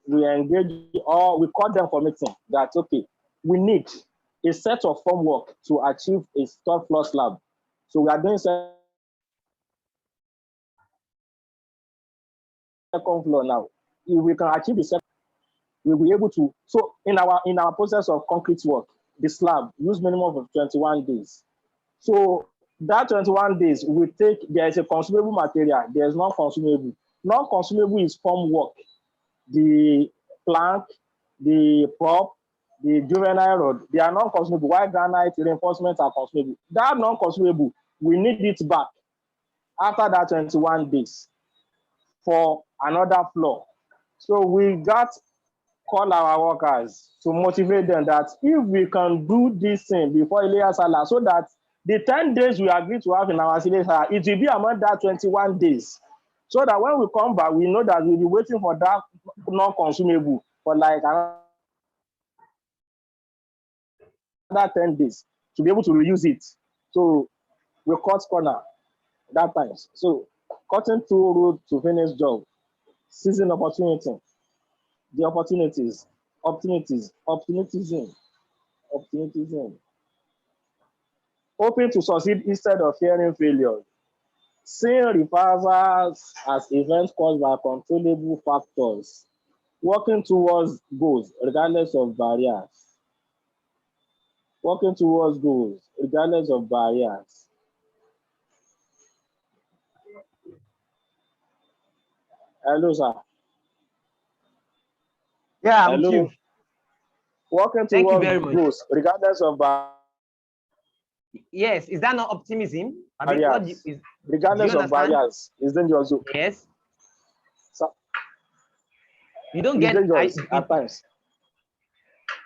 S4: we engaged or we called them for meeting that, okay, we need a set of formwork to achieve a third floor slab. So we are doing second floor now. If we can achieve the second, we'll be able to. So in our process of concrete work, the slab use minimum of 21 days. So that 21 days we take, there is a consumable material, there is non-consumable. Non-consumable is formwork, the plank, the prop, the juvenile rod, they are non-consumable. While granite reinforcements are consumable. That non-consumable, we need it back after that 21 days for another floor. So we got call our workers to motivate them that if we can do this thing before Ilya Salah, so that the 10 days we agree to have in our Salah, it will be among that 21 days. So that when we come back, we know that we'll be waiting for that non-consumable for like another 10 days to be able to reuse it. So we cut corner that time. So cutting through road to finish job, seizing opportunity, the opportunities, optimism. Hoping to succeed instead of fearing failure. Seeing reversals as events caused by controllable factors. Working towards goals regardless of barriers. Working towards goals regardless of barriers. Hello, sir.
S2: Yeah, I'm
S4: Hello.
S2: with you.
S4: Working
S2: Thank you
S4: towards
S2: very much.
S4: goals regardless of
S2: Yes, is that not optimism? I mean, what
S4: barriers.
S2: is,
S4: Regardless of
S2: understand?
S4: barriers, it's dangerous.
S2: yes,
S4: So,
S2: you don't
S4: it's
S2: get,
S4: dangerous at times.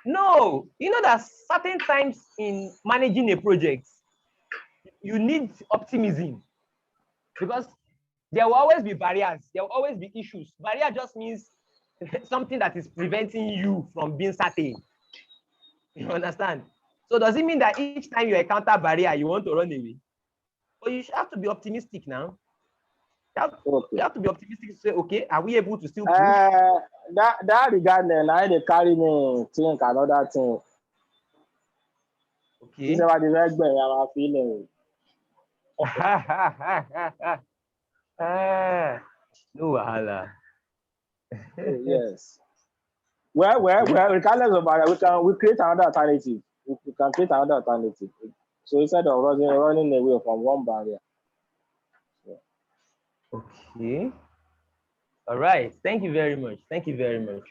S2: no, you know that certain times in managing a project, you need optimism because there will always be barriers, there will always be issues. Barrier just means something that is preventing you from being certain. You understand? So does it mean that each time you encounter barrier, you want to run away? But you have to be optimistic now. You have to be optimistic to say, okay, are we able to still push?
S4: That regard then, I they carry me think another thing.
S2: Okay.
S4: This is about the next day, I'm feeling.
S2: No wahala.
S4: Yes. Well, regardless of barrier, we create another alternative. We can create another alternative. So instead of running away from one barrier.
S2: Okay. All right. Thank you very much. Thank you very much.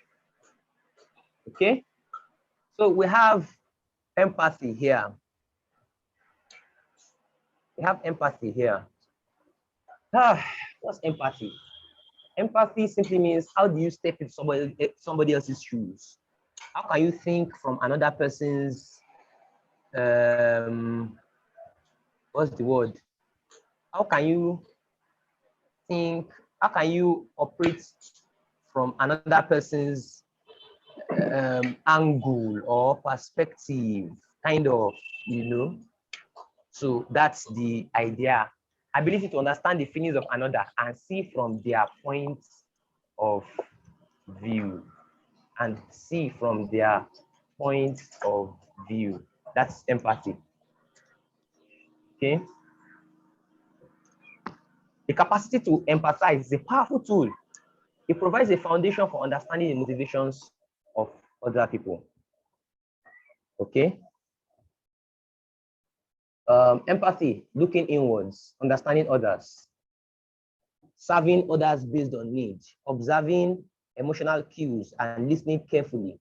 S2: Okay. So we have empathy here. We have empathy here. What's empathy? Empathy simply means how do you step into somebody else's shoes? How can you think from another person's what's the word? How can you think? How can you operate from another person's angle or perspective, kind of, you know? So that's the idea. Ability to understand the feelings of another and see from their point of view. And see from their point of view. That's empathy. Okay? The capacity to empathize is a powerful tool. It provides a foundation for understanding the motivations of other people. Okay? Empathy, looking inwards, understanding others, serving others based on needs, observing emotional cues and listening carefully,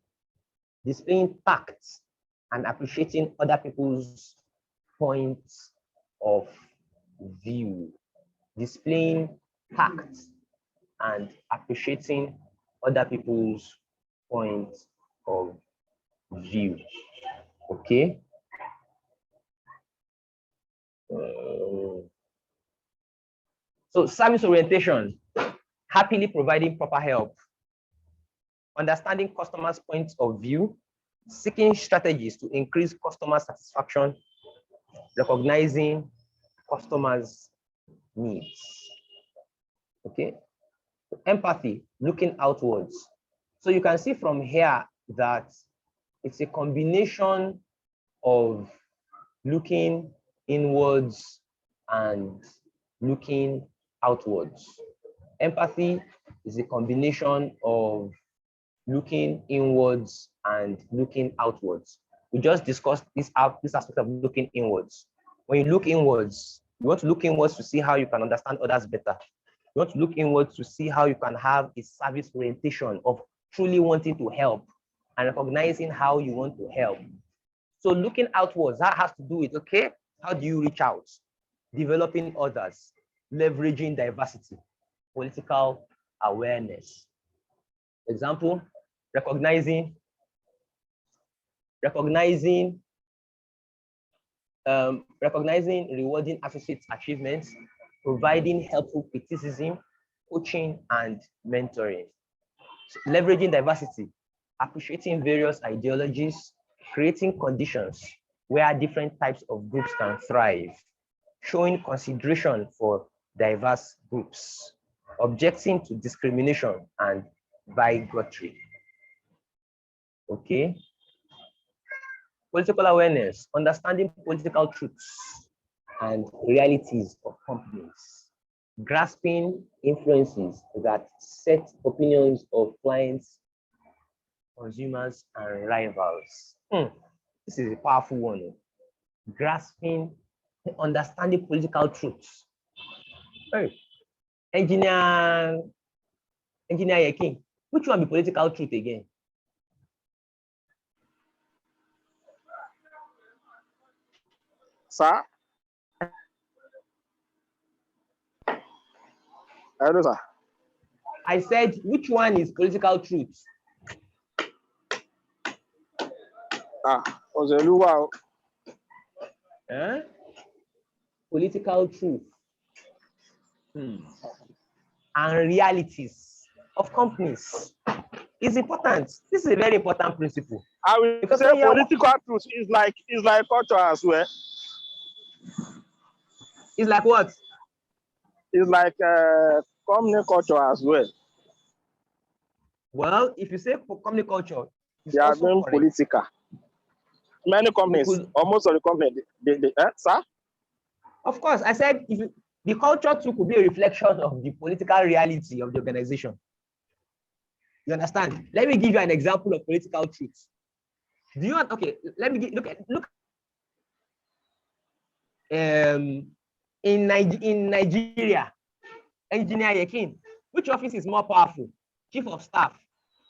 S2: displaying tact and appreciating other people's points of view, displaying tact and appreciating other people's points of view. Okay. So service orientation, happily providing proper help, understanding customers' points of view, seeking strategies to increase customer satisfaction recognizing customers' needs. Okay. Empathy, looking outwards. So you can see from here that it's a combination of looking inwards and looking outwards. Empathy is a combination of looking inwards and looking outwards. We just discussed this aspect of looking inwards. When you look inwards, you want to look inwards to see how you can understand others better. You want to look inwards to see how you can have a service orientation of truly wanting to help and recognizing how you want to help. So looking outwards, that has to do with, okay, how do you reach out? Developing others, leveraging diversity, political awareness. Example, recognizing rewarding associates' achievements, providing helpful criticism, coaching, and mentoring. So leveraging diversity, appreciating various ideologies, creating conditions where different types of groups can thrive, showing consideration for diverse groups, objecting to discrimination and bigotry. Okay. Political awareness, understanding political truths and realities of companies, grasping influences that set opinions of clients, consumers, and rivals. This is a powerful one. Grasping, understanding political truths. Hey, engineer Yekin, which one be political truth again?
S4: Sir? Hello, sir.
S2: I said, which one is political truth?
S4: Ozeluwa.
S2: Political truth and realities of companies is important. This is a very important principle.
S4: I will
S2: Because
S4: say political truth is like culture as well.
S2: It's like what?
S4: It's like company culture as well.
S2: Well, if you say for company culture, it's
S4: They are
S2: also
S4: being
S2: correct.
S4: political. Many companies, or most of the companies, sir?
S2: Of course, I said if you, the culture too could be a reflection of the political reality of the organization. You understand? Let me give you an example of political truth. Do you want? Okay, let me look. In Nigeria, Engineer Yekin, which office is more powerful? Chief of Staff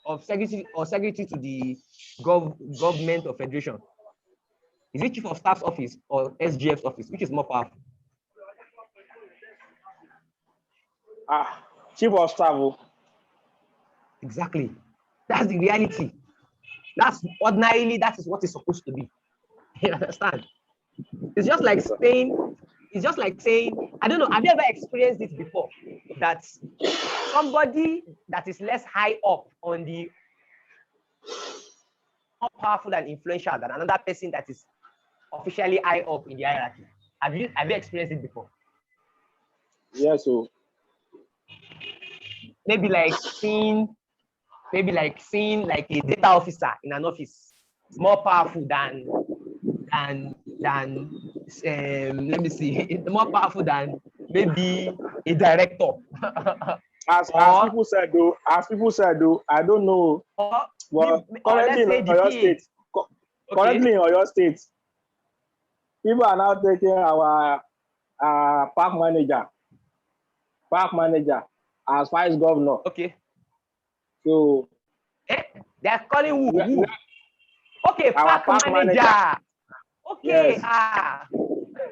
S2: of Secretary or Secretary to the government of Federation? Is it Chief of Staff's office or SGF's office? Which is more powerful?
S4: Chief of Staff.
S2: Exactly. That's the reality. That's ordinarily, that is what it's supposed to be. You understand? It's just like saying, I don't know, have you ever experienced it before? That somebody that is less high up on the more powerful and influential than another person that is officially high up in the hierarchy. Have you experienced it before?
S4: Yes, so
S2: maybe like seeing like a data officer in an office more powerful than let me see, more powerful than maybe a director.
S4: as people said though, I don't know. Well, currently in Oyo State, currently in Oyo State, people are now taking our park manager as vice governor.
S2: Okay.
S4: So
S2: they are calling who? Okay,
S4: our
S2: park manager. Okay,
S4: yes.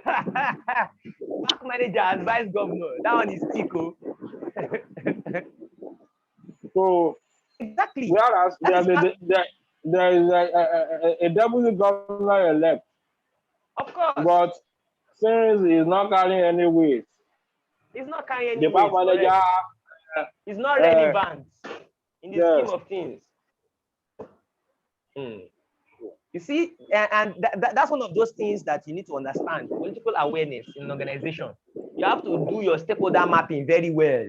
S2: Park manager as vice governor. That one is Tico.
S4: So
S2: exactly.
S4: Whereas there is a deputy governor elect.
S2: Of course.
S4: But since he's not carrying any weight,
S2: he's not carrying any
S4: the
S2: weight.
S4: Park manager
S2: is not relevant in the scheme of things. You see, and that's one of those things that you need to understand. Political awareness in an organization. You have to do your stakeholder mapping very well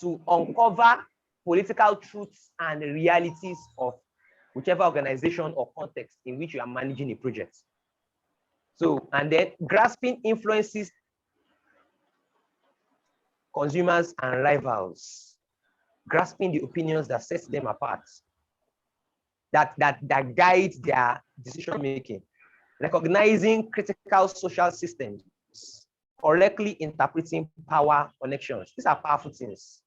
S2: to uncover political truths and realities of whichever organization or context in which you are managing a project. So, and then grasping influences, consumers and rivals, grasping the opinions that sets them apart, that guide their decision making, recognizing critical social systems, correctly interpreting power connections. These are powerful things.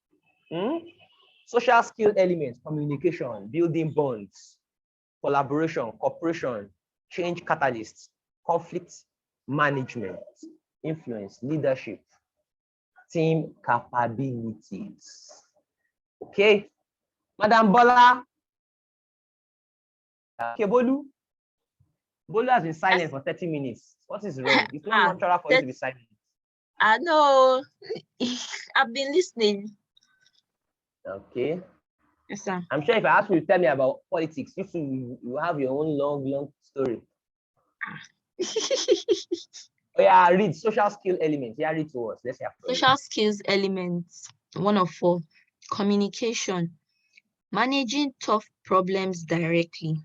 S2: Social skill elements, communication, building bonds, collaboration, cooperation, change catalysts, conflict management, influence, leadership, team capabilities. Okay, Madam Bola. Okay, Bolu. Bolu has been silent for 30 minutes. What is wrong? It's not natural for you to be silent.
S3: I know. I've been listening.
S2: Okay.
S3: Yes, sir.
S2: I'm sure if I ask you to tell me about politics, you have your own long story. Oh yeah, read social skill elements. Yeah, read to us. Let's hear.
S3: Social skills elements. 1 of 4. Communication. Managing tough problems directly.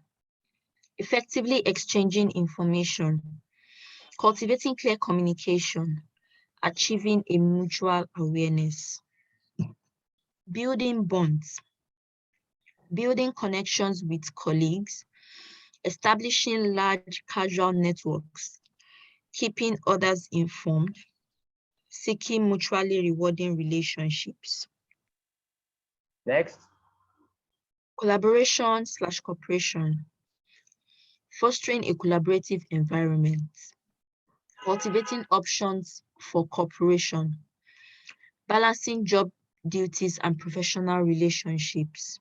S3: Effectively exchanging information. Cultivating clear communication. Achieving a mutual awareness. Building bonds. Building connections with colleagues. Establishing large casual networks. Keeping others informed. Seeking mutually rewarding relationships.
S2: Next.
S3: Collaboration/cooperation. Fostering a collaborative environment. Cultivating options for cooperation. Balancing job duties and professional relationships.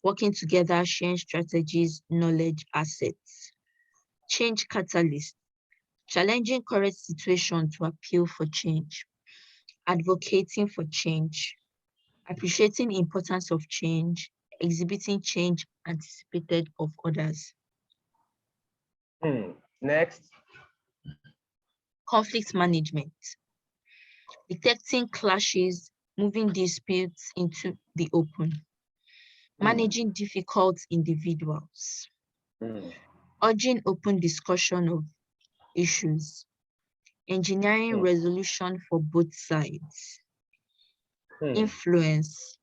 S3: Working together, sharing strategies, knowledge, assets. Change catalyst. Challenging current situation to appeal for change. Advocating for change. Appreciating the importance of change. Exhibiting change anticipated of others.
S2: Next.
S3: Conflict management. Detecting clashes, moving disputes into the open. Managing difficult individuals. Urging open discussion of issues. Engineering resolution for both sides. Influence.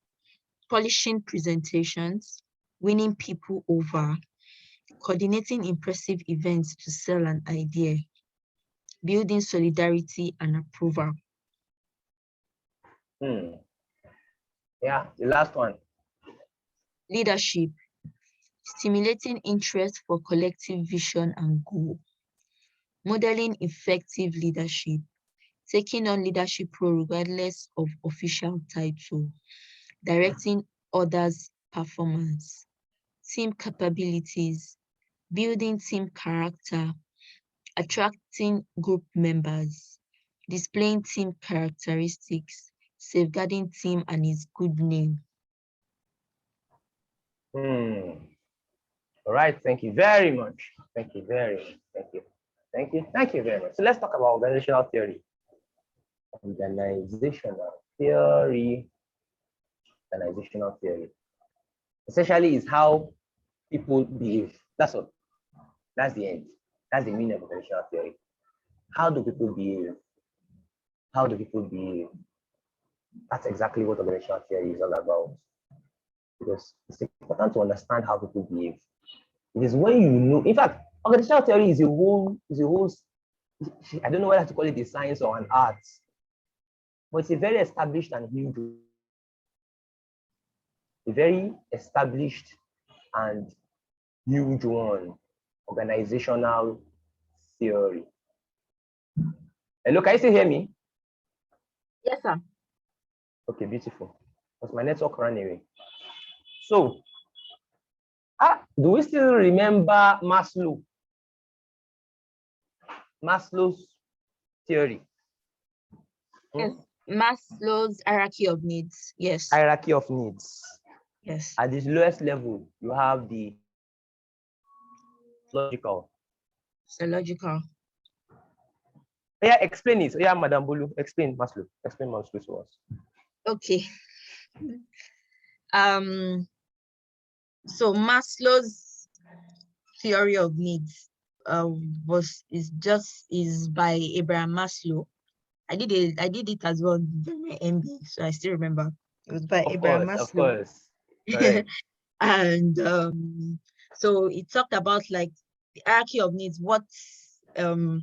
S3: Polishing presentations. Winning people over. Coordinating impressive events to sell an idea. Building solidarity and approval.
S2: Yeah, the last one.
S3: Leadership. Stimulating interest for collective vision and goal. Modeling effective leadership. Taking on leadership role regardless of official title. Directing others' performance. Team capabilities. Building team character. Attracting group members. Displaying team characteristics. Safeguarding team and its good name.
S2: All right, thank you very much. Thank you very much. Thank you. Thank you. Thank you very much. So let's talk about organizational theory. Organizational theory. Organizational theory. Essentially is how people behave. That's all. That's the end. That's the meaning of organizational theory. How do people behave? How do people behave? That's exactly what organizational theory is all about. Because it's important to understand how people behave. It is when you know, in fact, organizational theory is a whole, I don't know whether to call it a science or an art, but it's a very established and huge, a very established and huge one, organizational theory. Hello, can you still hear me?
S3: Yes, sir.
S2: Okay, beautiful. Because my network ran away. So, do we still remember Maslow? Maslow's theory.
S3: Yes. Maslow's hierarchy of needs. Yes.
S2: Hierarchy of needs.
S3: Yes.
S2: At the lowest level, you have the logical.
S3: Physiological.
S2: Yeah, explain it. Yeah, Madam Bulu, explain Maslow. Explain Maslow to us.
S3: Okay. So Maslow's theory of needs is by Abraham Maslow. I did it as well during my MBA, so I still remember. It was by Abraham Maslow.
S2: Of course. Correct.
S3: And so it talked about like the hierarchy of needs, what okay,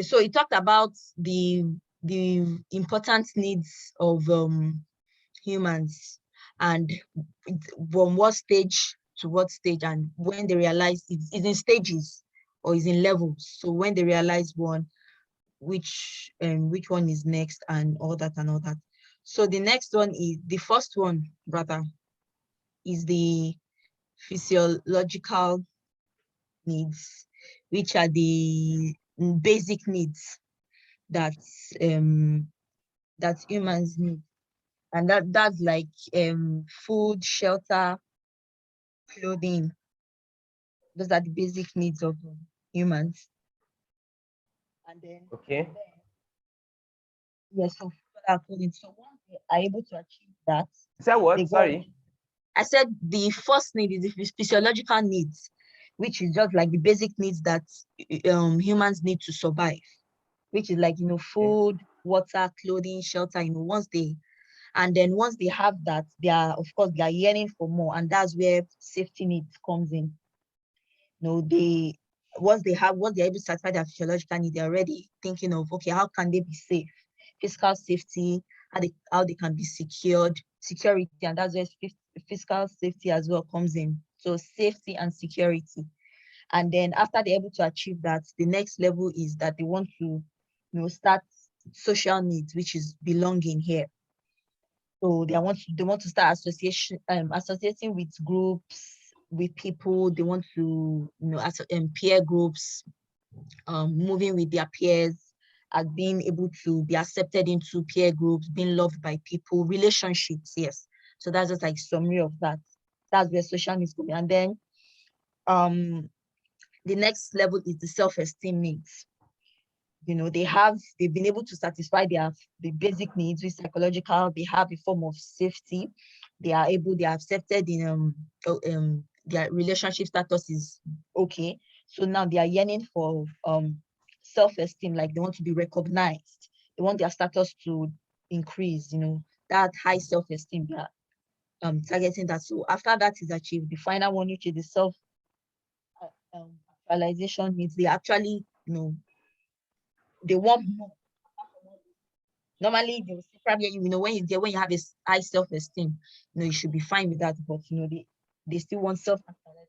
S3: so it talked about the important needs of humans, and from what stage to what stage, and when they realize it's in stages or is in levels. So when they realize one, which one is next, and all that and all that. So the next one is the first one, rather, is the physiological needs, which are the basic needs that humans need, and that's like food, shelter, clothing. Those are the basic needs of humans. And then yes, so clothing. So once they are able to achieve that,
S2: is that what? Sorry,
S3: I said the first need is the physiological needs, which is just like the basic needs that humans need to survive, which is like, food, water, clothing, shelter. Once they have that, they are yearning for more, and that's where safety needs comes in. Once they're able to satisfy their physiological need, they're already thinking of, okay, how can they be safe? Physical safety, how they can be security, and that's where physical safety as well comes in. So safety and security. And then after they're able to achieve that, the next level is that they want to, start social needs, which is belonging here. So they want to start associating with groups, with people. They want to, peer groups, moving with their peers, and being able to be accepted into peer groups, being loved by people, relationships. Yes. So that's just like summary of that. That's where social needs come in. And then the next level is the self-esteem needs. They've been able to satisfy the basic needs with psychological. They have a form of safety. They are accepted in their relationship status is okay. So now they are yearning for self-esteem, like they want to be recognized. They want their status to increase, that high self-esteem. They are targeting that. So after that is achieved, the final one, which is the self actualization needs, they actually, they want more. Normally, they will probably, when you have a high self-esteem, you should be fine with that. But they still want self-actualization.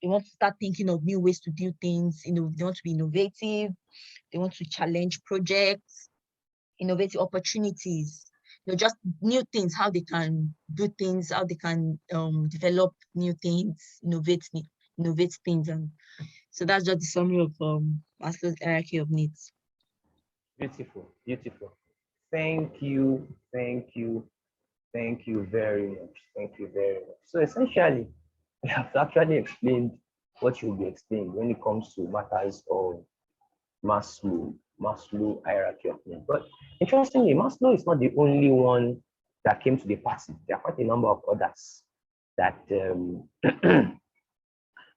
S3: They want to start thinking of new ways to do things. They want to be innovative. They want to challenge projects, innovative opportunities. Just new things, how they can do things, how they can develop new things, innovate things. And so that's just the summary of Maslow's hierarchy of needs.
S2: Beautiful, beautiful. Thank you very much. Thank you very much. So essentially, we have actually explained what should be explained when it comes to matters of Maslow hierarchy of needs. But interestingly, Maslow is not the only one that came to the party. There are quite a number of others that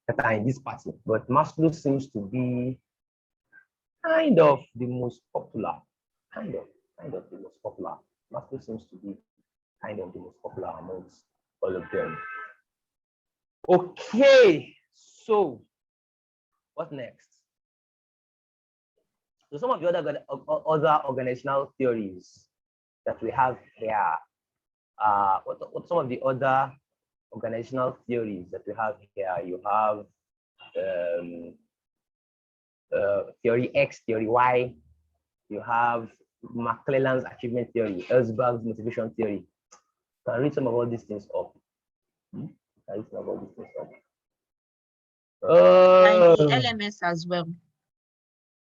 S2: that are in this party. But Maslow seems to be kind of the most popular. Kind of the most popular. Maslow seems to be kind of the most popular amongst all of them. Okay, so what's next? So some of the other organizational theories that we have here. What some of the other organizational theories that we have here? You have theory X, theory Y. You have McClelland's achievement theory, Ellsberg's motivation theory. You can read some of all these things up.
S3: And the LMS as well.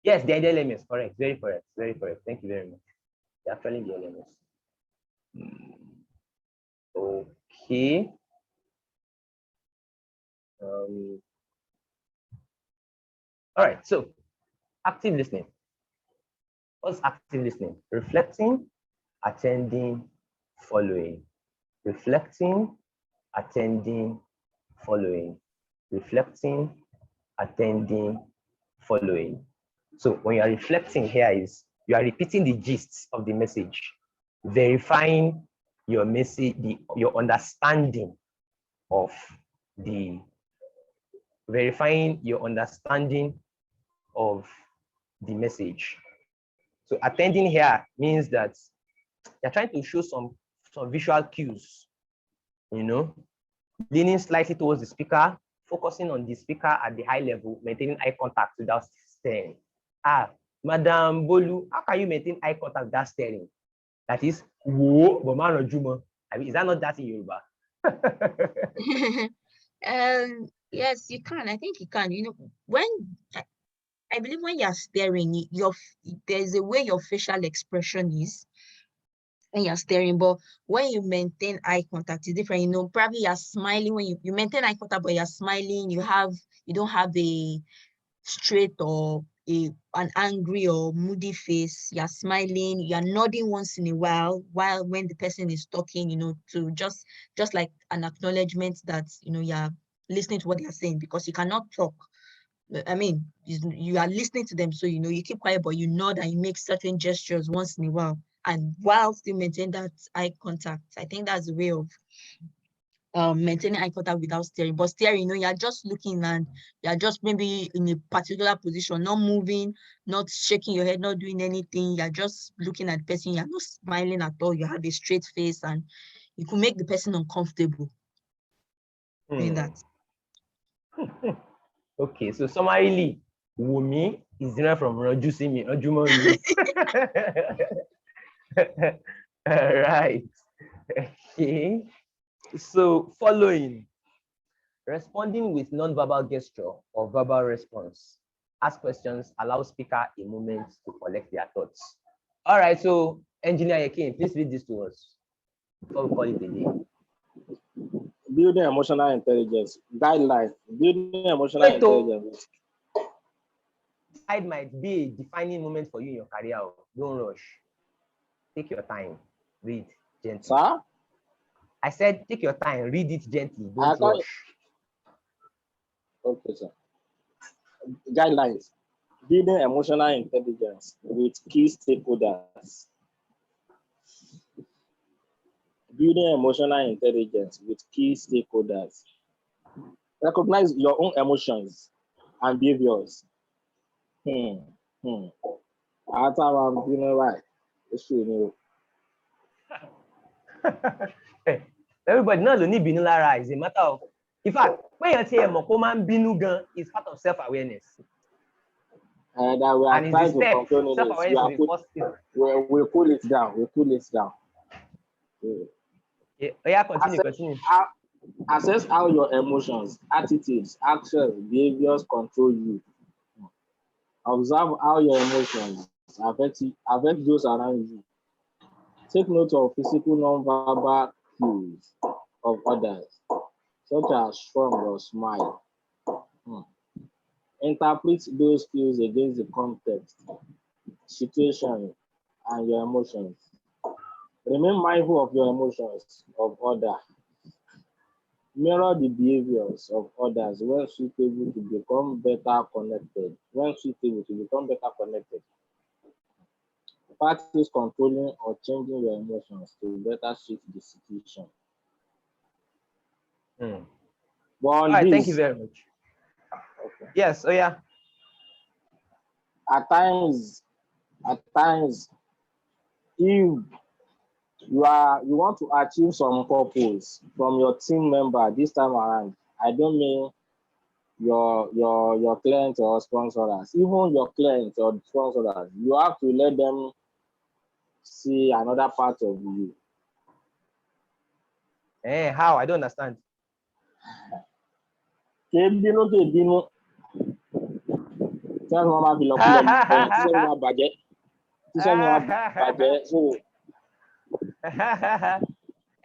S2: Yes, the LMS, correct. Very correct. Thank you very much. They're actually the LMS. Okay. All right, so active listening. What's active listening? Reflecting, attending, following. Reflecting, attending, following. Reflecting, attending, following. So when you are reflecting here is you are repeating the gist of the message, verifying your message, your understanding of the message. So attending here means that you're trying to show some visual cues, you know, leaning slightly towards the speaker, focusing on the speaker at the high level, maintaining eye contact without staring. Madam Bolu, how can you maintain eye contact without staring? That is, is that not that in Yoruba?
S3: Yes, you can. I think you can. You know, when I believe when you're staring, there's a way your facial expression is when you're staring, but when you maintain eye contact, it's different. You know, probably you're smiling when you maintain eye contact, but you're smiling. You don't have a straight or an angry or moody face. You're smiling. You're nodding once in a while when the person is talking. You know, to just like an acknowledgement that you're listening to what they're saying, because you cannot talk. I mean, you are listening to them, so you keep quiet, but you nod and you make certain gestures once in a while, and while still maintain that eye contact. I think that's the way of maintaining eye contact without staring. But staring, you're just looking and you're just maybe in a particular position, not moving, not shaking your head, not doing anything. You're just looking at the person. You're not smiling at all. You have a straight face, and you could make the person uncomfortable doing that.
S2: Okay, so summarily, Wumi is different from Rajusimi, Rajumoni. All right. Okay. So following, responding with non-verbal gesture or verbal response. Ask questions, allow speaker a moment to collect their thoughts. All right, so Engineer Yakin, please read this to us before we call it a day.
S4: Building emotional intelligence. Guidelines. Building emotional intelligence.
S2: It might be a defining moment for you in your career. Don't rush. Take your time. Read gently.
S4: Sir?
S2: I said, take your time. Read it gently. Don't rush.
S4: Okay, sir. Guidelines. Building emotional intelligence with key stakeholders. Building emotional intelligence with key stakeholders. Recognize your own emotions and behaviors. After I'm doing right, it's true.
S2: Everybody knows only binu lara is a matter of. In fact, when you say Mokoman binu gan is part of self-awareness.
S4: And we are trying to control it. We cool it down.
S2: Yeah, continue.
S4: Assess how your emotions, attitudes, actions, behaviors control you. Observe how your emotions affect those around you. Take note of physical non-verbal cues of others, such as shrug or smile. Interpret those cues against the context, situation, and your emotions. Remain mindful of your emotions of others. Mirror the behaviors of others when suitable to become better connected. Practice controlling or changing your emotions to better suit the situation.
S2: All right, thank you very much. Okay. Yes, yeah.
S4: At times, if you want to achieve some purpose from your team member this time around, I don't mean your clients or sponsors, even your clients or sponsors, you have to let them see another part of you.
S2: How? I don't understand.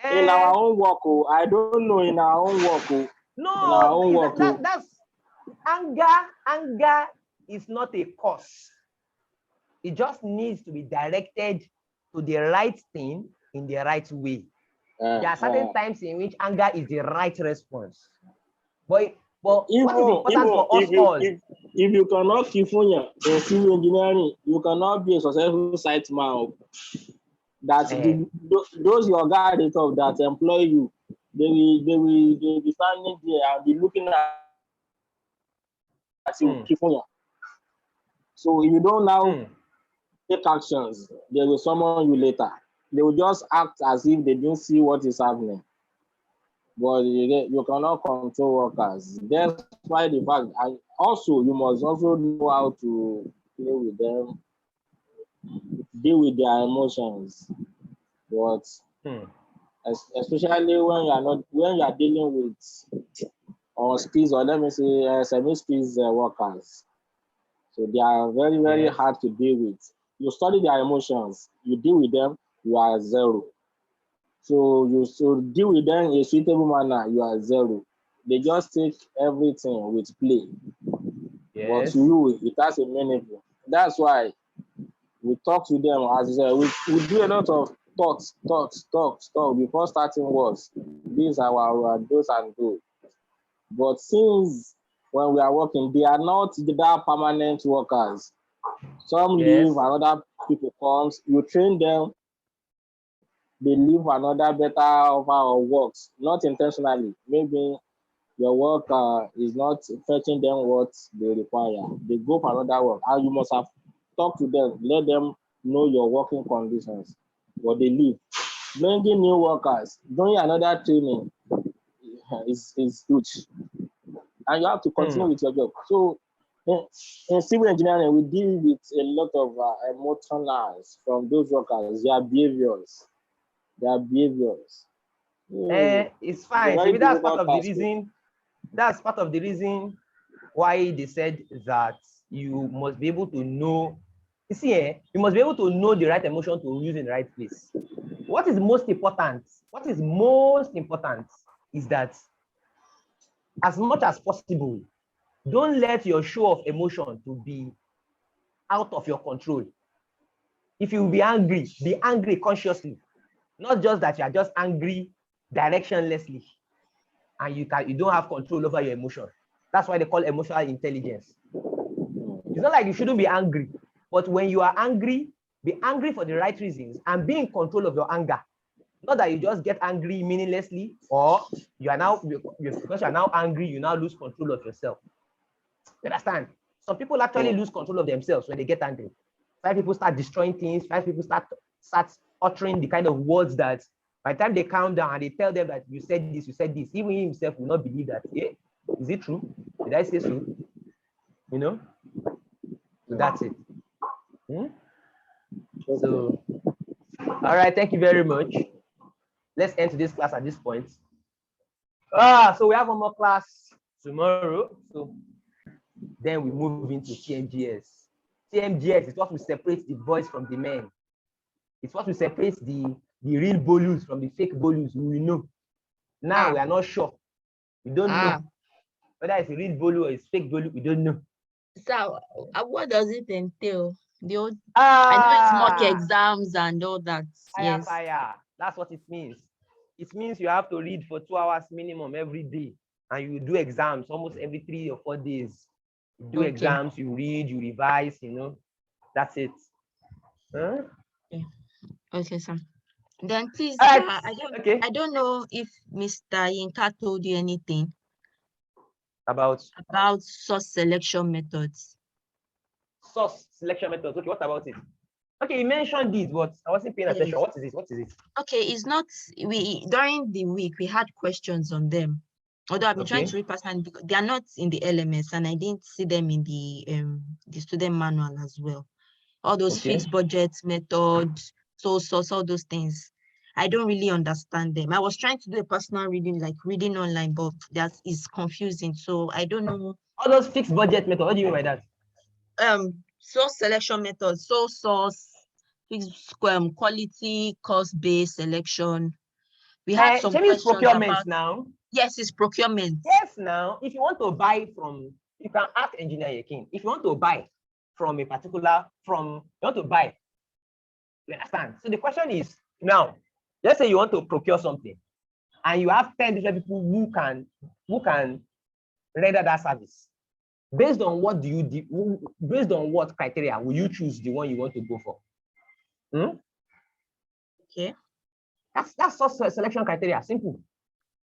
S4: In our own work, oh, I don't know in our own work. Oh, in our
S2: No,
S4: own
S2: please,
S4: work. Oh.
S2: that's anger is not a cause. It just needs to be directed to the right thing in the right way. There are certain times in which anger is the right response. But what is important for us all?
S4: If you cannot keep in civil engineering, you cannot be a successful site man. That those your guys that employ you, they will be standing there and be looking at you. So if you don't now take actions, they will summon you later. They will just act as if they didn't see what is happening. But you cannot control workers. That's why the fact, and also you must also know how to play with them, deal with their emotions. But especially when you are dealing with skills, or let me say semi-skills workers. So they are very, very hard to deal with. You study their emotions, you deal with them, you are zero. So you should deal with them in a suitable manner, you are zero. They just take everything with play. But to you, it has a meaning. That's why we talk to them, as we do a lot of talk before starting works. These are our do's and don'ts. But since when we are working, they are not that permanent workers. Some leave, another people comes, you train them, they leave another better offer or works, not intentionally. Maybe your work is not fetching them what they require. They go for another work, and you must have talked to them, let them know your working conditions, but they leave. Bringing new workers, doing another training is huge. And you have to continue with your job. So in civil engineering, we deal with a lot of emotionals from those workers, their behaviors.
S2: It's fine. Maybe that's part of the reason. That's part of the reason why they said that you must be able to know. You see, you must be able to know the right emotion to use in the right place. What is most important? What is most important is that, as much as possible, don't let your show of emotion to be out of your control. If you will be angry consciously, not just that you are just angry directionlessly, and you don't have control over your emotion. That's why they call emotional intelligence. It's not like you shouldn't be angry, but when you are angry, be angry for the right reasons and be in control of your anger. Not that you just get angry meaninglessly, or you are now, because you are now angry, you now lose control of yourself. You understand? Some people actually lose control of themselves when they get angry. 5 people start destroying things. 5 people start uttering the kind of words that by the time they calm down and they tell them that you said this, even he himself will not believe that. Is it true? Did I say so? You know? So that's it. So, all right, thank you very much. Let's end this class at this point. So we have one more class tomorrow. So then we move into TMGS. TMGS is what will separate the boys from the men. It's what will separate the real bolus from the fake bolus. We will know. Now we are not sure. We don't know whether it's a real bolu or it's fake bolu. We don't know.
S3: So what does it entail? I know it's mock exams and all that. Yes.
S2: That's what it means. It means you have to read for 2 hours minimum every day, and you do exams almost every 3 or 4 days. You do exams, you read, you revise, that's it.
S3: Okay, sir. Then please, I don't know if Mr. Yinka told you anything
S2: about
S3: source selection methods.
S2: Source selection methods. Okay, what about it? Okay, you mentioned this, but I wasn't paying attention. What is it?
S3: Okay, it's not. During the week we had questions on them. Although I've been trying to read past, and they are not in the LMS, and I didn't see them in the student manual as well. All those fixed budget methods, source, all those things. I don't really understand them. I was trying to do a personal reading, like reading online, but that is confusing. So I don't know.
S2: All those fixed budget methods. What do you mean by that?
S3: Source selection methods, source, fixed quality, cost-based selection. We had some
S2: Shemi is
S3: questions
S2: procurement
S3: about,
S2: now.
S3: yes, it's procurement.
S2: Yes, now, if you want to buy from, you can ask Engineer Yekin. If you want to buy from a particular, you want to buy, you understand? So the question is, now, let's say you want to procure something, and you have 10 different people who can render that service. Based on what do you do? Based on what criteria will you choose the one you want to go for?
S3: Okay.
S2: That's source selection criteria. Simple.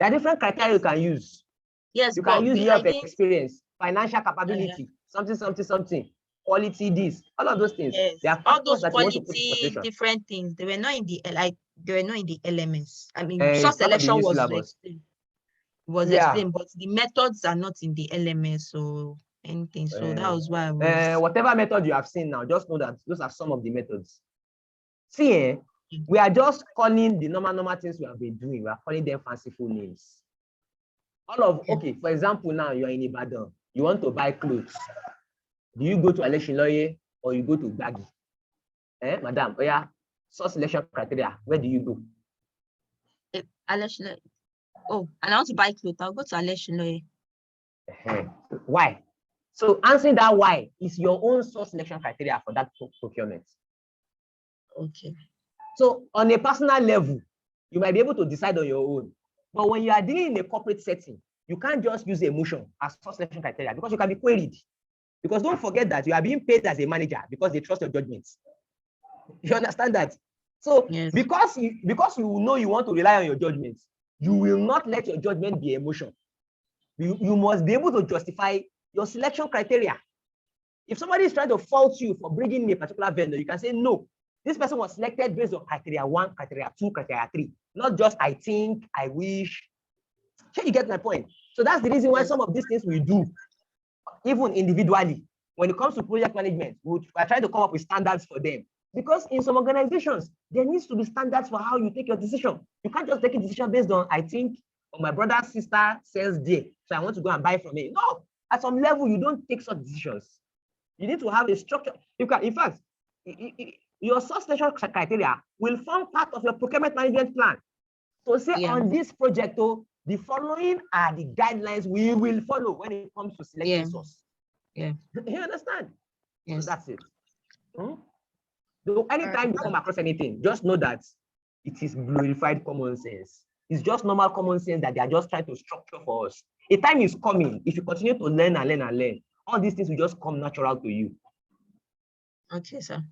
S2: There are different criteria you can use.
S3: Yes,
S2: You
S3: but
S2: can use
S3: the
S2: year of
S3: idea,
S2: experience, financial capability, something, quality, this, all of those things.
S3: yes,
S2: They are
S3: all
S2: factors
S3: those
S2: that you want to put in
S3: quality
S2: consideration.
S3: different things, they were not in the LMS. I mean,
S2: It's
S3: source
S2: part of the
S3: selection
S2: new
S3: was
S2: syllabus.
S3: explained, but the methods are not in the LMS or anything. So that was why I was.
S2: Whatever method you have seen now, just know that those are some of the methods. See, we are just calling the normal things we have been doing. We are calling them fanciful names. Okay, for example, now you are in Ibadan. You want to buy clothes. Do you go to Aleshiloye or you go to Gbagi? Madam, source selection criteria. Where do you go?
S3: Aleshiloye. Oh, and I want to buy clothes. I'll go to Aleshiloye.
S2: Why? So answering that why is your own source selection criteria for that procurement.
S3: Okay.
S2: So on a personal level, you might be able to decide on your own. But when you are dealing in a corporate setting, you can't just use emotion as source selection criteria because you can be queried. Because don't forget that you are being paid as a manager because they trust your judgments. You understand that? So
S3: yes,
S2: because you know you want to rely on your judgments, you will not let your judgment be emotion. You must be able to justify your selection criteria. If somebody is trying to fault you for bringing in a particular vendor, you can say, no, this person was selected based on criteria 1, criteria 2, criteria 3, not just I think, I wish. Can you get my point? So that's the reason why some of these things we do, even individually, when it comes to project management, we are trying to come up with standards for them. Because in some organizations, there needs to be standards for how you take your decision. You can't just take a decision based on, I think, or my brother's sister sells there, so I want to go and buy from it. No, at some level, you don't take such decisions. You need to have a structure. You can, in fact, your source selection criteria will form part of your procurement management plan. So say on this project, the following are the guidelines we will follow when it comes to selecting source.
S3: Yeah.
S2: You understand?
S3: Yes.
S2: So that's it. So anytime you come across anything, just know that it is glorified common sense. It's just normal common sense that they are just trying to structure for us. A time is coming. If you continue to learn and learn and learn, all these things will just come natural to you.
S3: Okay, sir.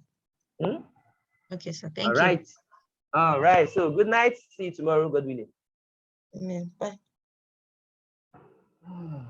S3: Okay, sir. Thank you.
S2: All right. All right. So good night. See you tomorrow. God willing.
S3: Amen. Bye.